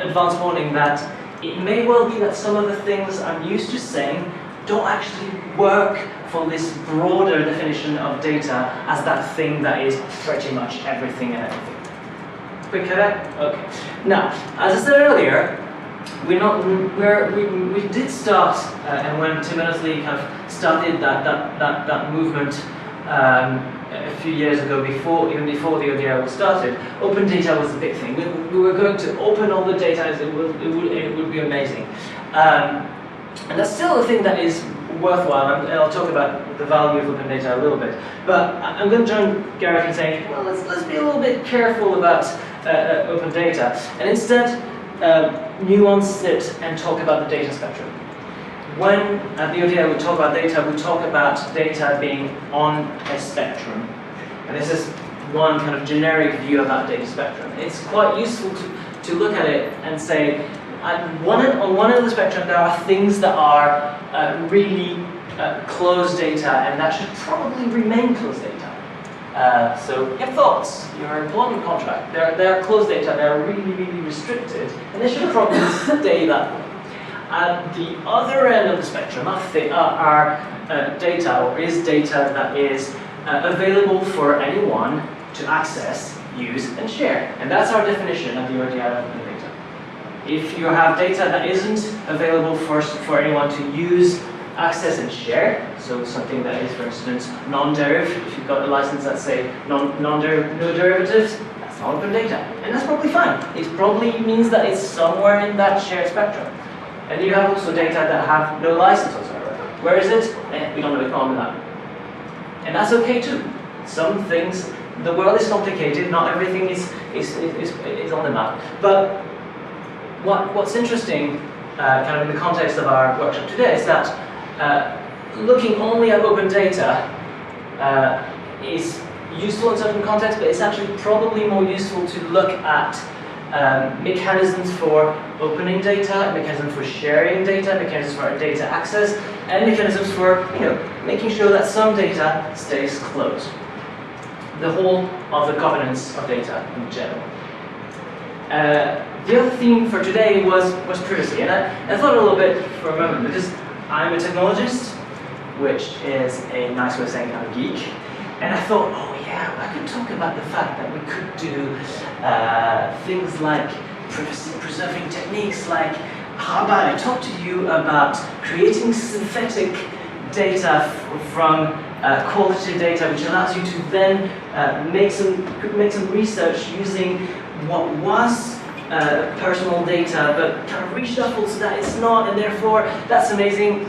advance warning that it may well be that some of the things I'm used to saying don't actually work for this broader definition of data as that thing that is pretty much everything and everything. Quick cut? Okay. Now, as I said earlier, we did start, and when Tim Berners-Lee kind of started that movement a few years ago, even before the ODI was started, open data was the big thing. We were going to open all the data, it would be amazing. And that's still a thing that is worthwhile, and I'll talk about the value of open data a little bit. But I'm going to join Gareth in saying, well, let's be a little bit careful about open data, and instead nuance it and talk about the data spectrum. When at the ODI we talk about data being on a spectrum. And this is one kind of generic view about data spectrum. It's quite useful to look at it and say, on one end of the spectrum there are things that are really closed data, and that should probably remain closed data. So your thoughts, your employment contract, they're closed data, they're really, really restricted, and they should probably stay that way. At the other end of the spectrum are data, or is data that is available for anyone to access, use, and share. And that's our definition of the ODI of open data. If you have data that isn't available for anyone to use access and share, so something that is, for instance, non-deriv. If you've got a license that say no derivatives, that's not open data, and that's probably fine. It probably means that it's somewhere in that shared spectrum. And you have also data that have no license whatsoever. Where is it? We don't know, it's not on the map. And that's okay too. Some things, the world is complicated, not everything is on the map. But what's interesting, kind of in the context of our workshop today, is that looking only at open data is useful in certain contexts, but it's actually probably more useful to look at mechanisms for opening data, mechanisms for sharing data, mechanisms for data access, and mechanisms for making sure that some data stays closed. The whole of the governance of data in general. The other theme for today was privacy, and I thought a little bit for a moment, because I'm a technologist, which is a nice way of saying I'm a geek, and I thought, oh yeah, I could talk about the fact that we could do things like privacy-preserving techniques, like how about I talk to you about creating synthetic data from qualitative data, which allows you to then make some research using what was personal data, but kind of reshuffled so that it's not, and therefore that's amazing.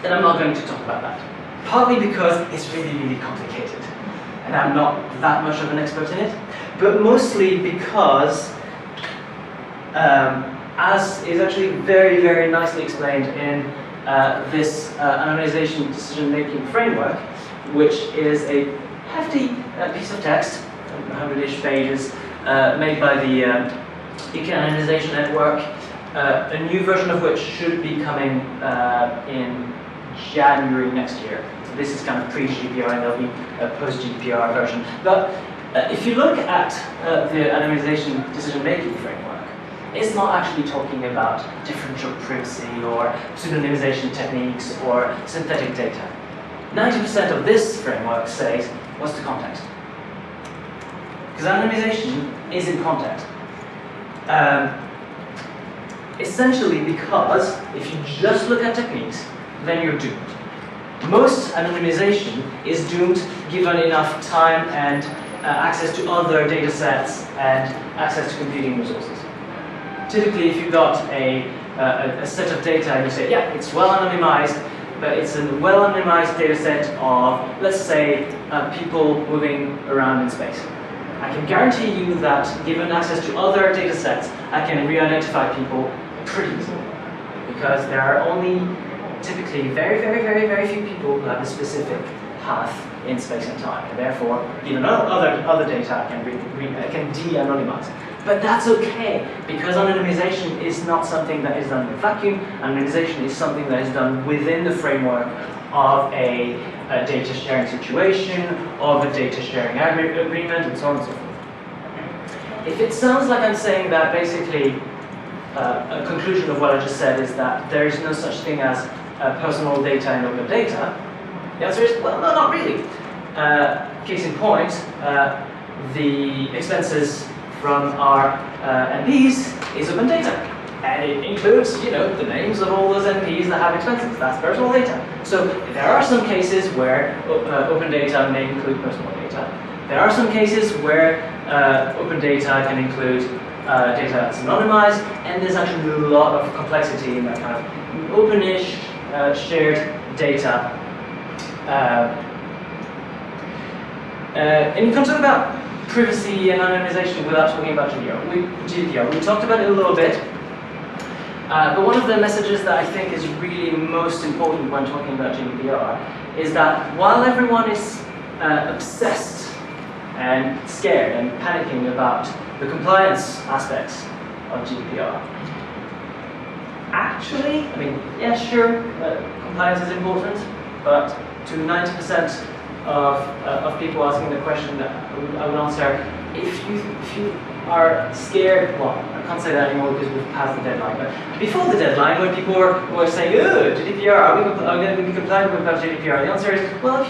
And I'm not going to talk about that. Partly because it's really, really complicated, and I'm not that much of an expert in it, but mostly because, as is actually very, very nicely explained in this anonymization decision-making framework, which is a hefty piece of text, 100-ish pages, made by the Anonymization Network, a new version of which should be coming in January next year. So this is kind of pre-GDPR, and there'll be a post-GDPR version. But if you look at the anonymization decision-making framework, it's not actually talking about differential privacy or pseudonymization techniques or synthetic data. 90% of this framework says, what's the context? Because anonymization is in context. Essentially because if you just look at techniques, then you're doomed. Most anonymization is doomed given enough time and access to other data sets and access to computing resources. Typically, if you've got a set of data and you say, yeah, it's well anonymized, but it's a well anonymized data set of, let's say, people moving around in space. I can guarantee you that given access to other data sets, I can re-identify people pretty easily. Because there are only typically very, very, very, very few people who have a specific path in space and time. And therefore, even other data I can de-anonymize. But that's okay, because anonymization is not something that is done in a vacuum. Anonymization is something that is done within the framework of a data sharing situation, of a data sharing agreement, and so on and so forth. If it sounds like I'm saying that basically a conclusion of what I just said is that there is no such thing as personal data and open data, the answer is, well, no, not really. Case in point, the expenses from our MPs is open data. And it includes, the names of all those MPs that have expenses. That's personal data. So there are some cases where open data may include personal data. There are some cases where open data can include data that's anonymized, and there's actually a lot of complexity in that kind of open-ish shared data. And you can talk about privacy and anonymization without talking about GDPR. We talked about it a little bit. But one of the messages that I think is really most important when talking about GDPR is that while everyone is obsessed and scared and panicking about the compliance aspects of GDPR, actually, yeah, sure, compliance is important, but to 90% of people asking the question that I would answer, if you are scared, well, I can't say that anymore because we've passed the deadline, but before the deadline, when people were saying, oh, GDPR, are we going to be compliant with GDPR? The answer is, well,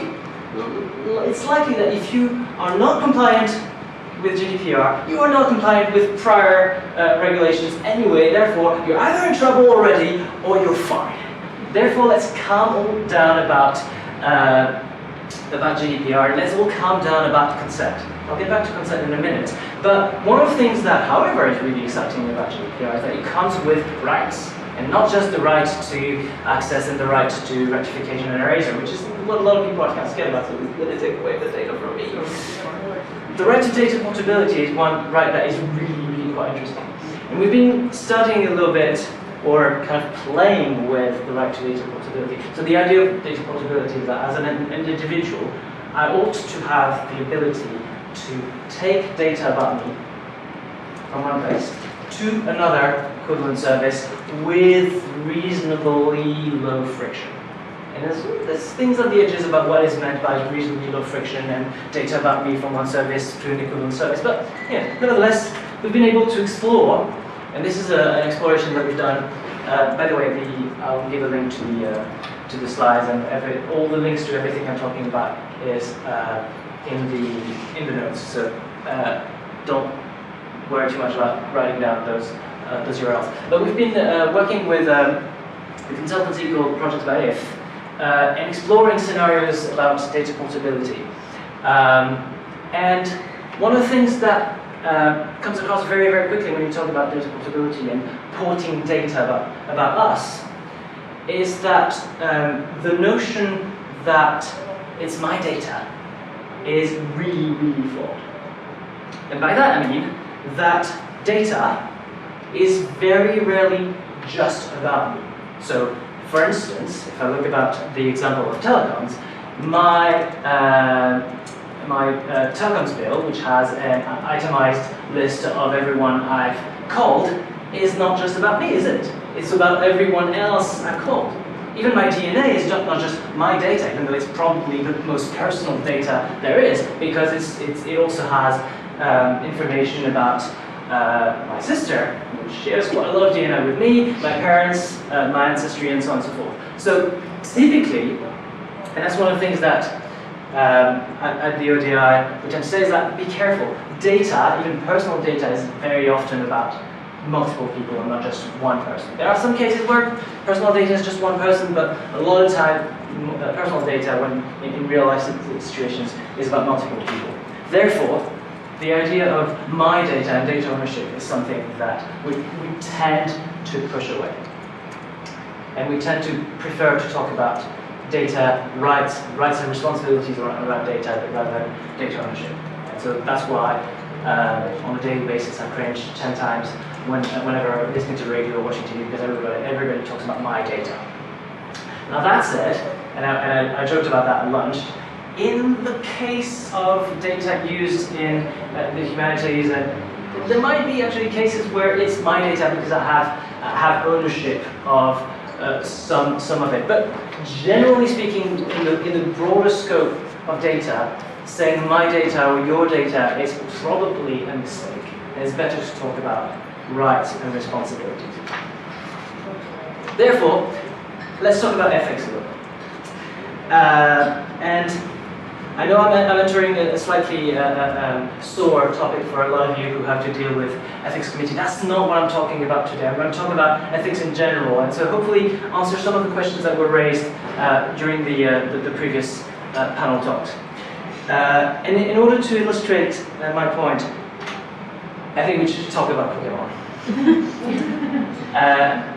it's likely that if you are not compliant with GDPR, you are not compliant with prior regulations anyway, therefore, you're either in trouble already or you're fine. Therefore, let's calm all down about GDPR, and let's all calm down about consent. I'll get back to consent in a minute. But one of the things that, however, is really exciting about GDPR is that it comes with rights, and not just the right to access and the right to rectification and erasure, which is what a lot of people are kind of scared about, so they take away the data from me. The right to data portability is one right that is really, really quite interesting. And we've been studying a little bit, or kind of playing with the right to data portability. So the idea of data portability is that as an individual, I ought to have the ability to take data about me from one place to another equivalent service with reasonably low friction. And there's things on the edges about what is meant by reasonably low friction and data about me from one service to an equivalent service. But yeah, nevertheless, we've been able to explore, and this is an exploration that we've done. By the way, I'll give a link to the slides, and all the links to everything I'm talking about is in the notes. So don't worry too much about writing down those URLs. But we've been working with a consultancy called Project by If, and exploring scenarios about data portability. And one of the things that comes across very, very quickly when you talk about data portability and porting data about us is that the notion that it's my data is really, really flawed. And by that I mean that data is very rarely just about me. So, for instance, if I look at the example of telecoms, my telecoms bill, which has an itemized list of everyone I've called, is not just about me, is it? It's about everyone else I've called. Even my DNA is not just my data, even though it's probably the most personal data there is, because it also has information about my sister, who shares quite a lot of DNA with me, my parents, my ancestry, and so on and so forth. So typically, and that's one of the things that at the ODI we tend to say is that be careful. Data, even personal data, is very often about multiple people and not just one person. There are some cases where personal data is just one person, but a lot of the time personal data, when in real life situations, is about multiple people. Therefore, the idea of my data and data ownership is something that we tend to push away. And we tend to prefer to talk about data rights and responsibilities around data rather than data ownership. And so that's why on a daily basis I cringe 10 times whenever I'm listening to radio or watching TV, because everybody talks about my data. Now that said, and I joked about that at lunch, in the case of data used in the humanities, there might be actually cases where it's my data because I have ownership of some of it. But generally speaking, in the broader scope of data, saying my data or your data is probably a mistake. And it's better to talk about rights and responsibilities. Therefore, let's talk about ethics a little bit. And I know I'm entering a slightly sore topic for a lot of you who have to deal with ethics committee. That's not what I'm talking about today. I'm going to talk about ethics in general, and so hopefully answer some of the questions that were raised during the previous panel talks. And in order to illustrate my point, I think we should talk about Pokemon.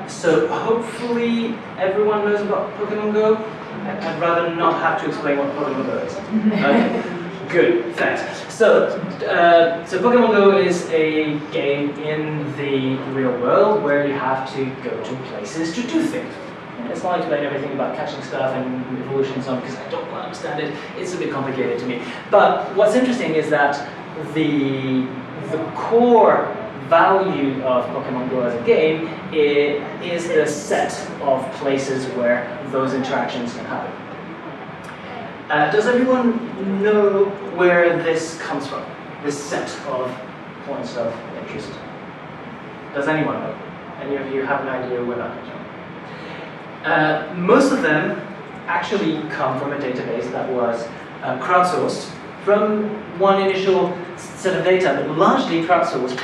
So hopefully everyone knows about Pokemon Go. I'd rather not have to explain what Pokemon Go is. Okay, good, thanks. So Pokemon Go is a game in the real world where you have to go to places to do things. And it's not explain everything about catching stuff and evolution and so on, because I don't quite understand it. It's a bit complicated to me. But what's interesting is that the core value of Pokemon Go as a game is the set of places where those interactions can happen. Does everyone know where this comes from? This set of points of interest? Does anyone know? Any of you have an idea where that comes from? Most of them actually come from a database that was crowdsourced from one initial set of data, but largely crowdsourced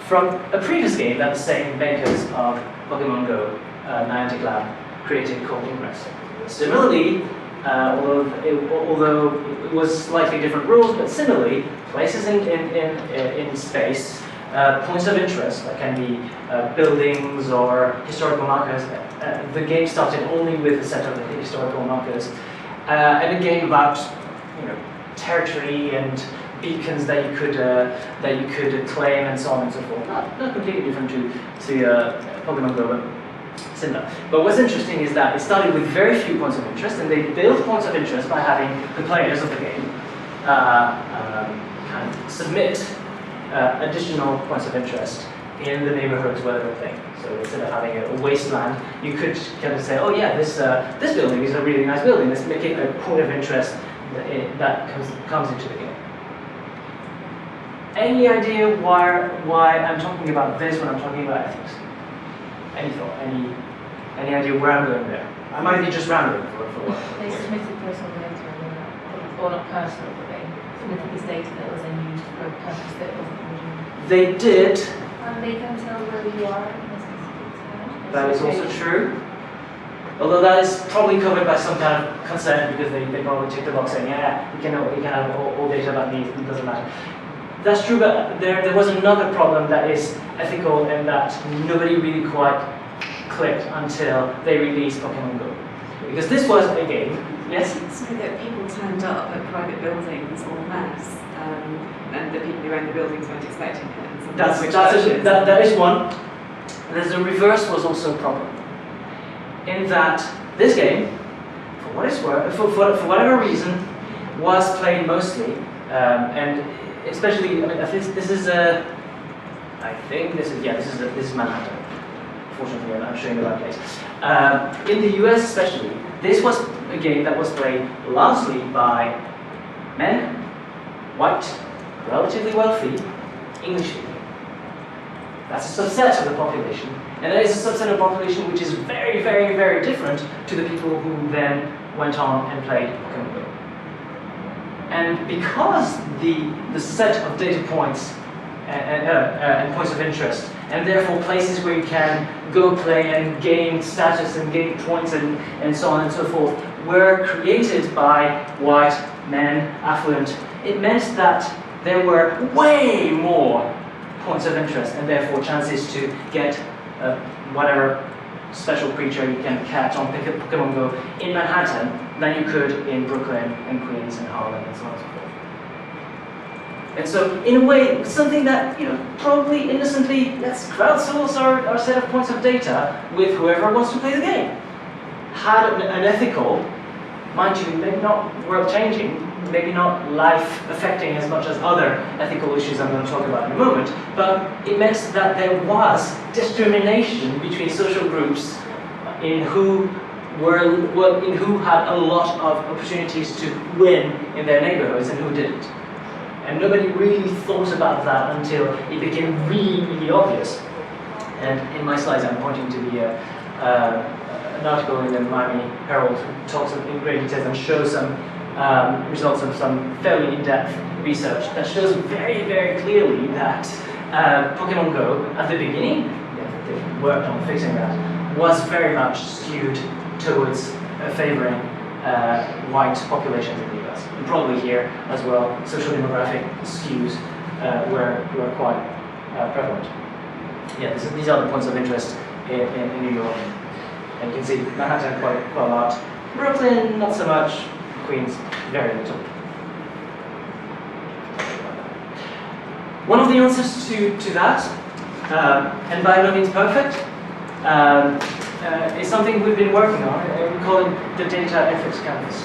from a previous game that the same makers of Pokemon Go, Niantic Lab, created called Ingress. Similarly, although it was slightly different rules, but similarly, places in space, points of interest that can be buildings or historical markers. The game started only with a set of historical markers, and a game about territory and beacons that you could claim and so on and so forth. Not completely different to Pokemon Go, but similar. But what's interesting is that it started with very few points of interest, and they built points of interest by having the players of the game kind of submit additional points of interest in the neighborhoods where they were playing. So instead of having a wasteland, you could kind of say, oh yeah, this building is a really nice building. Let's make it a point of interest that comes into the game. Any idea why I'm talking about this when I'm talking about ethics? Any thought? Any idea where I'm going there? I might be just rambling for a while. They submitted personal data, or not personal, but they submitted this data that was then used for a purpose that wasn't original. They did. And they can tell where you are in a specific time. That is also true. Although that is probably covered by some kind of consent, because they probably tick the box saying, yeah, we can have all data about needs, it doesn't matter. That's true, but there was another problem that is ethical and that nobody really quite clicked until they released Pokemon Go. Because this was a game, yes? So that people turned up at private buildings en masse, and the people who owned the buildings weren't expecting it. That is one. The reverse was also a problem. In that this game, for what it's worth, for whatever reason, was played mostly, and especially, I mean, this is Manhattan. Fortunately, I'm showing the right place. In the US especially, this was a game that was played largely by men, white, relatively wealthy, English speaking. That's a subset of the population, and that is a subset of the population which is very, very, very different to the people who then went on and played Pokemon Go. And because the set of data points and points of interest, and therefore places where you can go play and gain status and gain points and so on and so forth, were created by white men, affluent, it meant that there were way more points of interest and therefore chances to get whatever special creature you can catch on Pokemon Go in Manhattan than you could in Brooklyn and Queens and Harlem and so on and so forth. And so, in a way, something that, probably innocently, let's crowdsource our set of points of data with whoever wants to play the game, had an ethical, mind you, maybe not world-changing, maybe not life-affecting as much as other ethical issues I'm going to talk about in a moment, but it meant that there was discrimination between social groups in who had a lot of opportunities to win in their neighborhoods and who didn't. And nobody really thought about that until it became really, really obvious. And in my slides, I'm pointing to an article in the Miami Herald who talks in great detail and shows some results of some fairly in-depth research that shows very, very clearly that Pokemon Go, at the beginning, they worked on fixing that, was very much skewed towards favoring white populations in the US. And probably here as well, social demographic skews were quite prevalent. Yeah, these are the points of interest in New York. And you can see Manhattan quite a lot. Brooklyn, not so much. Queens, very little. One of the answers to that, and by no means perfect, is something we've been working on. We call it the Data Ethics Canvas.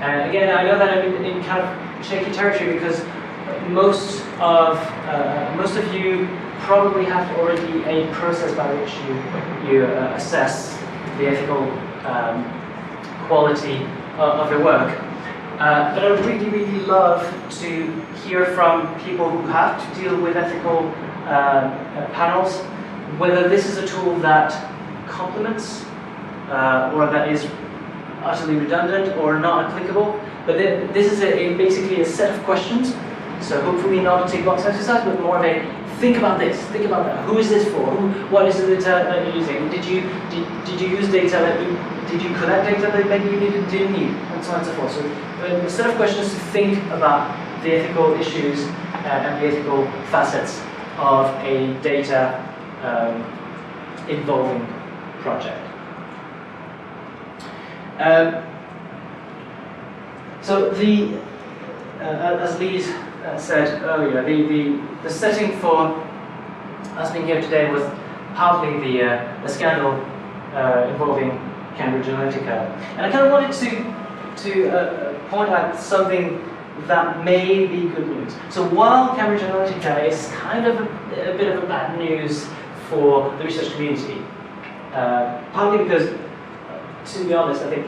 And again, I know that I'm in kind of shaky territory because most of you probably have already a process by which you assess the ethical quality of your work. But I would really, really love to hear from people who have to deal with ethical panels, whether this is a tool that complements or that is utterly redundant or not applicable. But this is basically a set of questions, so hopefully not a tick box exercise, but more of a think about this, think about that. Who is this for? What is the data that you're using? Did you use data that did you collect data that maybe you didn't need, and so on and so forth. So a set of questions to think about the ethical issues and the ethical facets of a data involving project. So as Lise said earlier, the setting for us being here today was partly the scandal involving Cambridge Analytica, and I kind of wanted to point out something that may be good news. So while Cambridge Analytica is kind of a bit of a bad news for the research community, partly because, to be honest, I think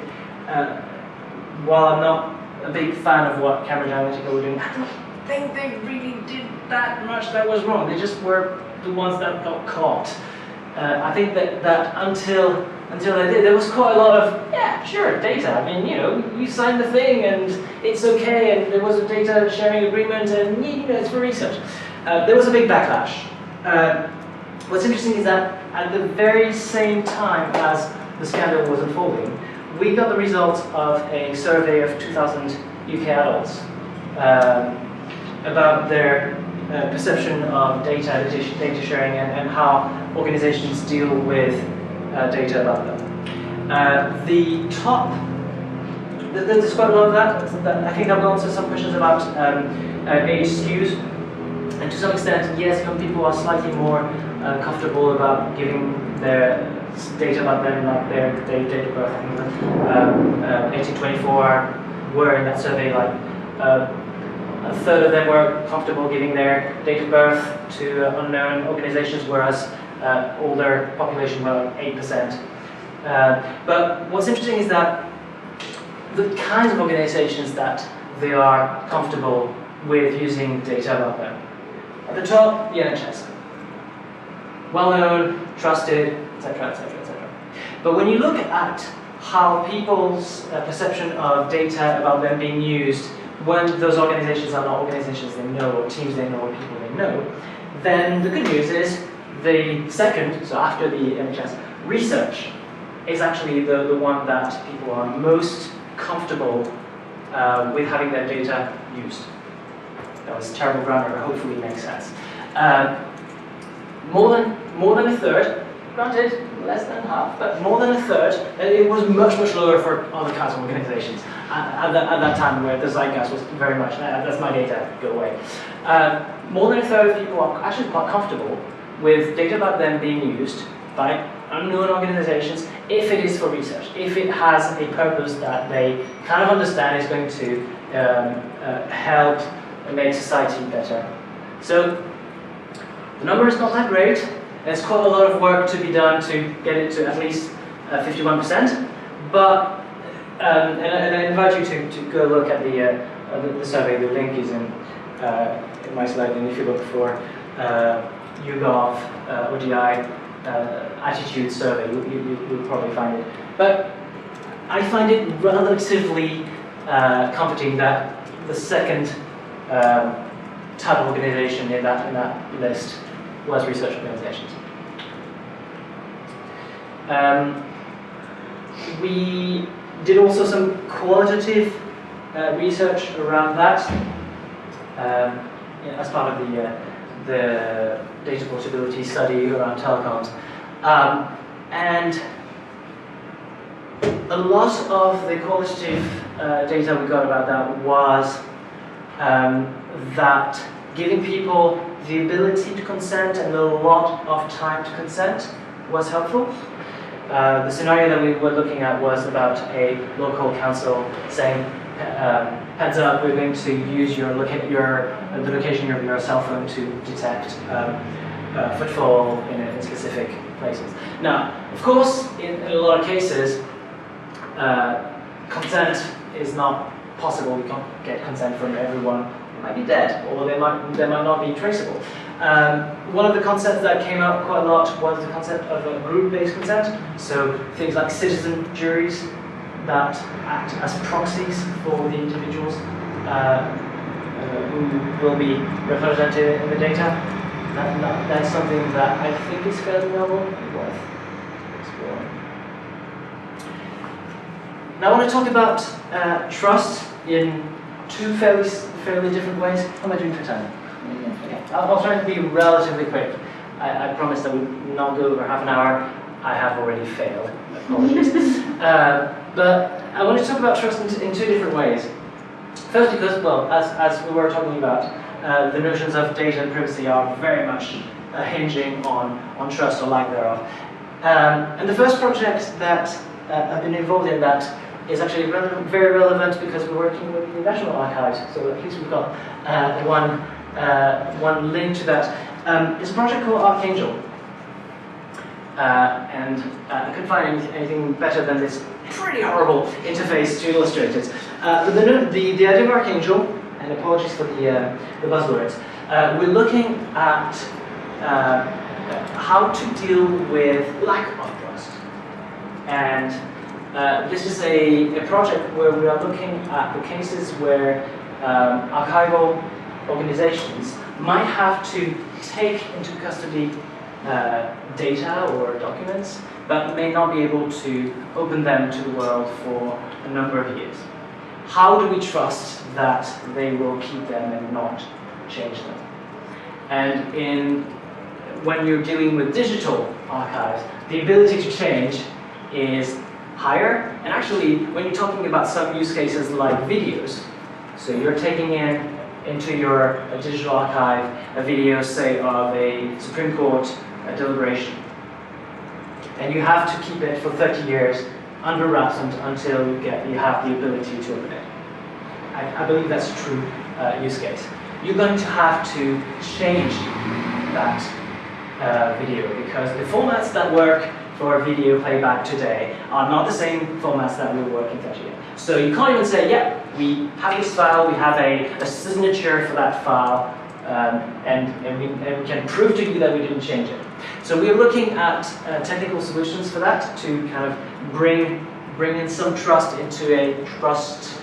while I'm not a big fan of what Cambridge Analytica were doing, I don't think they really did that much that was wrong. They just were the ones that got caught. I think that until they did, there was quite a lot of, yeah, sure, data. I mean, you know, you signed the thing and it's okay, and there was a data sharing agreement, and you know, it's for research. There was a big backlash. What's interesting is that at the very same time as the scandal was unfolding, we got the results of a survey of 2,000 UK adults about their perception of data sharing and how organizations deal with data about them. There's quite a lot of that. I think that will answer some questions about age skews. And to some extent, yes, young people are slightly more comfortable about giving their data about them, like their date of birth. I think 1824 were in that survey, like a third of them were comfortable giving their date of birth to unknown organizations, whereas older population were 8%. But what's interesting is that the kinds of organizations that they are comfortable with using data about them. At the top, the NHS. Well-known, trusted, etc., etc., etc. But when you look at how people's perception of data about them being used when those organizations are not organizations they know, or teams they know, or people they know, then the good news is the second, so after the NHS, research is actually the one that people are most comfortable with having their data used. That was terrible grammar, but hopefully it makes sense. More than a third, granted, less than half, but more than a third. It was much, much lower for other kinds of organizations at that time, where the zeitgeist was very much, that's my data, go away. More than a third of people are actually quite comfortable with data about them being used by unknown organizations if it is for research, if it has a purpose that they kind of understand is going to help make society better. So the number is not that great. There's quite a lot of work to be done to get it to at least 51%. But and I invite you to go look at the survey. The link is in my slide, and if you look for YouGov ODI attitude survey, you'll probably find it. But I find it relatively comforting that the second type of organization in that list was research organizations. We did also some qualitative research around that as part of the data portability study around telecoms. And a lot of the qualitative data we got about that was that giving people the ability to consent and a lot of time to consent was helpful. The scenario that we were looking at was about a local council saying, heads up, we're going to use the location of your cell phone to detect footfall in specific places. Now, of course, in a lot of cases, consent is not possible. We can't get consent from everyone. They might be dead, or they might not be traceable. One of the concepts that came out quite a lot was the concept of a group-based consent. So things like citizen juries that act as proxies for the individuals who will be represented in the data. that's something that I think is fairly novel and worth exploring. Now I want to talk about trust in two fairly different ways. How am I doing for time? Okay. I'll try to be relatively quick. I promised I would not go over half an hour. I have already failed. Apologies. But I want to talk about trust in two different ways. First, because, well, as we were talking about, the notions of data and privacy are very much hinging on trust or lack thereof. And the first project that I've been involved in that is actually very relevant because we're working with the National Archives, so at least we've got one link to that. It's a project called Archangel. And I couldn't find anything better than this pretty horrible interface to illustrate it. But the idea of Archangel, and apologies for the buzzwords, we're looking at how to deal with lack of trust. And this is a project where we are looking at the cases where archival organizations might have to take into custody data or documents, but may not be able to open them to the world for a number of years. How do we trust that they will keep them and not change them? And when you're dealing with digital archives, the ability to change is higher. And actually, when you're talking about some use cases like videos, so you're taking into your digital archive a video, say, of a Supreme Court deliberation, and you have to keep it for 30 years under wraps until you have the ability to open it. I believe that's a true use case. You're going to have to change that video because the formats that work for video playback today are not the same formats that will work in 30 years. So you can't even say, yeah, we have this file, we have a signature for that file, and we can prove to you that we didn't change it. So we're looking at technical solutions for that to kind of bring in some trust into a trustless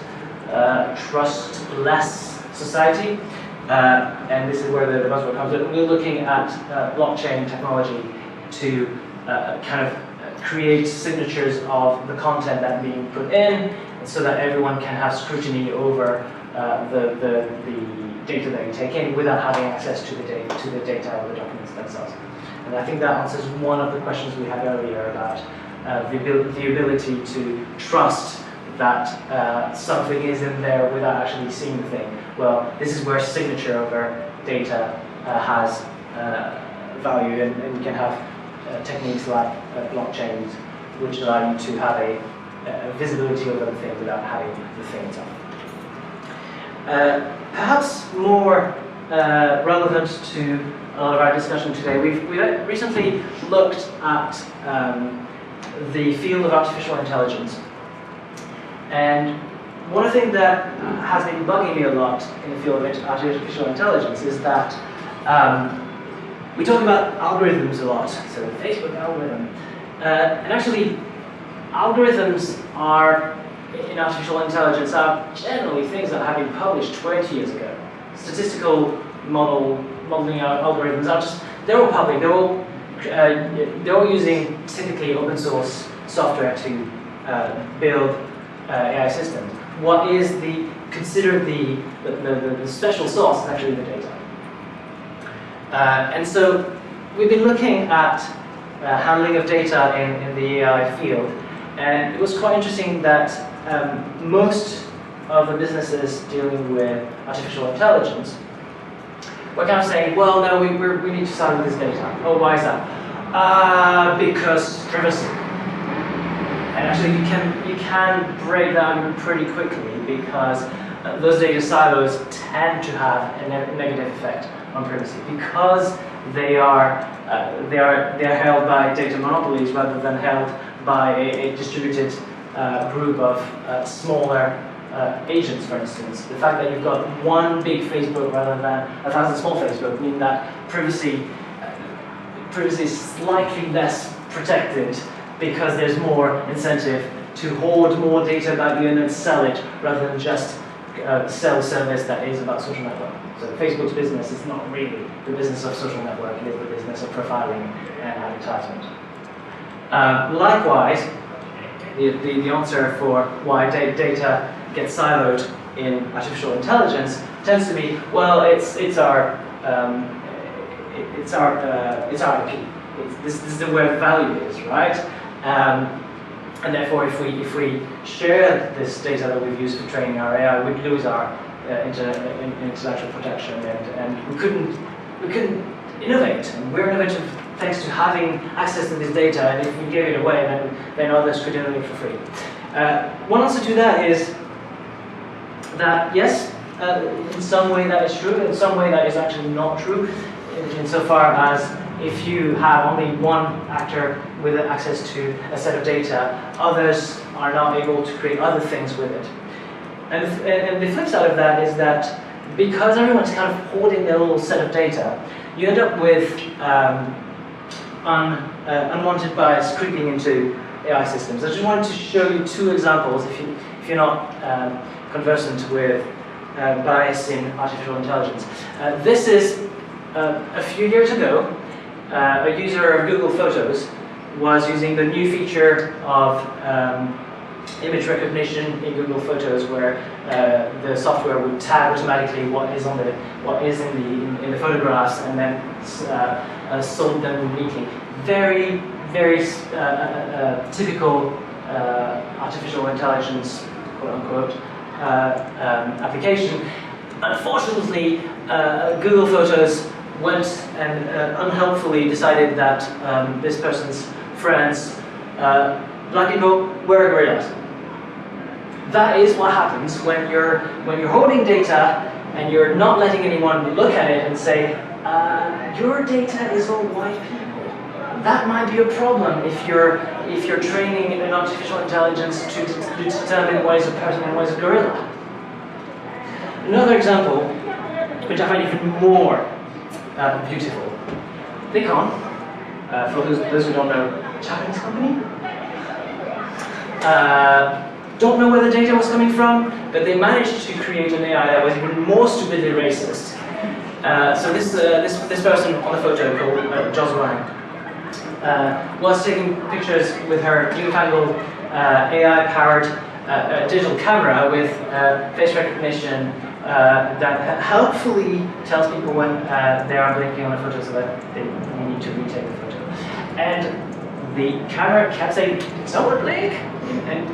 society. And this is where the buzzword comes in. We're looking at blockchain technology to kind of create signatures of the content that's being put in, so that everyone can have scrutiny over the data that you take in without having access to the data or the documents themselves. And I think that answers one of the questions we had earlier about the ability to trust that something is in there without actually seeing the thing. Well, this is where signature over data has value, and you can have techniques like blockchains which allow you to have a visibility over the thing without having the thing itself. Perhaps more relevant to a lot of our discussion today, we've recently looked at the field of artificial intelligence. And one of the things that has been bugging me a lot in the field of artificial intelligence is that we talk about algorithms a lot, so the Facebook algorithm. And actually, algorithms in artificial intelligence are generally things that have been published 20 years ago. Statistical modeling algorithms are they're all public, they're all using typically open source software to build AI systems. What is considered the special sauce is actually the data. And so we've been looking at handling of data in the AI field, and it was quite interesting that most of the businesses dealing with artificial intelligence were kind of saying, well, no, we need to start with this data. Oh, why is that? Because privacy. And actually, you can break that argument pretty quickly because those data silos tend to have a negative effect on privacy because they are held by data monopolies rather than held by a distributed group of smaller agents, for instance. The fact that you've got one big Facebook rather than 1,000 small Facebook means that privacy is slightly less protected because there's more incentive to hoard more data about you and then sell it rather than just sell service that is about social network. So Facebook's business is not really the business of social network, it is the business of profiling and advertisement. Likewise, the answer for why data gets siloed in artificial intelligence tends to be, well, it's our IP. This is where the value is, right? And therefore, if we share this data that we've used for training our AI, we'd lose our intellectual protection, and we couldn't innovate. And we're innovative thanks to having access to this data. And if we gave it away, then others could innovate for free. One answer to that is that yes, in some way that is true. In some way that is actually not true, insofar as if you have only one actor with access to a set of data, others are not able to create other things with it. And the flip side of that is that because everyone's kind of hoarding their little set of data, you end up with unwanted bias creeping into AI systems. I just wanted to show you two examples if you're not conversant with bias in artificial intelligence. This is a few years ago. A user of Google Photos was using the new feature of image recognition in Google Photos, where the software would tag automatically what is in the photographs and then sort them neatly. Very, very typical artificial intelligence, quote unquote, application. Unfortunately, Google Photos went and unhelpfully decided that this person's friends, black people, were gorillas. That is what happens when you're holding data and you're not letting anyone look at it and say, your data is all white people. That might be a problem if you're training an artificial intelligence to determine what is a person and what is a gorilla. Another example, which I find even more beautiful. Nikon, for those who don't know, Japanese company. Don't know where the data was coming from, but they managed to create an AI that was even more stupidly racist. So this person on the photo called Joss Wang was taking pictures with her newfangled AI-powered digital camera with face recognition that helpfully tells people when they are blinking on a photo so that they need to retake the photo. And the camera kept saying, "Someone blink!" And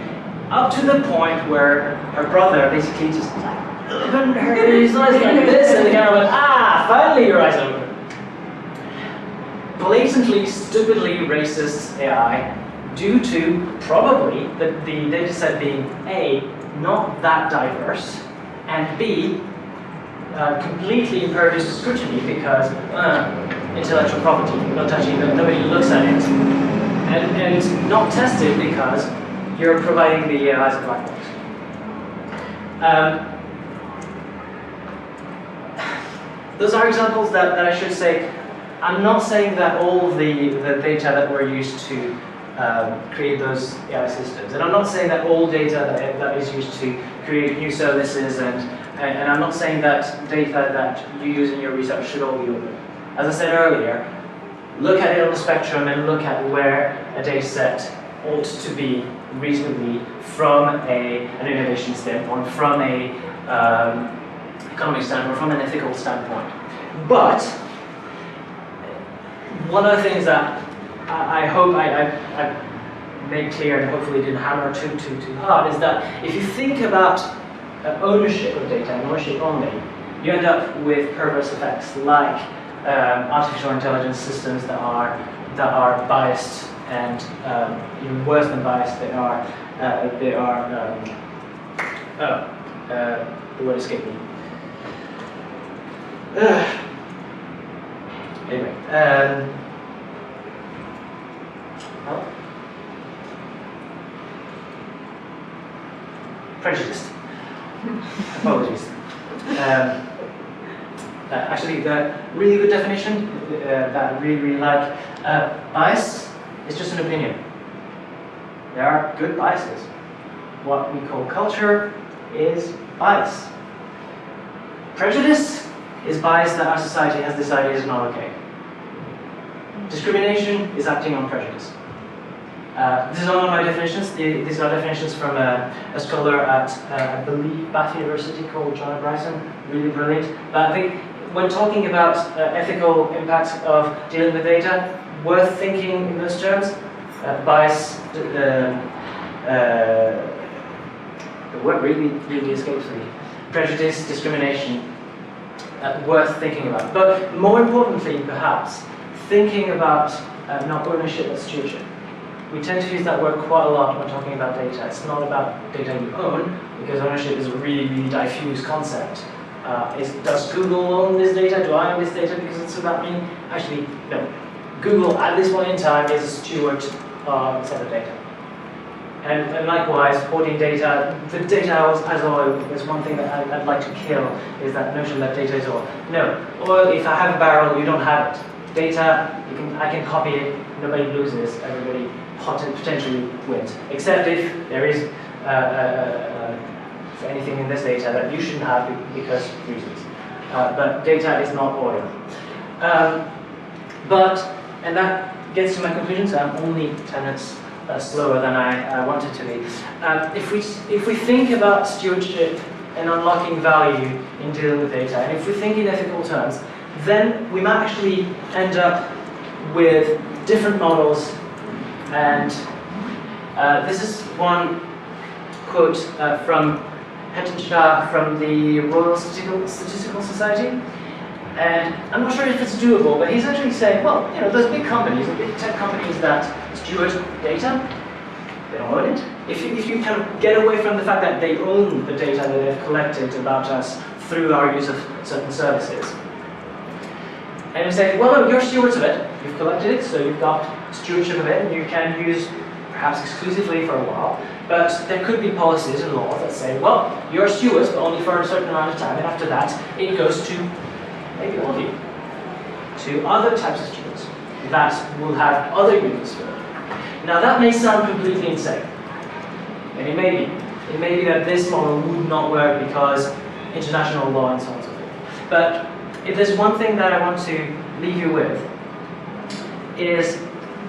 up to the point where her brother basically just like opened his eyes like this, and the camera went, finally your eyes open. Blatantly, stupidly racist AI due to probably the data set being A, not that diverse, and B, completely impervious to scrutiny because intellectual property, not touching, nobody looks at it, and not tested because you're providing the AI as a black box. Those are examples that I should say. I'm not saying that all the data that we're used to create those AI systems, and I'm not saying that all data that is used to create new services, and I'm not saying that data that you use in your research should all be open. As I said earlier, look at it on the spectrum and look at where a data set ought to be reasonably from an innovation standpoint, from a economic standpoint, from an ethical standpoint. But one of the things that I hope I made clear and hopefully didn't hammer too hard is that if you think about ownership of data and ownership only, you end up with perverse effects like artificial intelligence systems that are biased, and even worse than biased, the word escaped me. Anyway, prejudiced. Apologies. Actually, the really good definition that I really like, bias is just an opinion. There are good biases. What we call culture is bias. Prejudice is bias that our society has decided is not okay. Discrimination is acting on prejudice. These are not my definitions. These are definitions from a scholar at, I believe, Bath University called John Bryson. Really brilliant. But I think when talking about ethical impacts of dealing with data, worth thinking in those terms. Bias, the word really escapes me. Prejudice, discrimination, worth thinking about. But more importantly, perhaps, thinking about not ownership but stewardship. We tend to use that word quite a lot when talking about data. It's not about data you own, because ownership is a really diffuse concept. Does Google own this data? Do I own this data because it's about me? Actually, no. Google, at this point in time, is a steward of a set of data. And likewise, hoarding data, the data as oil is one thing that I'd like to kill, is that notion that data is oil. No, oil, if I have a barrel, you don't have it. Data, I can copy it, nobody loses, everybody potentially wins. Except if there is anything in this data that you shouldn't have because reasons. But data is not oil. And that gets to my conclusion, so I'm only 10 minutes slower than I wanted to be. If we think about stewardship and unlocking value in dealing with data, and if we think in ethical terms, then we might actually end up with different models. And this is one quote from Hetan Shah from the Royal Statistical Society. And I'm not sure if it's doable, but he's actually saying, well, you know, those big companies, the big tech companies that steward data, they don't own it. If you kind of get away from the fact that they own the data that they've collected about us through our use of certain services, and you say, well, no, you're stewards of it. You've collected it, so you've got stewardship of it, and you can use perhaps exclusively for a while. But there could be policies and laws that say, well, you're stewards, but only for a certain amount of time, and after that, it goes to maybe all of you, to other types of stewards that will have other uses for it. Now that may sound completely insane, and it may be. It may be that this model would not work because international law and so on and so forth. But if there's one thing that I want to leave you with, is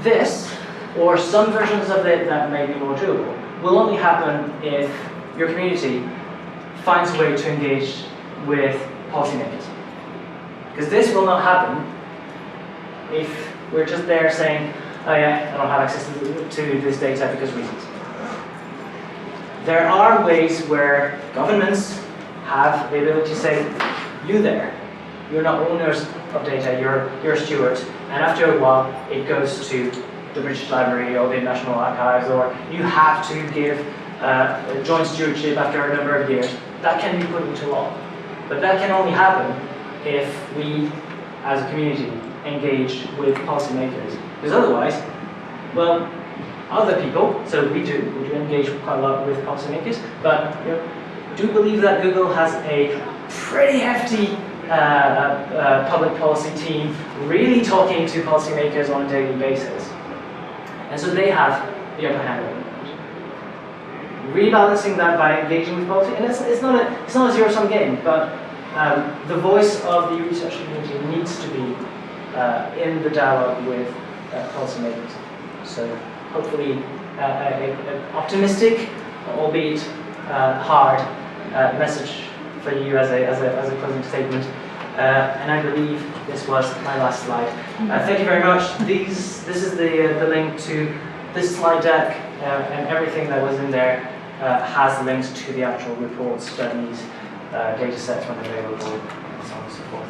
this, or some versions of it that may be more doable, will only happen if your community finds a way to engage with policymakers. Because this will not happen if we're just there saying, oh yeah, I don't have access to this data because reasons. There are ways where governments have the ability to say, you there, you're not owners of data, you're stewards, and after a while it goes to the British Library or the National Archives, or you have to give joint stewardship after a number of years. That can be put into law. But that can only happen if we, as a community, engage with policymakers. Because otherwise, well, other people, so we do engage quite a lot with policymakers, but you know, do believe that Google has a pretty hefty public policy team really talking to policymakers on a daily basis. And so they have the upper hand over that. Rebalancing that by engaging with policy, and it's not a zero-sum game, but the voice of the research community needs to be in the dialogue with policymakers. So hopefully an optimistic, albeit hard, message for you as a closing statement. And I believe this was my last slide. Thank you very much. This is the link to this slide deck, and everything that was in there has links to the actual reports, studies, data sets when available, and so on and so forth.